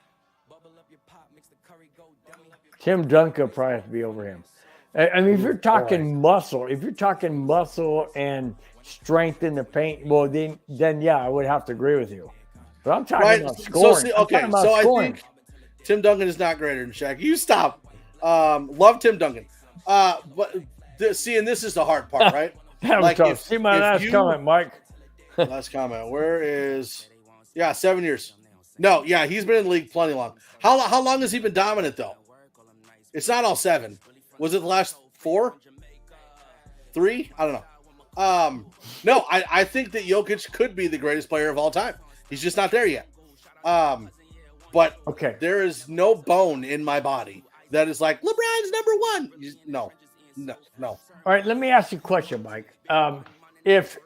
Tim Duncan probably has to be over him. I mean, if you're talking muscle and strength in the paint, well, then yeah, I would have to agree with you. But I'm talking about scoring. I think Tim Duncan is not greater than Shaq. You stop. Love Tim Duncan. And this is the hard part, right? Tough. See my last comment, Mike. Last comment. Where is? Yeah, 7 years. No, yeah, he's been in the league plenty long. How long has he been dominant though? It's not all 7. Was it the last 4? 3? I don't know. No, I think that Jokic could be the greatest player of all time. He's just not there yet. But there is no bone in my body that is like LeBron's number 1. No. All right, let me ask you a question, Mike. If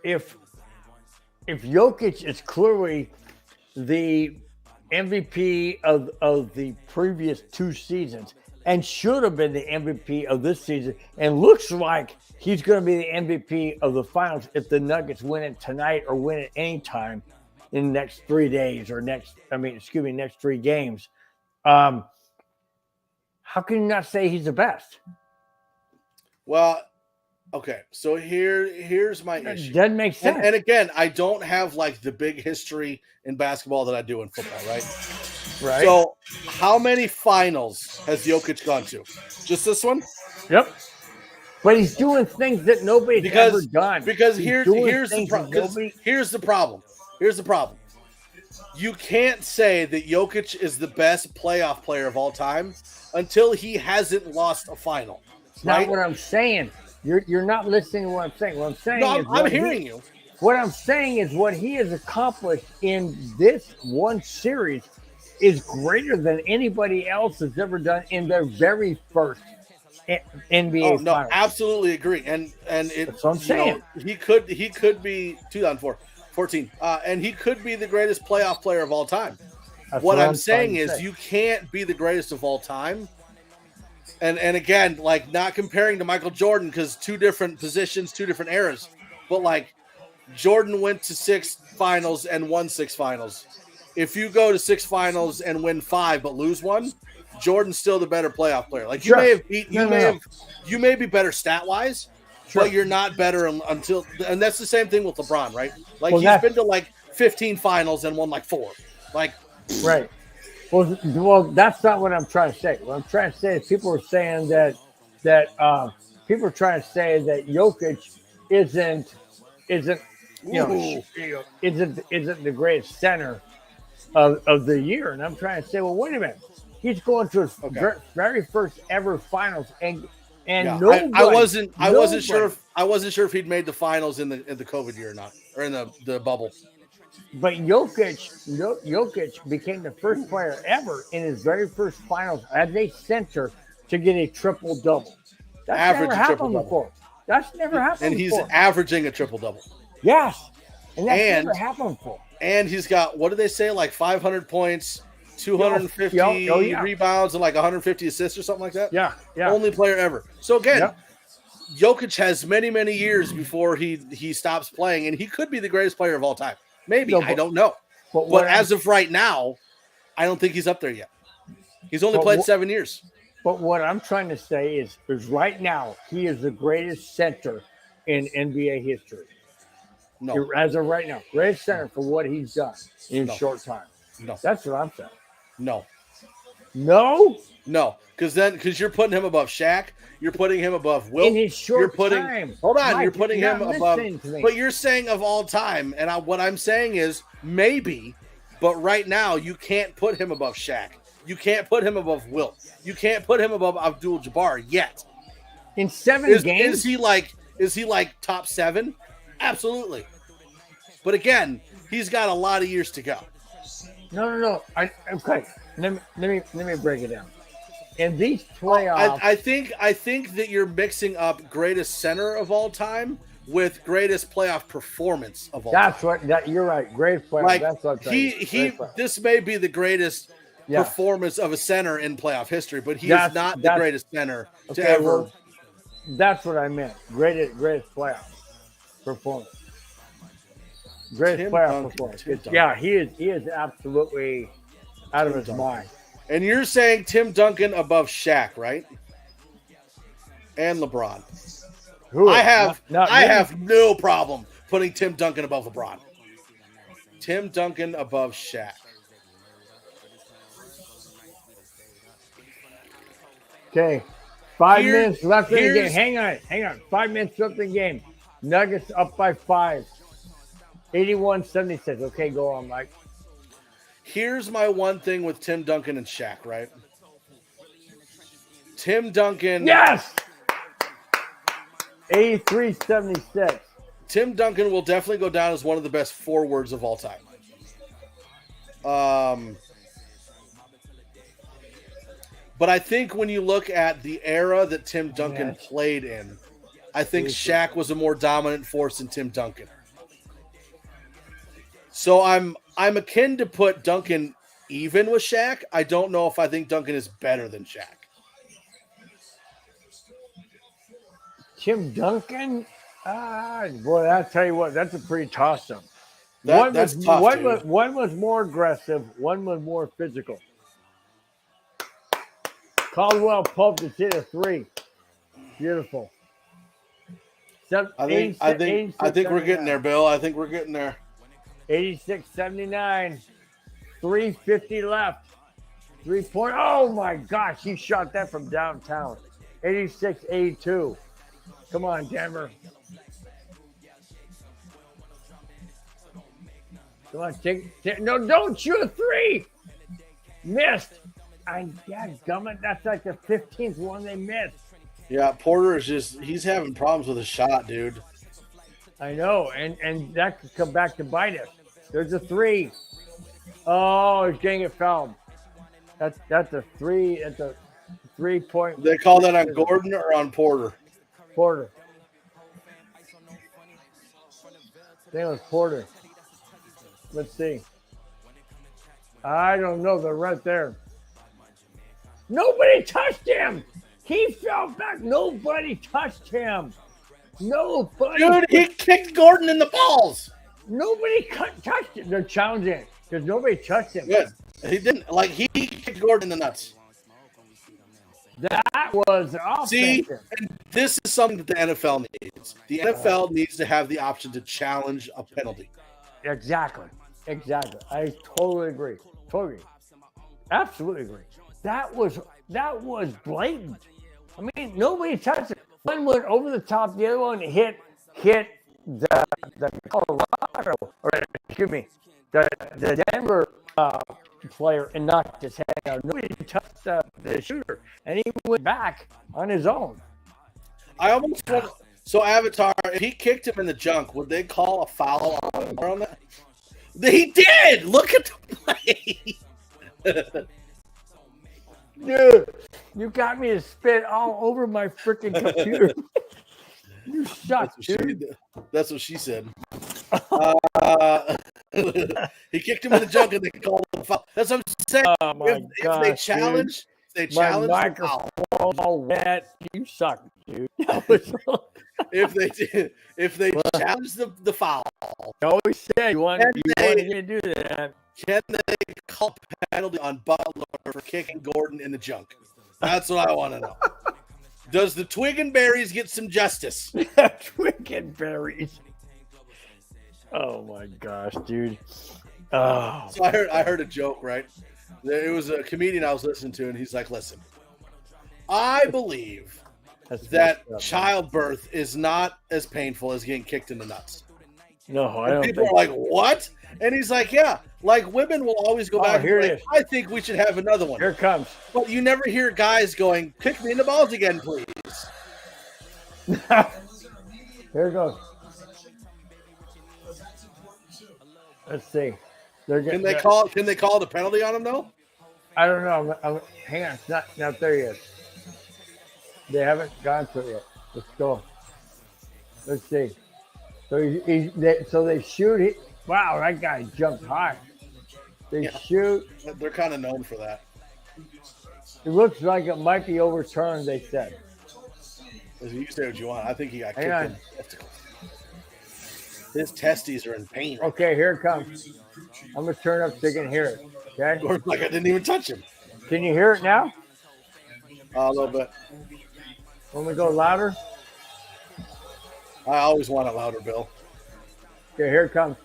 Jokic is clearly the MVP of the previous 2 seasons, and should have been the MVP of this season, and looks like he's going to be the MVP of the finals if the Nuggets win it tonight or win it anytime in the next 3 days or next 3 games. How can you not say he's the best? Well, okay, so here's my issue. Doesn't make sense. And again, I don't have like the big history in basketball that I do in football, right? Right. So, how many finals has Jokic gone to? Just this one? Yep. But he's doing things that nobody's ever done. Because He's here's doing the things problem. that Here's the problem. Here's the problem. You can't say that Jokic is the best playoff player of all time until he hasn't lost a final. That's right? not what I'm saying. You're not listening to what I'm saying. What I'm saying No, is I'm hearing you. What I'm saying is what he has accomplished in this one series is greater than anybody else has ever done in their very first NBA no, finals. absolutely agree. And That's what I'm saying. He could be 2014, and he could be the greatest playoff player of all time. That's What I'm trying saying to is say. you can't be the greatest of all time. And again, like not comparing to Michael Jordan because 2 different positions, 2 different eras. But like Jordan went to 6 finals and won 6 finals. If you go to 6 finals and win 5 but lose 1, Jordan's still the better playoff player. Like you Sure. may have beat, No. you may be better stat wise, Sure. but you're not better until. And that's the same thing with LeBron, right? Like Well, he's been to like 15 finals and won like 4. Like Right. Well, that's not what I'm trying to say. What I'm trying to say is people are saying that people are trying to say that Jokic isn't the greatest center of the year, and I'm trying to say, well, wait a minute, he's going to his very first ever finals, and nobody, I wasn't sure if he'd made the finals in the COVID year or not, or in the bubble. But Jokic became the first player ever in his very first finals as a center to get a triple-double. That's never happened before. That's never happened before. And he's averaging a triple-double. Yes. And that's never happened before. And he's got, what do they say, like 500 points, 250 rebounds, and like 150 assists or something like that? Yeah. Only player ever. So again, Jokic has many, many years before he stops playing, and he could be the greatest player of all time. Maybe. I don't know. But as of right now, I don't think he's up there yet. He's only played 7 years. But what I'm trying to say is right now, he is the greatest center in NBA history. No. As of right now, greatest center for what he's done in a short time. No. That's what I'm saying. No. Because you're putting him above Shaq. You're putting him above Wilt. In his short time. Hold on. Mike, you're putting him above. To But you're saying of all time. And what I'm saying is maybe, but right now you can't put him above Shaq. You can't put him above Wilt. You can't put him above Abdul-Jabbar yet. In 7 games? Is he like top 7? Absolutely. But again, he's got a lot of years to go. No. Okay. Let me break it down. In these playoffs, I think that you're mixing up greatest center of all time with greatest playoff performance of all time. You're right. Greatest playoff. Like, that's what I'm saying. This may be the greatest performance of a center in playoff history, but he is not the greatest center to ever. Well, that's what I meant. Greatest playoff performance. Greatest playoff performance. He is absolutely out of his mind. And you're saying Tim Duncan above Shaq, right? And LeBron. I have no problem putting Tim Duncan above LeBron. Tim Duncan above Shaq. Okay. 5 minutes left in the game. Hang on. 5 minutes left in the game. Nuggets up by 5. 81-76. Okay, go on, Mike. Here's my one thing with Tim Duncan and Shaq, right? Tim Duncan. Yes! 83-76. Tim Duncan will definitely go down as one of the best forwards of all time. But I think when you look at the era that Tim Duncan played in, I think Shaq was a more dominant force than Tim Duncan. So I'm akin to put Duncan even with Shaq. I don't know if I think Duncan is better than Shaq. Tim Duncan. Boy, I'll tell you what, that's a pretty toss-up. That's tough, dude. One was more aggressive. One was more physical. Caldwell Pope to hit a 3. Beautiful. I think we're getting there, Bill. I think we're getting there. 86-79. 3:50 left. 3-point. Oh my gosh, he shot that from downtown. 86-82. Come on, Denver. Come on, take. No, don't shoot a 3. Missed. Dadgummit, that's like the 15th one they missed. Yeah, Porter he's having problems with his shot, dude. I know, and that could come back to bite us. There's a 3. Oh, he's getting it fouled. That's a 3. It's a 3-point. They call that on Gordon or on Porter? Porter. I think it was Porter. Let's see. I don't know. They're right there. Nobody touched him. He fell back. Nobody touched him. Nobody. Dude, he kicked Gordon in the balls. Nobody touched him. They're challenging because nobody touched him. Good. He didn't. Like, he kicked Gordon in the nuts. That was offensive. See, and this is something that the NFL needs. The NFL needs to have the option to challenge a penalty. Exactly. I totally agree. Absolutely agree. That was blatant. I mean, nobody touched it. One went over the top. The other one hit the Colorado, or excuse me, the Denver player and knocked his head out. Nobody touched the shooter, and he went back on his own. I almost want. So Avatar, if he kicked him in the junk, would they call a foul on that? He did. Look at the play. Dude, you got me to spit all over my freaking computer. You suck, dude. That's what she said. He kicked him in the junk and they called him a foul. That's what I'm saying. Oh my if they challenge, my microphone all wet. You suck, dude. if they challenge the foul, you always say you want to do that. Can they call penalty on Butler for kicking Gordon in the junk? That's what I want to know. Does the Twig and Berries get some justice? Twig and Berries. Oh my gosh, dude. Oh. So I heard a joke, right? It was a comedian I was listening to, and he's like, "Listen, I believe that childbirth is not as painful as getting kicked in the nuts." No, I don't. People are like, "What?" And he's like, "Yeah, like women will always go back and say, I think we should have another one." Here it comes. But you never hear guys going, "Kick me in the balls again, please." Here it goes. Let's see. Can they call the penalty on him though? I don't know. Hang on, it's not there yet. They haven't gone through it yet. Let's go. Let's see. So they shoot. Wow, that guy jumped high. They shoot. They're kind of known for that. It looks like it might be overturned. They said. You can say what you want. I think he got kicked in the testicles. His testes are in pain. Okay, here it comes. I'm gonna turn up so you can hear it. Okay. Gordon's like, I didn't even touch him. Can you hear it now? A little bit. When we go louder. I always want it louder, Bill. Okay, here it comes.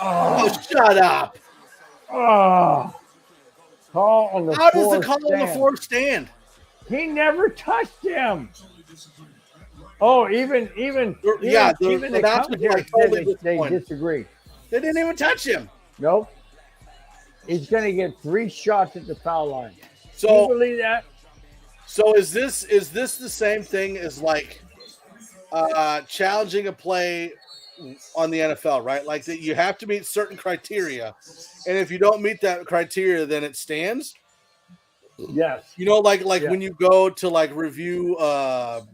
Oh, shut up. Oh. Call on the How does the call on the floor stand? He never touched him. Oh, even the commentators said they disagree. They didn't even touch him. Nope. He's going to get 3 shots at the foul line. So, can you believe that? So is this the same thing as like challenging a play on the NFL, right? Like that you have to meet certain criteria, and if you don't meet that criteria, then it stands. Yes. You know, like when you go to like review a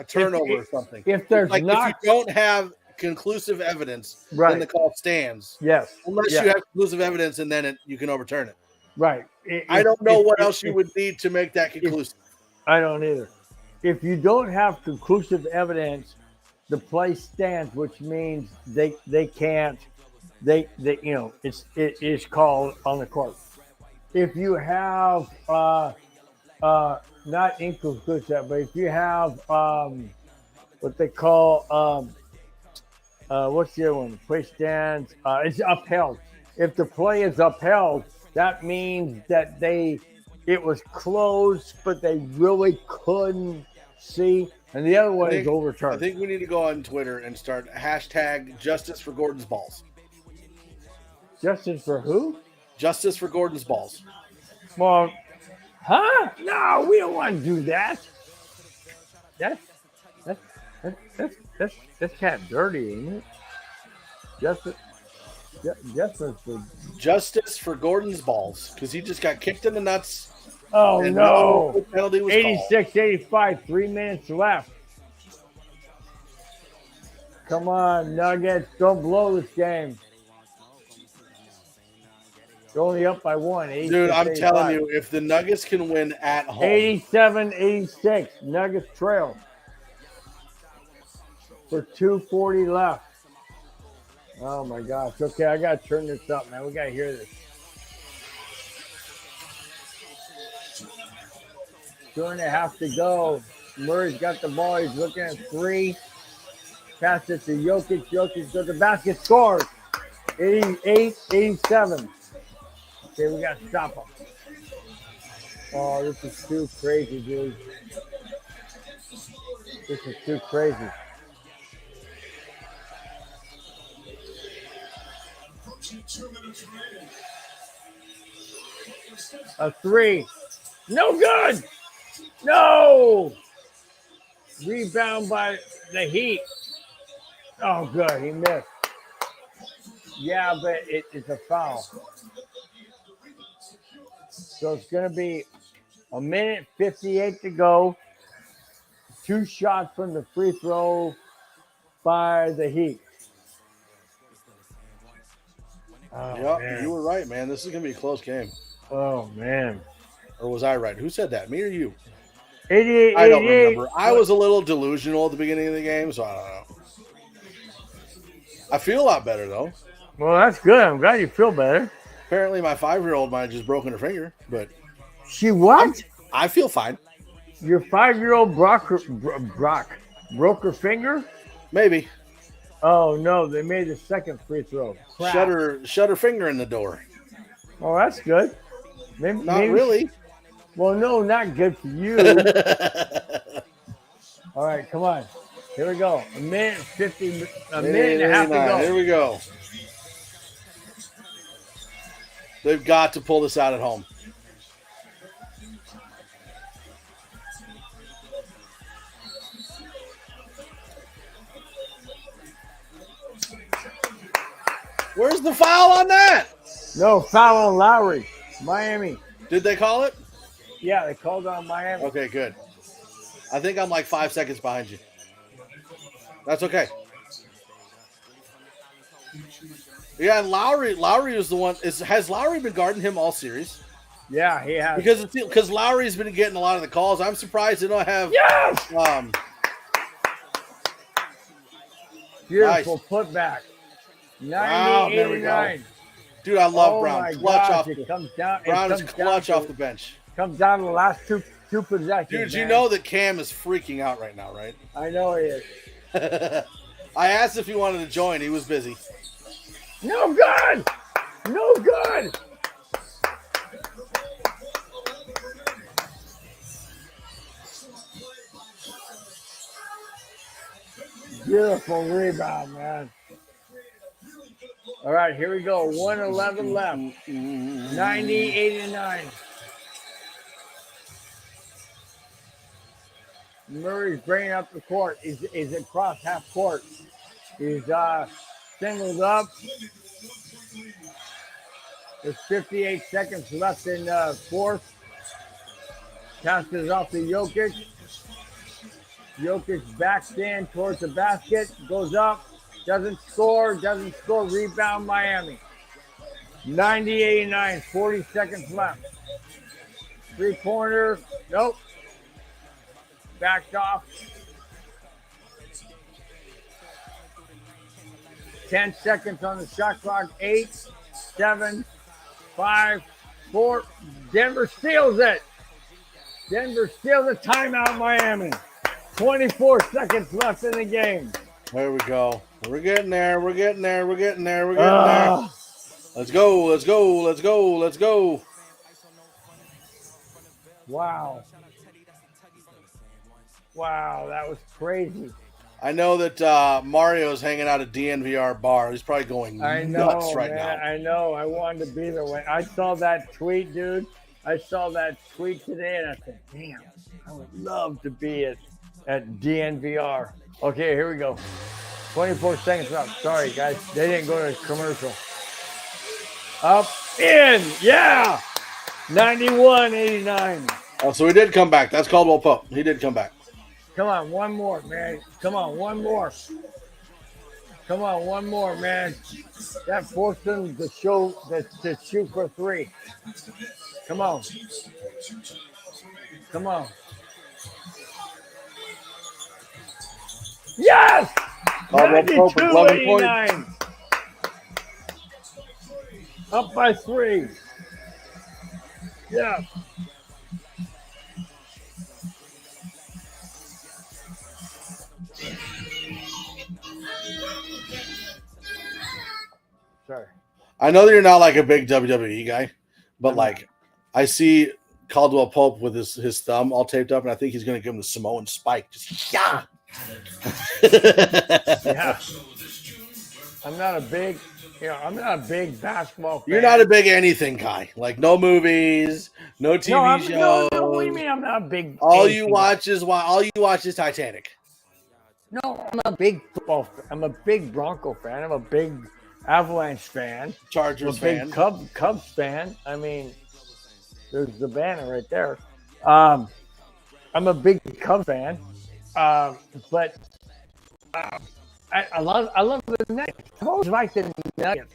turnover or something. If there's like not, if you don't have conclusive evidence, then the call stands. Yes. Unless you have conclusive evidence, and then you can overturn it. Right. I don't know what else you would need to make that conclusive. I don't either. If you don't have conclusive evidence, the play stands, which means they can't. It is called on the court. If you have not inconclusive, but if you have what they call what's the other one? Play stands. It's upheld. If the play is upheld, that means that it was close, but they really couldn't see. And the other one is overturned. I think we need to go on Twitter and start hashtag justice for Gordon's balls. Justice for who? Justice for Gordon's balls. Well, huh? No, we don't want to do that. That's kind of dirty, ain't it? Justice for Gordon's balls, because he just got kicked in the nuts. Oh no! Penalty was 86-85, 3 minutes left. Come on, Nuggets, don't blow this game. You're only up by 1. Dude, I'm telling you, if the Nuggets can win at home. 87-86, Nuggets trail. For 2:40 left. Oh my gosh. Okay, I gotta turn this up, man. We gotta hear this. 2.5 to go. Murray's got the ball. He's looking at 3. Pass it to Jokic. Jokic goes to the basket. Scores. 88-87. Okay, we gotta stop him. Oh, this is too crazy, dude. This is too crazy. A 3. No good. No. Rebound by the Heat. Oh, good. He missed. Yeah, but it's a foul. So it's going to be 1:58 to go. 2 shots from the free throw by the Heat. Oh, yep, man. you were right, man. This is going to be a close game. Oh, man. Or was I right? Who said that? Me or you? 88. I don't remember. I was a little delusional at the beginning of the game, so I don't know. I feel a lot better, though. Well, that's good. I'm glad you feel better. Apparently, my 5-year-old might have just broken her finger, but She what? I feel fine. Your 5-year-old broke her finger? Maybe. Oh, no. They made the second free throw. Crap. Shut her finger in the door. Oh, that's good. Maybe, Not really. Well, no, not good for you. All right, come on. Here we go. A minute and a half to go. Here we go. They've got to pull this out at home. Where's the foul on that? No, foul on Lowry. Miami. Did they call it? Yeah, they called on Miami. Okay, good. I think I'm like 5 seconds behind you. That's okay. Yeah, and Lowry is the one. Has Lowry been guarding him all series? Yeah, he has. Because Lowry's been getting a lot of the calls. I'm surprised they don't have. Yes! Beautiful putback. 90-89. Dude, I love Brown. Clutch off Brown is clutch off the bench. Comes down to the last two possessions. Dude, you man. know that Cam is freaking out right now, right? I know he is. I asked if he wanted to join. He was busy. No good. No good. Beautiful rebound, man. All right, here we go. 1:11 left. 90-89. Murray's bringing up the court. He's across half court. He's singled up. There's 58 seconds left in fourth. Passes off to Jokic. Jokic backs in towards the basket. Goes up. Doesn't score. Rebound Miami. 90-89. 40 seconds left. 3-pointer. Nope. Backed off. 10 seconds on the shot clock. 8, 7, 5, 4. Denver steals it. Denver steals a timeout, Miami. 24 seconds left in the game. There we go. We're getting there. We're getting there. We're getting there. We're getting there. Let's go. Let's go. Let's go. Let's go. Wow. Wow, that was crazy. I know that Mario's hanging out at DNVR bar. He's probably going nuts right now. I know. I wanted to be there. I saw that tweet, dude. I saw that tweet today, and I said, damn, I would love to be at DNVR. Okay, here we go. 24 seconds left. Sorry, guys. They didn't go to commercial. Up, in, yeah! 91-89. Oh, so he did come back. That's Caldwell Pope. He did come back. Come on, one more, man. Come on, one more. Come on, one more, man. That forced them to shoot for 3. Come on. Come on. Yes! 92-89. Up by 3. Yeah. Sorry. I know that you're not like a big WWE guy, but like I see Caldwell Pope with his thumb all taped up, and I think he's going to give him the Samoan spike. Just yeah. Yeah. I'm not a big basketball fan. You're not a big anything guy. Like no movies, no TV shows. No, what do you mean I'm not a big? All you watch is Titanic. No, I'm a big football fan. I'm a big Bronco fan. I'm a big Avalanche fan. Chargers fan. Big Cubs fan. I mean, there's the banner right there. I'm a big Cubs fan. But I love the Nuggets. I've always liked the Nuggets,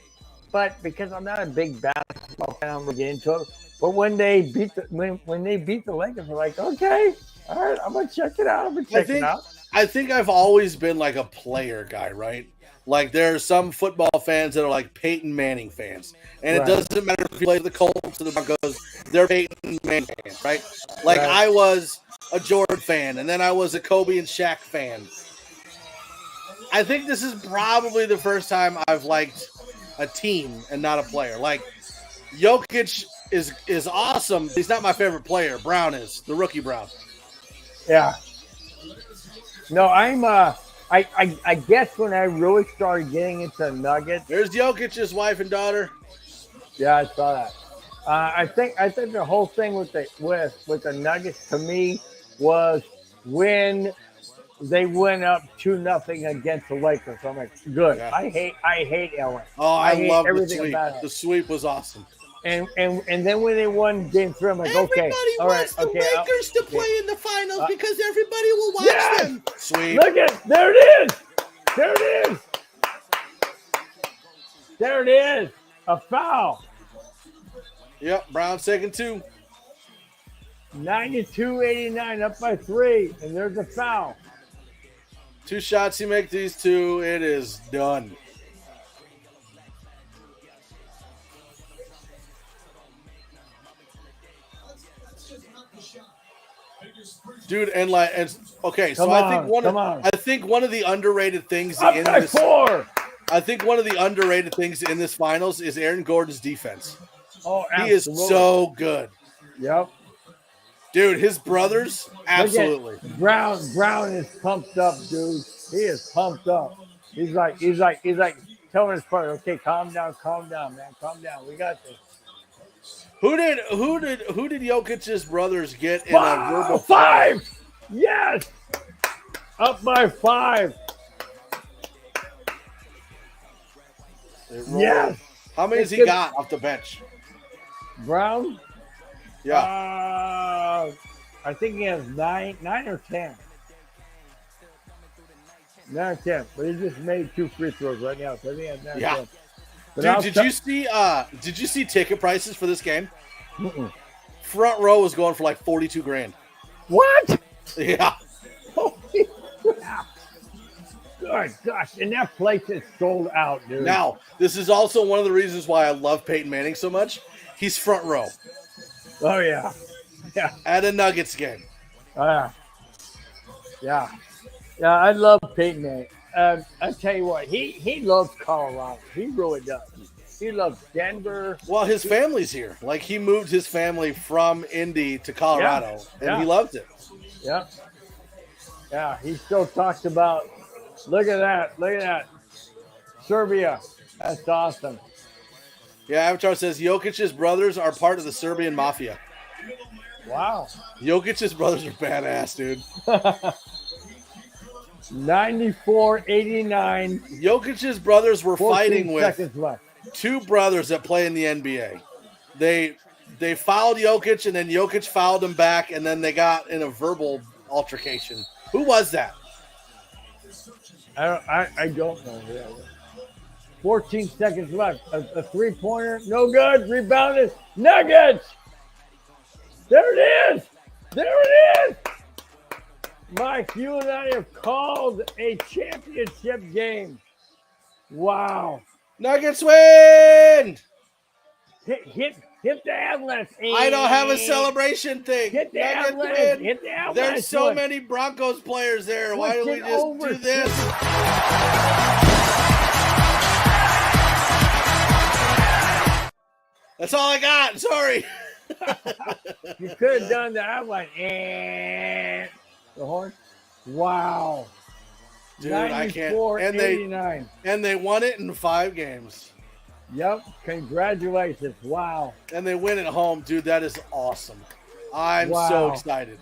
but because I'm not a big basketball fan, I'm gonna get into it. But when they beat the Lakers, I'm like, okay, all right, I'm gonna check it out. I think I've always been like a player guy, right? Like there are some football fans that are like Peyton Manning fans, and it doesn't matter if you play the Colts or the Broncos, they're Peyton Manning fans, right? Like I was a Jordan fan, and then I was a Kobe and Shaq fan. I think this is probably the first time I've liked a team and not a player. Like Jokic is awesome. He's not my favorite player. Brown is the rookie Brown. Yeah. No, I guess when I really started getting into Nuggets. There's Jokic's wife and daughter. Yeah, I saw that. I think the whole thing with the Nuggets to me was when they went up 2-0 against the Lakers. So I'm like, good. Yeah. I hate LA. Oh, I love everything the sweep. About it. The sweep was awesome. And then when they won Game 3, I'm like, okay, all right, the Lakers to play in the finals because everybody will watch them. Sweep. Look at there it is. There it is. There it is. A foul. Yep, Brown's taking 2. 92-89, up by 3, and there's a foul. 2 shots, you make these 2, it is done. Dude, okay, so I think one of the underrated things in this 4. I think one of the underrated things in this finals is Aaron Gordon's defense. Oh, absolutely. He is so good. Yep. Dude, his brothers, absolutely. Brown is pumped up, dude. He is pumped up. He's like telling his partner, okay, calm down, man, calm down. We got this. Who did Jokic's brothers get in a verbal 5? Yes. Up by 5. Yes. How many has he got off the bench? Brown? Yeah. I think he has 9 or 10. 9 or 10. But he just made 2 free throws right now. So I think he has 9 or 10. But dude, did you see ticket prices for this game? front row was going for like 42 grand. What? Yeah. Holy crap. Good gosh. And that place is sold out, dude. Now, this is also one of the reasons why I love Peyton Manning so much. He's front row. Oh, yeah. Yeah. At a Nuggets game. Yeah. Yeah, I love Peyton Manning. I tell you what, he loves Colorado. He really does. He loves Denver. Well, his family's here. Like, he moved his family from Indy to Colorado, and he loved it. Yeah. Yeah, he still talks about, look at that. Serbia. That's awesome. Yeah, Avatar says Jokic's brothers are part of the Serbian mafia. Wow. Jokic's brothers are badass, dude. 94-89. Jokic's brothers were 14 fighting with seconds left. two brothers that play in the NBA. They fouled Jokic, and then Jokic fouled him back, and then they got in a verbal altercation. Who was that? I don't know. 14 seconds left. A three-pointer. No good. Rebounded. Nuggets. There it is. Mike, you and I have called a championship game. Wow. Nuggets win! Hit the Avalanche. I don't have a celebration thing. Hit the Nuggets Avalanche. win. Hit the Avalanche. There's so many Broncos players there. Why don't we Switch it just over. do this? That's all I got. Sorry. You could have done the Avalanche. And the horn. Wow. Dude, I can't. 94-89. And they won it in 5 games. Yep. Congratulations. Wow. And they win at home. Dude, that is awesome. I'm so Wow. excited.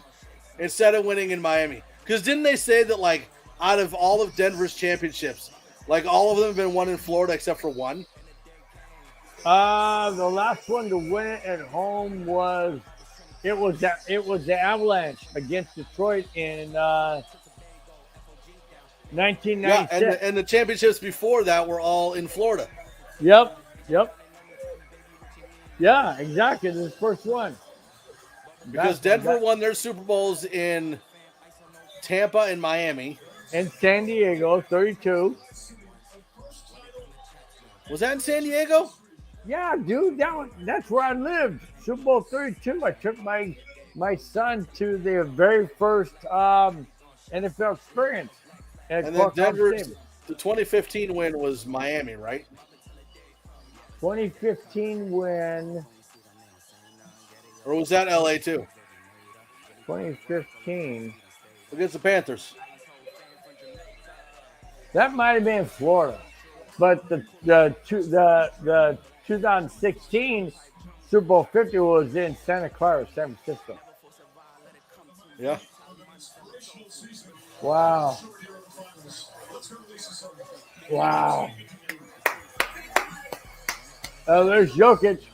Instead of winning in Miami. Because didn't they say that, like, out of all of Denver's championships, like, all of them have been won in Florida except for one? The last one to win it at home was the Avalanche against Detroit in 1996. Yeah, and the championships before that were all in Florida. Yep. Yeah, exactly. This is the first one. Because Denver won their Super Bowls in Tampa and Miami. And San Diego, 32. Was that in San Diego? Yeah, dude, that's where I lived. Super Bowl 32. I took my son to the very first NFL experience. And then Denver, the 2015 win was Miami, right? 2015 win. Or was that LA too? 2015. Against the Panthers. That might have been Florida. But the 2016 Super Bowl 50 was in Santa Clara, San Francisco. Yeah. Wow. Oh, there's Jokic.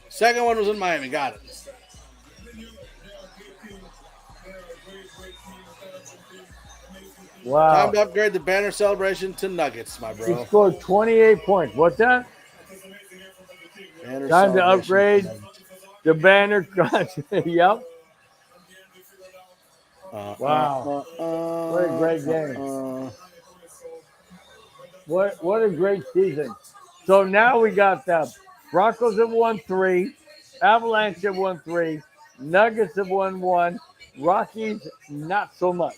Second one was in Miami. Got it. Wow. Time to upgrade the banner celebration to Nuggets, my bro. He scored 28 points. What's that? Banner Time to celebration upgrade the banner. Yep. Wow. What a great game. What a great season. So now we got the Broncos have won 3, Avalanche have won 3, Nuggets have won 1, Rockies not so much.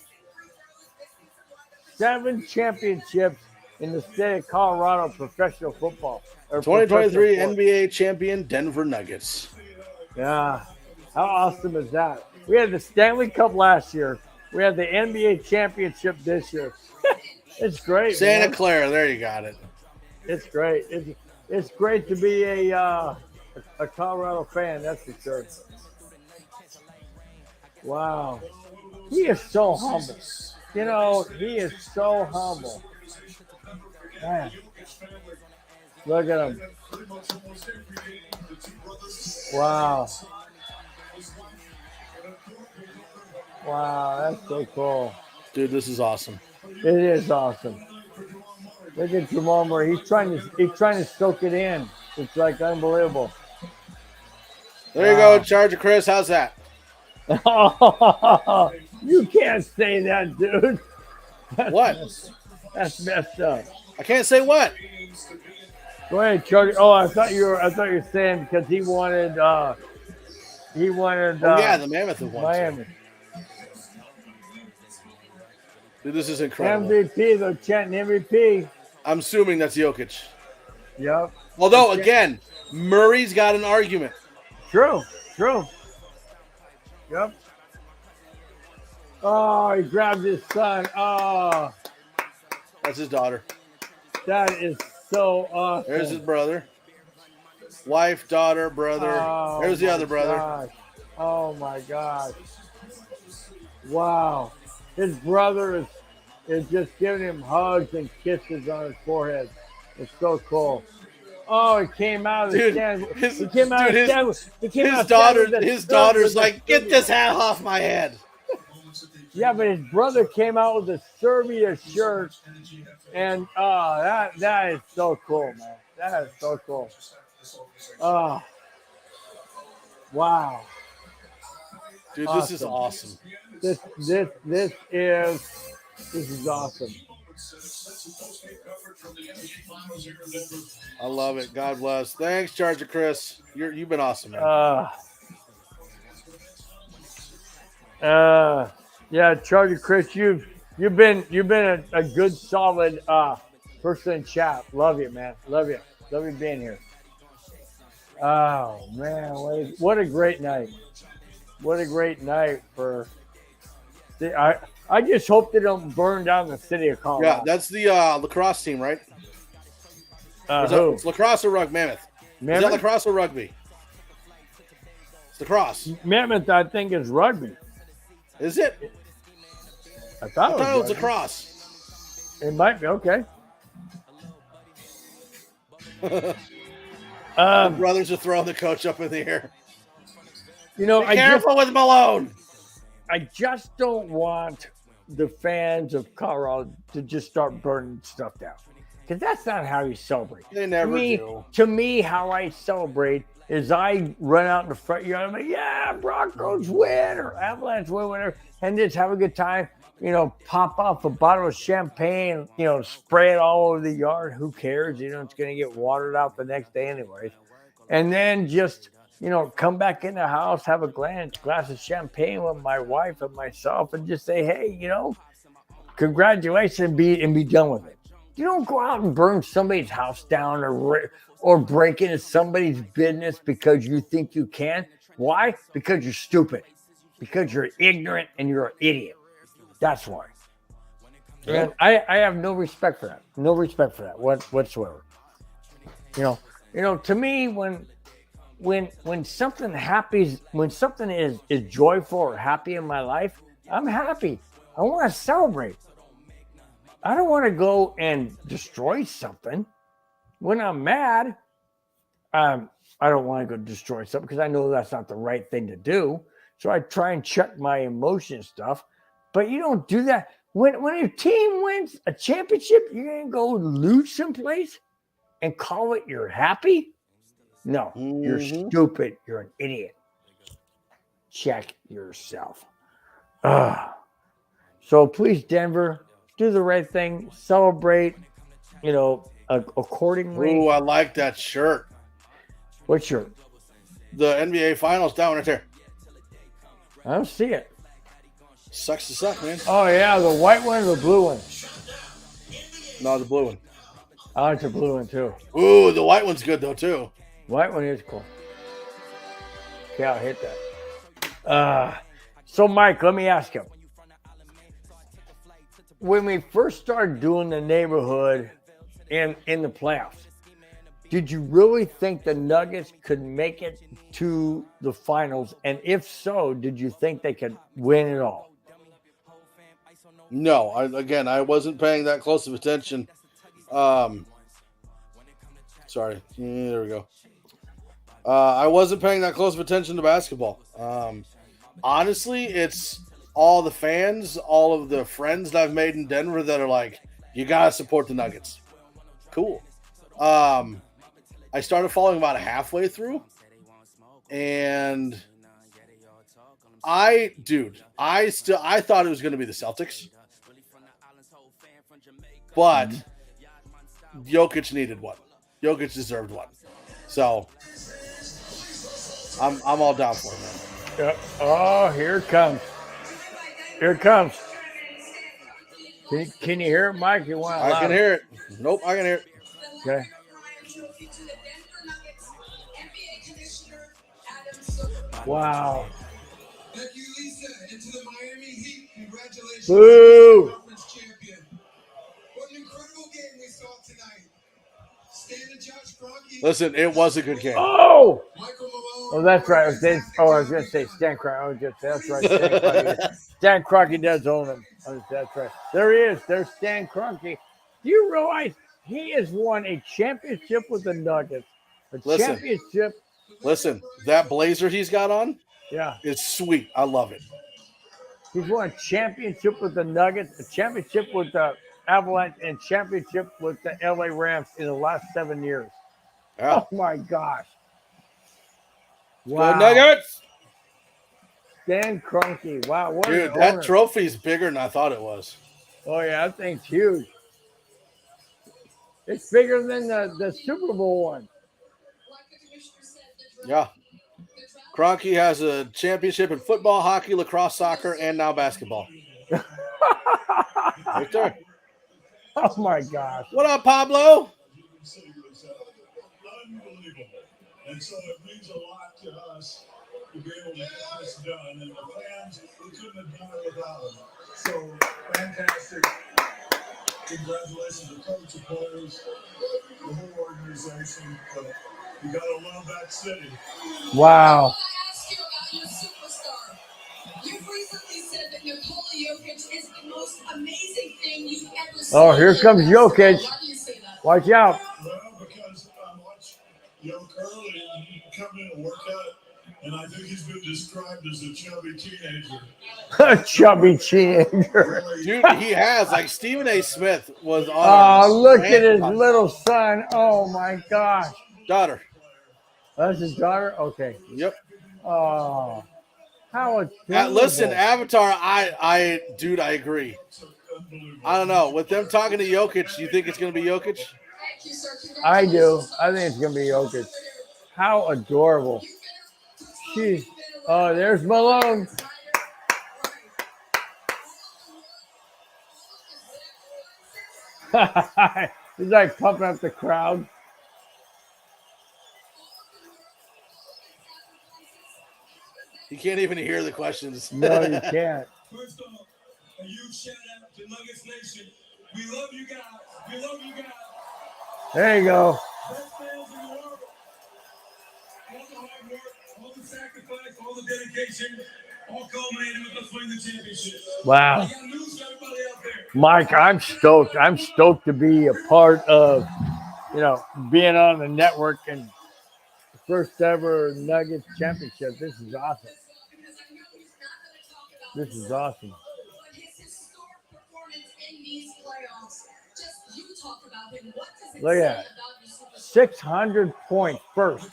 7 championships in the state of Colorado professional football. 2023 NBA champion Denver Nuggets. Yeah. How awesome is that? We had the Stanley Cup last year. We had the NBA championship this year. It's great. Santa man. Clara, there you got it. It's great. It's great to be a Colorado fan, that's for sure. Wow. He is so humble. You know, he is so humble. Man. Look at him. Wow. Wow, that's so cool. Dude, this is awesome. It is awesome. Look at Jamal Murray. He's trying to soak it in. It's like unbelievable. There you go, Charger Chris. How's that? Oh, you can't say that, dude. What? That's messed up. I can't say what. Go ahead, Charlie. Oh, I thought you were saying because he wanted yeah, the Mammoth have won. Miami. Dude, this is incredible. MVP, they're chanting MVP. I'm assuming that's Jokic. Yep. Although, again, Murray's got an argument. True. Yep. Oh, he grabbed his son. Oh, That's his daughter. that is so awesome. There's his brother. Wife, daughter, brother. Oh, There's the my other brother. gosh. Oh my gosh. Wow. His brother is just giving him hugs and kisses on his forehead. It's so cool. Oh, he came out of the stand. He came out of the stand. His daughter's like, get this hat off my head. Yeah, but his brother came out with a Serbia shirt, and that is so cool, man. That is so cool. Oh, wow. Dude, this is awesome. This is awesome. I love it. God bless. Thanks, Charger Chris. You've been awesome, man. Yeah, Charger Chris, you've been a good solid person in chat. Love you, man. Love you being here. Oh man, what a great night. What a great night for I just hope they don't burn down the city of Colorado. Yeah, that's the lacrosse team, right? Who? It's lacrosse or Mammoth? Is that lacrosse or rugby? It's lacrosse. Mammoth, I think, is rugby. Is it? I thought it was lacrosse. It might be. Okay. Brothers are throwing the coach up in the air. You know, Be careful with Malone. I just don't want the fans of Colorado to just start burning stuff down, because that's not how you celebrate. They never do. To me, how I celebrate is I run out in the front yard. I'm like, yeah, Broncos win or Avalanche win, whatever, and just have a good time. You know, pop off a bottle of champagne. You know, spray it all over the yard. Who cares? You know, it's going to get watered out the next day anyways. And then just, you know, come back in the house, have a glass of champagne with my wife and myself, and just say, hey, you know, congratulations, and be done with it. You don't go out and burn somebody's house down or break into somebody's business because you think you can. Why? Because you're stupid. Because you're ignorant and you're an idiot. That's why. And I have no respect for that. No respect for that whatsoever. You know, to me, when something happens, when something is joyful or happy in my life, I'm happy. I want to celebrate. I don't want to go and destroy something. When I'm mad, I don't want to go destroy something because I know that's not the right thing to do. So I try and check my emotion stuff. But you don't do that. When a team wins a championship, you're going to go lose someplace and call it you're happy? No, you're stupid. You're an idiot. Check yourself. So please, Denver, do the right thing. Celebrate, you know, accordingly. Ooh, I like that shirt. What shirt? The NBA Finals down right there. I don't see it. Sucks to suck, man. Oh, yeah, the white one or the blue one? No, the blue one. I like the blue one, too. Ooh, the white one's good, though, too. White one is cool. Okay, I'll hit that. So, Mike, let me ask you. When we first started doing the neighborhood in the playoffs, did you really think the Nuggets could make it to the finals? And if so, did you think they could win it all? No, I wasn't paying that close of attention. Sorry, there we go. I wasn't paying that close of attention to basketball. Honestly, it's all the fans, all of the friends that I've made in Denver that are like, you got to support the Nuggets. Cool. I started following about halfway through, and I thought it was going to be the Celtics, but Jokic needed one. Jokic deserved one, so I'm all down for it, man. Yep. Oh, here it comes. Here it comes. Can you hear it, Mike? You want? I can hear it. Nope, I can hear it. Okay. Wow. Thank you, Lisa, and to the Miami Heat. Congratulations. Boo. Conference champion. What an incredible game we saw tonight. Stan and Josh Bronco. Listen, it was a good game. Oh. Michael Malone. Oh, that's right. I was going to say Stan Kroenke. That's right. Stan Kroenke. Stan Kroenke does own him. That's right. There he is. There's Stan Kroenke. Do you realize he has won a championship with the Nuggets? Championship. Listen, that blazer he's got on, Yeah. it's sweet. I love it. He's won a championship with the Nuggets, a championship with the Avalanche, and championship with the LA Rams in the last 7 years. Yeah. Oh, my gosh. Wow. Go Nuggets! Stan Kroenke. Wow. What Dude, that trophy's bigger than I thought it was. Oh, yeah. That thing's huge. It's bigger than the Super Bowl one. Yeah. Kroenke has a championship in football, hockey, lacrosse, soccer, and now basketball. Right there. Oh, my gosh. What up, Pablo? Unbelievable. And so it means a lot to us to be able to get this done. And the fans, we couldn't have done it without them. So fantastic. Congratulations to coach, the players, the whole organization. But you got to love that city. Wow. I ask you about your superstar. You've recently said that Nikola Jokic is the most amazing thing you've ever seen. Oh, here comes Jokic. Why do you say that? Watch out. Well, because I watched early and he come in and work out, and I think he's been described as a chubby teenager. A chubby teenager. Dude, he has. Like Stephen A. Smith was on. Oh, look at his little son. Oh, my gosh. Daughter. That's his daughter? Okay. Yep. Oh. How listen, Avatar, I agree. I don't know. With them talking to Jokic, you think it's going to be Jokic? I do. I think it's going to be Jokic. How adorable. Jeez. Oh, there's Malone. He's like pumping up the crowd. You can't even hear the questions. No, you can't. First off, a huge shout out to Nuggets Nation. We love you guys. We love you guys. There you go. Best fans in the world. All the hard work, all the sacrifice, all the dedication, all culminated with us winning the championship. Wow. I got news for everybody out there. Mike, I'm stoked. I'm stoked to be a part of, being on the network and first ever Nuggets championship. This is awesome. This is awesome. But his historic performance in these playoffs, just you talk about him. What does it Look say at about it. your superstar? 600 points first.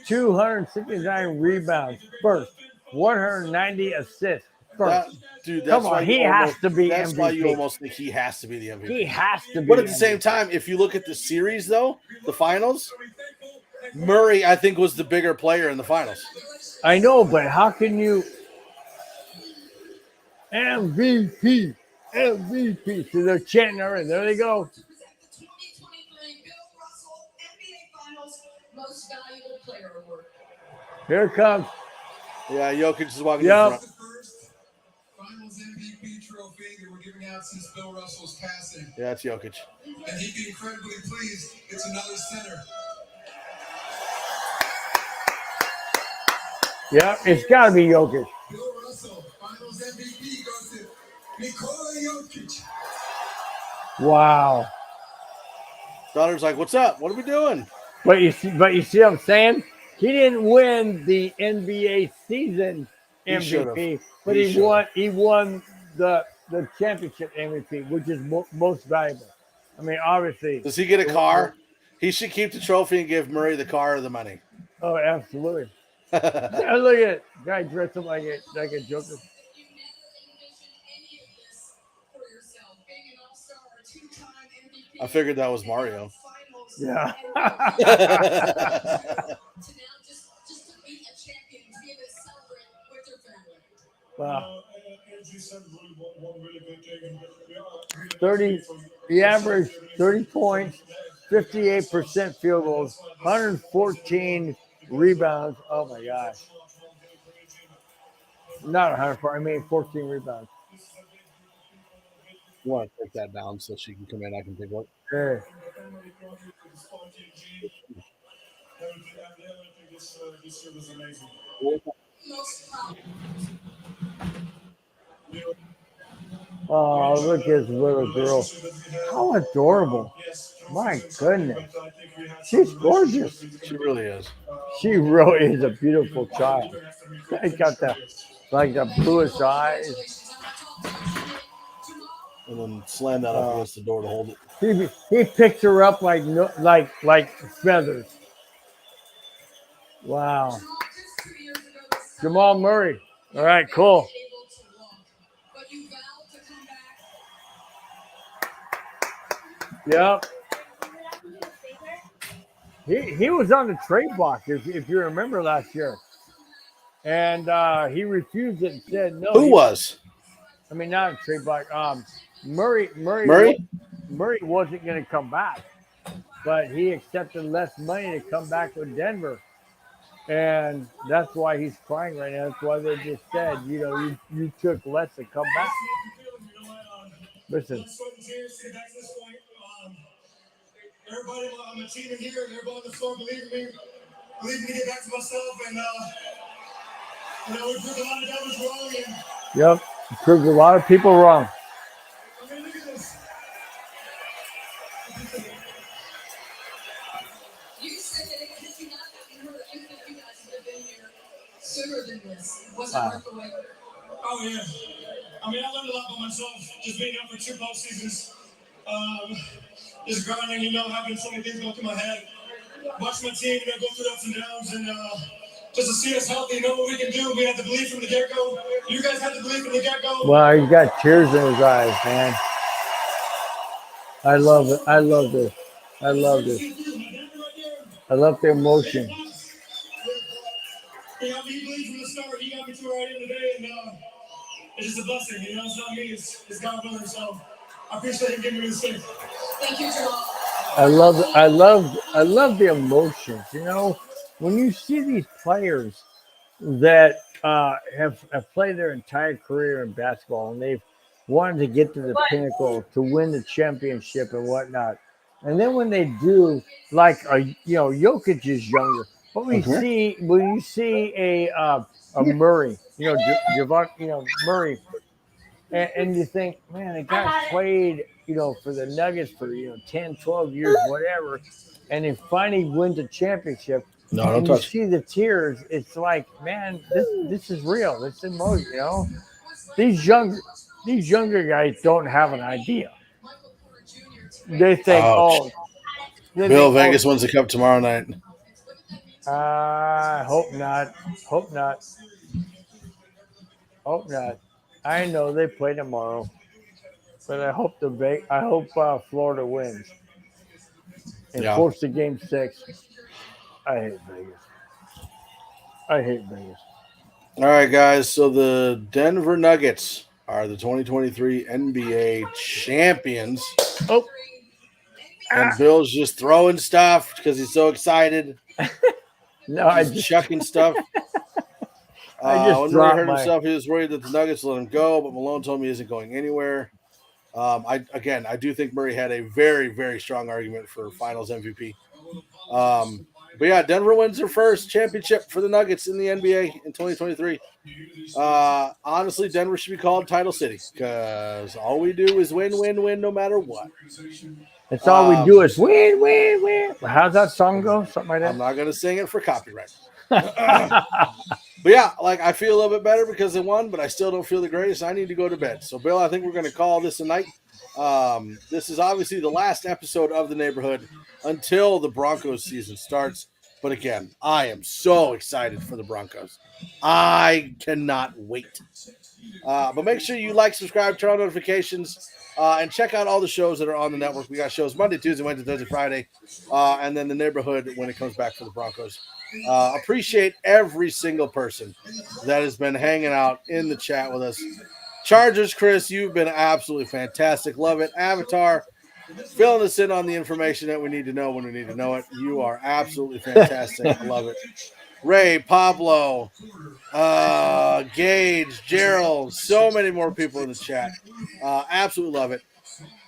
269 rebounds first. 190 assists first. Dude, Come on, he has to be That's MVP. why you almost think he has to be the MVP. He has to be. But at the same time, if you look at the series, though, the finals, Murray, I think, was the bigger player in the finals. I know, but how can you MVP? So they're chanting already. There they go. To present the 2023 Bill Russell NBA Finals Most Valuable Player Award. Here it comes. Yeah, Jokic is walking Yep. in front. The first Finals MVP trophy that we're giving out since Bill Russell's passing. Yeah, it's Jokic. And he'd be incredibly pleased. It's another center. Yeah, it's got to be Jokic. Bill Russell, Finals MVP goes to Nikola Jokic. Wow. Daughter's like, "What's up? What are we doing?" But you see what I'm saying? He didn't win the NBA season He should've. MVP, but He he should've. won the championship MVP, which is most valuable. I mean, obviously. Does he get a car? He should keep the trophy and give Murray the car or the money. Oh, absolutely. Yeah, look at it. Guy dressed up like a Joker. You never envisioned any of this for yourself. Being an all-star or a two-time MVP. I figured that was Mario. Yeah. To now just to be a champion, to be able to celebrate with your family. Wow. As you said, one really good thing. 30. He averaged 30 points, 58% field goals, 114 rebounds. Oh my gosh. Not 104. I mean 14 rebounds. You want to take that down so she can come in? I can take it. Hey. This year was amazing. Most proud. Oh, look at this little girl. How adorable. My goodness. She's gorgeous. She really is. She really is a beautiful child. She's got the bluest eyes. And then slam that up against the door to hold it. He picks her up like feathers. Wow. Jamal Murray. All right, cool. But you vowed to come back. Yep. He was on the trade block, if you remember last year. And he refused it and said no. Who was? I mean, not a trade block. Murray wasn't going to come back, but he accepted less money to come back with Denver. And that's why he's crying right now. That's why they just said, you took less to come back. Listen. Everybody on the team in here, everybody on the floor, believe in me to get back to myself, and we proved a lot of devils wrong. And Yep, proved a lot of people wrong. I mean, look at this. You said that if you not gotten hurt, even if you guys would have been here sooner than this, was it worth the wait? Oh yeah. I mean, I learned a lot about myself just being out for 2 postseasons. Just grinding, having so many things go through my head. Watch my team, go through ups and downs, and just to see us healthy, know what we can do. We had to believe from the get-go. You guys had to believe from the get-go. Well, he's got tears in his eyes, man. I love it. I love this. I love this. I love the emotion. He got me believe from the start. He got me to where I am today, and it's just a blessing. It's not me. It's God willing. So I appreciate him giving me this thing. Thank you, Jamal. I love the emotions. When you see these players that have played their entire career in basketball and they've wanted to get to the pinnacle to win the championship and whatnot, and then when they do, like Jokic is younger, but when you see a Murray, Murray, and you think, man, the guy played, for the Nuggets for 10, 12 years, whatever, and then finally wins a championship. No, don't and touch. You see the tears. It's like, man, this is real. This is emotion. These younger guys don't have an idea. They think, Bill, Vegas wins the cup tomorrow night. Hope not. I know they play tomorrow, but I hope Florida wins and force the game 6. I hate Vegas. All right, guys. So the Denver Nuggets are the 2023 NBA champions. Oh. And Bill's just throwing stuff because he's so excited. No, he's just chucking stuff. When he hurt himself, he was worried that the Nuggets let him go, but Malone told me he isn't going anywhere. I do think Murray had a very, very strong argument for Finals MVP. But yeah, Denver wins their first championship for the Nuggets in the NBA in 2023. Honestly, Denver should be called Title City because all we do is win, no matter what. That's all we do is win. How's that song go? Something like that? I'm not going to sing it for copyright. But yeah, like I feel a little bit better because they won, but I still don't feel the greatest. I need to go to bed. So, Bill, I think we're going to call this a night. This is obviously the last episode of the neighborhood until the Broncos season starts. But again, I am so excited for the Broncos. I cannot wait. But make sure you like, subscribe, turn on notifications, and check out all the shows that are on the network. We got shows Monday, Tuesday, Wednesday, Thursday, Friday, and then the neighborhood when it comes back for the Broncos. Appreciate every single person that has been hanging out in the chat with us. Chargers, Chris, you've been absolutely fantastic. Love it. Avatar, filling us in on the information that we need to know when we need to know it. You are absolutely fantastic. I love it. Ray, Pablo, Gage, Gerald, so many more people in the chat. Absolutely love it.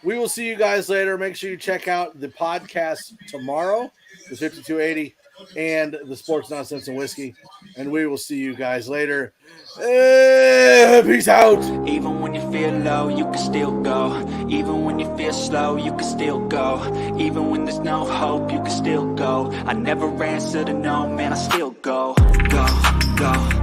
We will see you guys later. Make sure you check out the podcast tomorrow, the 5280, and the Sports Nonsense and Whiskey. And we will see you guys later. Peace out. Even when you feel low, you can still go. Even when you feel slow, you can still go. Even when there's no hope, you can still go. I never answer to no, man, I still go. Go, go.